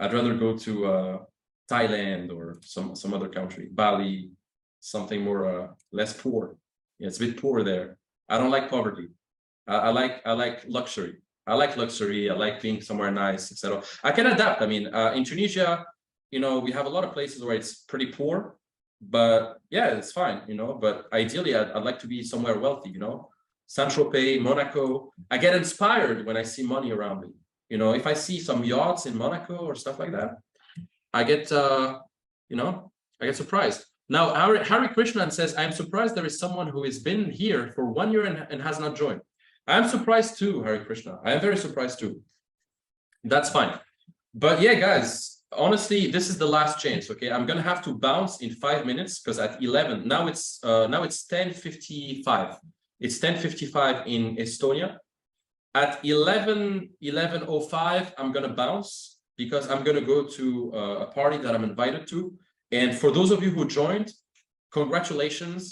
I'd rather go to Thailand or some other country, Bali, something more less poor. Yeah, it's a bit poor there. I don't like poverty. I like luxury. I like luxury. I like being somewhere nice, etc. I can adapt. I mean, in Tunisia, you know, we have a lot of places where it's pretty poor, but yeah, it's fine, you know. But ideally, I'd like to be somewhere wealthy, you know. Saint-Tropez, Monaco. I get inspired when I see money around me. You know, if I see some yachts in Monaco or stuff like that, I get, you know, I get surprised. Now, Hari Krishnan says, I'm surprised there is someone who has been here for 1 year and has not joined. I'm surprised too, Hari Krishna. I am very surprised too. That's fine. But yeah, guys, honestly, this is the last chance. Okay, I'm gonna have to bounce in 5 minutes because at 11 now it's 10:55. It's 10:55 in Estonia. At 11:05, I'm gonna bounce because I'm gonna go to a party that I'm invited to. And for those of you who joined, congratulations.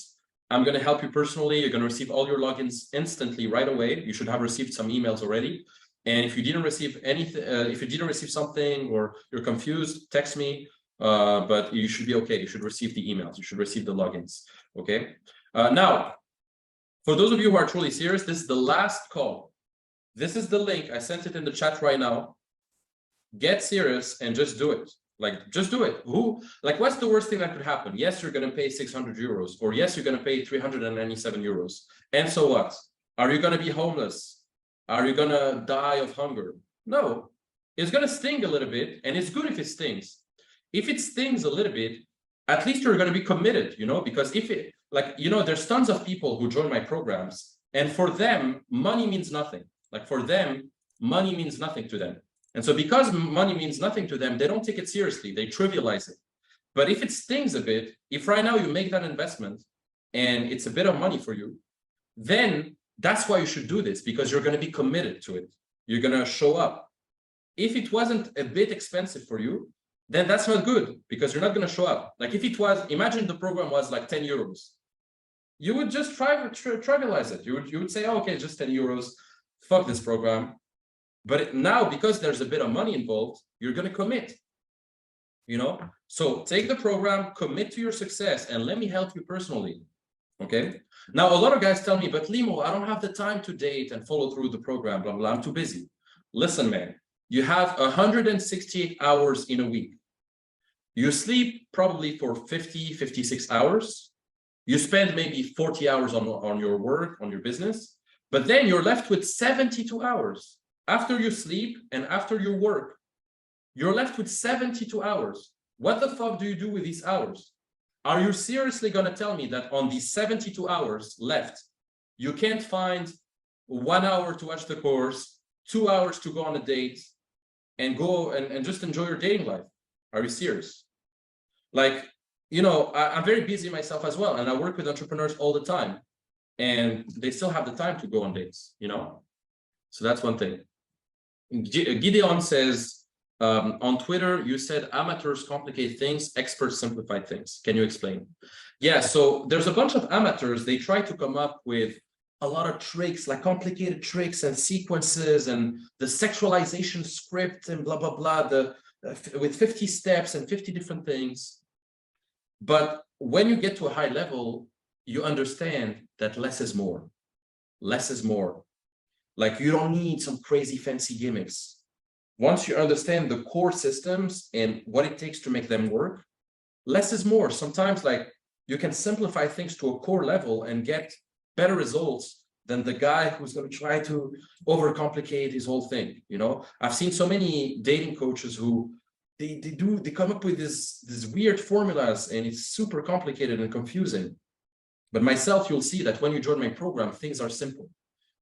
I'm going to help you personally. You're going to receive all your logins instantly right away. You should have received some emails already. And if you didn't receive anything, if you didn't receive something or you're confused, text me. But you should be okay. You should receive the emails. You should receive the logins. Okay. Now, for those of you who are truly serious, this is the last call. This is the link. I sent it in the chat right now. Get serious and just do it. Like, just do it. What's the worst thing that could happen? Yes, you're going to pay 600 euros, or yes, you're going to pay 397 euros. And so what? Are you going to be homeless? Are you going to die of hunger? No, it's going to sting a little bit. And it's good if it stings. If it stings a little bit, at least you're going to be committed, you know, because if like, you know, there's tons of people who join my programs, and for them, money means nothing. Like for them, money means nothing to them. And so because money means nothing to them, they don't take it seriously. They trivialize it. But if it stings a bit, if right now you make that investment and it's a bit of money for you, then that's why you should do this, because you're going to be committed to it. You're going to show up. If it wasn't a bit expensive for you, then that's not good, because you're not going to show up. Like if it was, imagine the program was like 10 euros. You would just trivialize it. You would say, oh, okay, just 10 euros, fuck this program. But now, because there's a bit of money involved, you're going to commit, you know? So take the program, commit to your success, and let me help you personally, okay? Now, a lot of guys tell me, but Limo, I don't have the time to date and follow through the program, blah, blah, I'm too busy. Listen, man, you have 168 hours in a week. You sleep probably for 50, 56 hours. You spend maybe 40 hours on your work, on your business, but then you're left with 72 hours. After you sleep and after you work, you're left with 72 hours. What the fuck do you do with these hours? Are you seriously going to tell me that on these 72 hours left, you can't find 1 hour to watch the course, 2 hours to go on a date, and go and just enjoy your dating life? Are you serious? Like, you know, I'm very busy myself as well, and I work with entrepreneurs all the time, and they still have the time to go on dates, you know? So that's one thing. Gideon says, on Twitter, you said amateurs complicate things, experts simplify things. Can you explain? Yeah, so there's a bunch of amateurs. They try to come up with a lot of tricks, like complicated tricks and sequences and the sexualization script and blah, blah, blah, with 50 steps and 50 different things. But when you get to a high level, you understand that less is more. Less is more. Like you don't need some crazy fancy gimmicks. Once you understand the core systems and what it takes to make them work, less is more. Sometimes like you can simplify things to a core level and get better results than the guy who's going to try to overcomplicate his whole thing. You know, I've seen so many dating coaches who they come up with these weird formulas, and it's super complicated and confusing. But myself, you'll see that when you join my program, things are simple.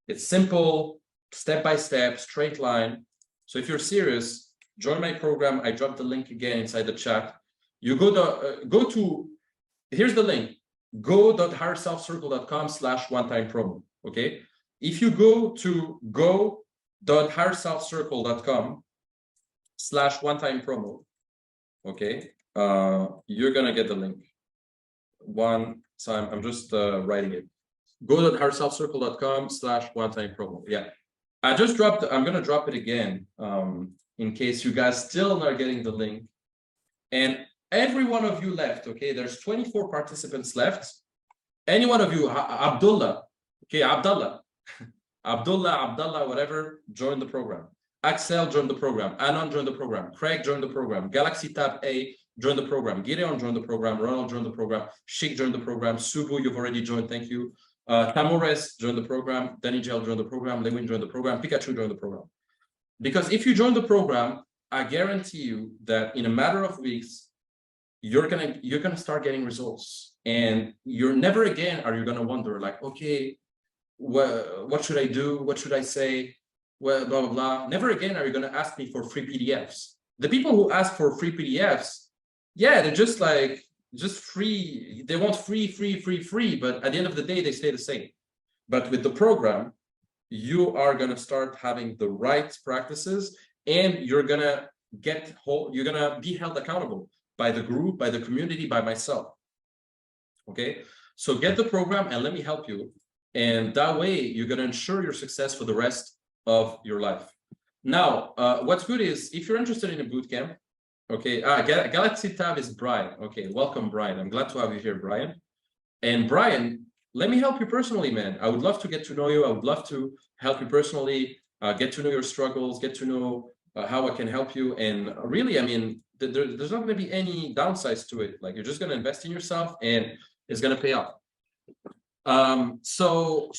It's simple, step by step, straight line. So if you're serious, join my program. I dropped the link again inside the chat. You go to, here's the link, go.higherselfcircle.com/one-time promo, okay? If you go to go.higherselfcircle.com/one-time promo, okay, you're gonna get the link. One time, I'm just writing it. Go.higherselfcircle.com/one-time promo. Yeah. I'm going to drop it again in case you guys still not getting the link. And every one of you left, okay? There's 24 participants left. Any one of you, Abdullah, okay, Abdullah, whatever, join the program. Axel, join the program. Anon, join the program. Craig, join the program. Galaxy Tab A, join the program. Gideon, join the program. Ronald, join the program. Sheikh, join the program. Subu, you've already joined. Thank you. Tamores, join the program. Danny Gel, join the program. Lewin, join the program. Pikachu, join the program. Because if you join the program, I guarantee you that in a matter of weeks, you're gonna start getting results. And you're never again are you gonna wonder like, okay, what should I do? What should I say? Well, blah, blah, blah. Never again are you gonna ask me for free PDFs. The people who ask for free PDFs, yeah, they're just like, just free. They want free, but at the end of the day, they stay the same. But with the program, you are going to start having the right practices, and you're going to be held accountable by the group, by the community, by myself. Okay. So get the program and let me help you. And that way you're going to ensure your success for the rest of your life. Now, what's good is if you're interested in a bootcamp, okay, Galaxy Tab is Brian. Okay, welcome, Brian. I'm glad to have you here, Brian. And Brian, let me help you personally, man. I would love to get to know you. I would love to help you personally, get to know your struggles, get to know how I can help you. And really, I mean, there's not going to be any downsides to it. Like you're just going to invest in yourself, and it's going to pay off. So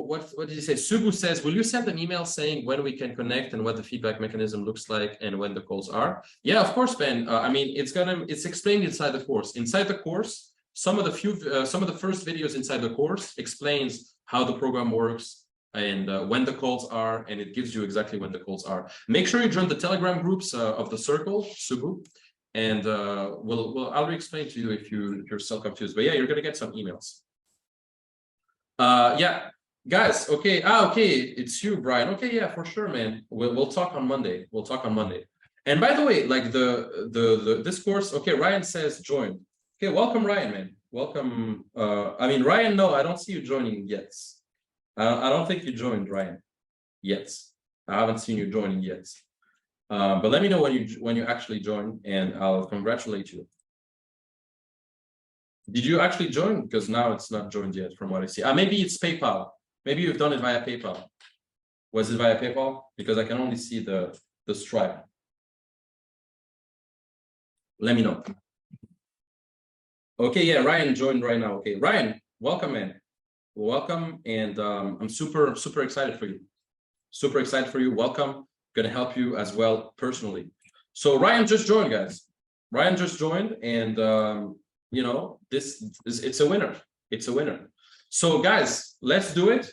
what did you say? Subu says, will you send an email saying when we can connect and what the feedback mechanism looks like and when the calls are? Yeah, of course, Ben. I mean, it's explained inside the course. Inside the course, some of the first videos inside the course explains how the program works and when the calls are, and it gives you exactly when the calls are. Make sure you join the Telegram groups of the circle, Subu, and I'll re-explain to you if you're still confused. But yeah, you're gonna get some emails. Yeah, guys. Okay. Okay. It's you, Brian. Okay. Yeah, for sure, man. We'll talk on Monday. We'll talk on Monday. And by the way, like this course. Okay, Ryan says join. Okay, welcome, Ryan, man. Welcome. I mean, Ryan. No, I don't see you joining yet. I don't think you joined, Ryan, yet. I haven't seen you joining yet. But let me know when you actually join, and I'll congratulate you. Did you actually join? Because now it's not joined yet, from what I see. Maybe it's PayPal. Maybe you've done it via PayPal. Was it via PayPal? Because I can only see the Stripe. Let me know. Okay, yeah, Ryan joined right now. Okay, Ryan, welcome, man. Welcome, and I'm super excited for you. Super excited for you. Welcome. Gonna help you as well personally. So Ryan just joined, guys. Ryan just joined, and you know, it's a winner. It's a winner. So guys, let's do it.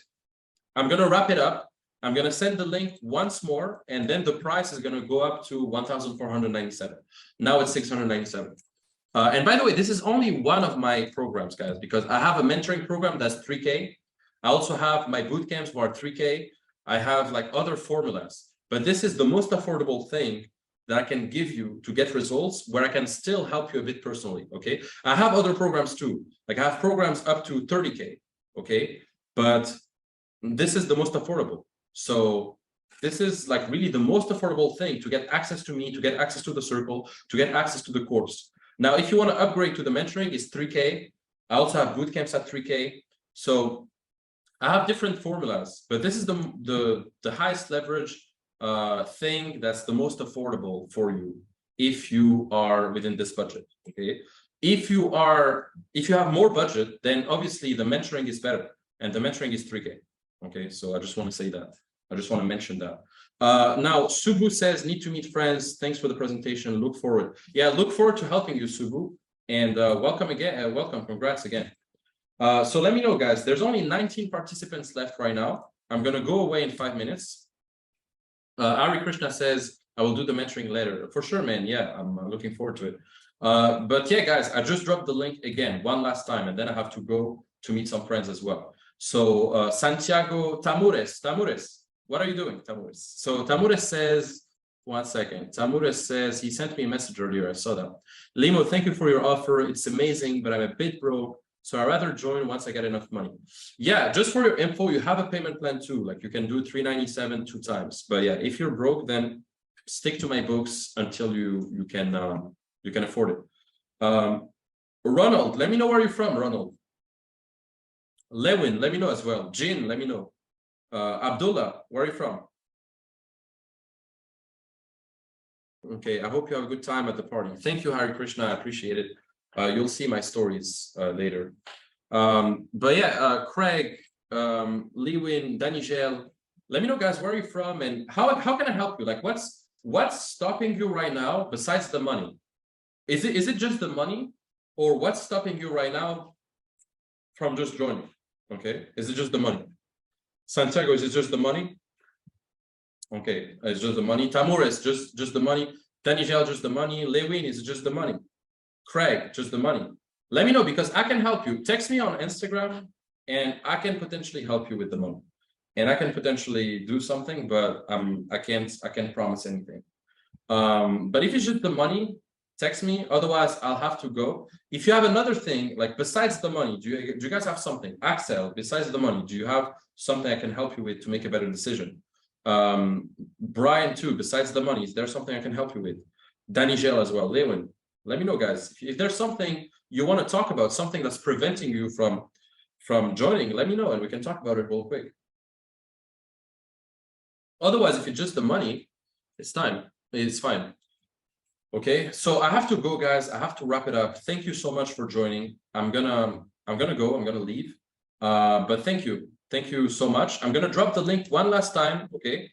I'm gonna wrap it up. I'm gonna send the link once more, and then the price is gonna go up to 1,497. Now it's 697. And by the way, this is only one of my programs, guys, because I have a mentoring program that's 3K. I also have my boot camps who are 3K. I have like other formulas, but this is the most affordable thing that I can give you to get results where I can still help you a bit personally. Okay. I have other programs too. Like I have programs up to 30K. Okay. But this is the most affordable. So this is like really the most affordable thing to get access to me, to get access to the circle, to get access to the course. Now, if you want to upgrade to the mentoring, it's 3K. I also have boot camps at 3K. So I have different formulas, but this is the highest leverage thing that's the most affordable for you if you are within this budget. Okay. If you have more budget, then obviously the mentoring is better, and the mentoring is 3K. Okay. So I just want to say that. I just want to mention that. Now, Subu says, need to meet friends. Thanks for the presentation. Look forward. Yeah, look forward to helping you, Subu. And welcome again. Welcome. Congrats again. So let me know, guys. There's only 19 participants left right now. I'm going to go away in 5 minutes. Ari Krishna says, I will do the mentoring later. For sure, man. Yeah, I'm looking forward to it. But yeah, guys, I just dropped the link again, one last time, and then I have to go to meet some friends as well. So Santiago Tamures. What are you doing, Tamures? So Tamures says, one second. Tamures says, he sent me a message earlier. I saw that. Limo, thank you for your offer. It's amazing, but I'm a bit broke. So I'd rather join once I get enough money. Yeah, just for your info, you have a payment plan too. Like you can do 397 2 times. But yeah, if you're broke, then stick to my books until you can afford it. Ronald, let me know where you're from, Ronald. Lewin, let me know as well. Jin, let me know. Abdullah, where are you from? Okay, I hope you have a good time at the party. Thank you, Hari Krishna. I appreciate it. You'll see my stories later. But yeah, Craig, Lewin, Danigel, let me know, guys, where are you from and how can I help you? Like, what's stopping you right now besides the money? Is it just the money, or what's stopping you right now from just joining? Okay, is it just the money? Santiago, is it just the money? Okay, it's just the money. Tamures, just the money. Danigel, just the money. Lewin, is it just the money? Craig, just the money. Let me know, because I can help you. Text me on Instagram and I can potentially help you with the money. And I can potentially do something, but I can't promise anything. But if it's just the money, text me. Otherwise, I'll have to go. If you have another thing, like besides the money, do you guys have something? Axel, besides the money, do you have something I can help you with to make a better decision? Brian too, besides the money, is there something I can help you with? Danigel as well. Lewin, let me know, guys. If there's something you want to talk about, something that's preventing you from joining, let me know and we can talk about it real quick. Otherwise, if it's just the money, it's fine. Okay, so I have to go, guys. I have to wrap it up. Thank you so much for joining. I'm gonna leave. But thank you so much. I'm gonna drop the link one last time. Okay,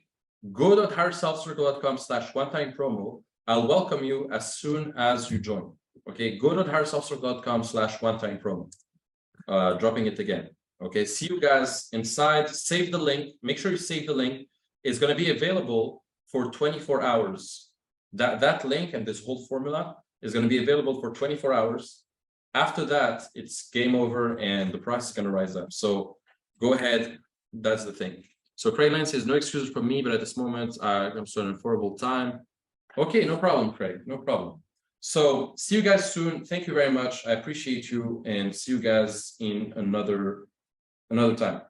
go.higherselfcircle.com/one-time promo. I'll welcome you as soon as you join. Okay, go to harrissoftware.com/one-time promo. Dropping it again. Okay, see you guys inside. Save the link. Make sure you save the link. It's going to be available for 24 hours. That link and this whole formula is going to be available for 24 hours. After that, it's game over and the price is going to rise up. So go ahead. That's the thing. So Craig Lane says, no excuses from me, but at this moment, I'm still in affordable time. Okay, no problem, Craig. No problem. So see you guys soon. Thank you very much. I appreciate you and see you guys in another time.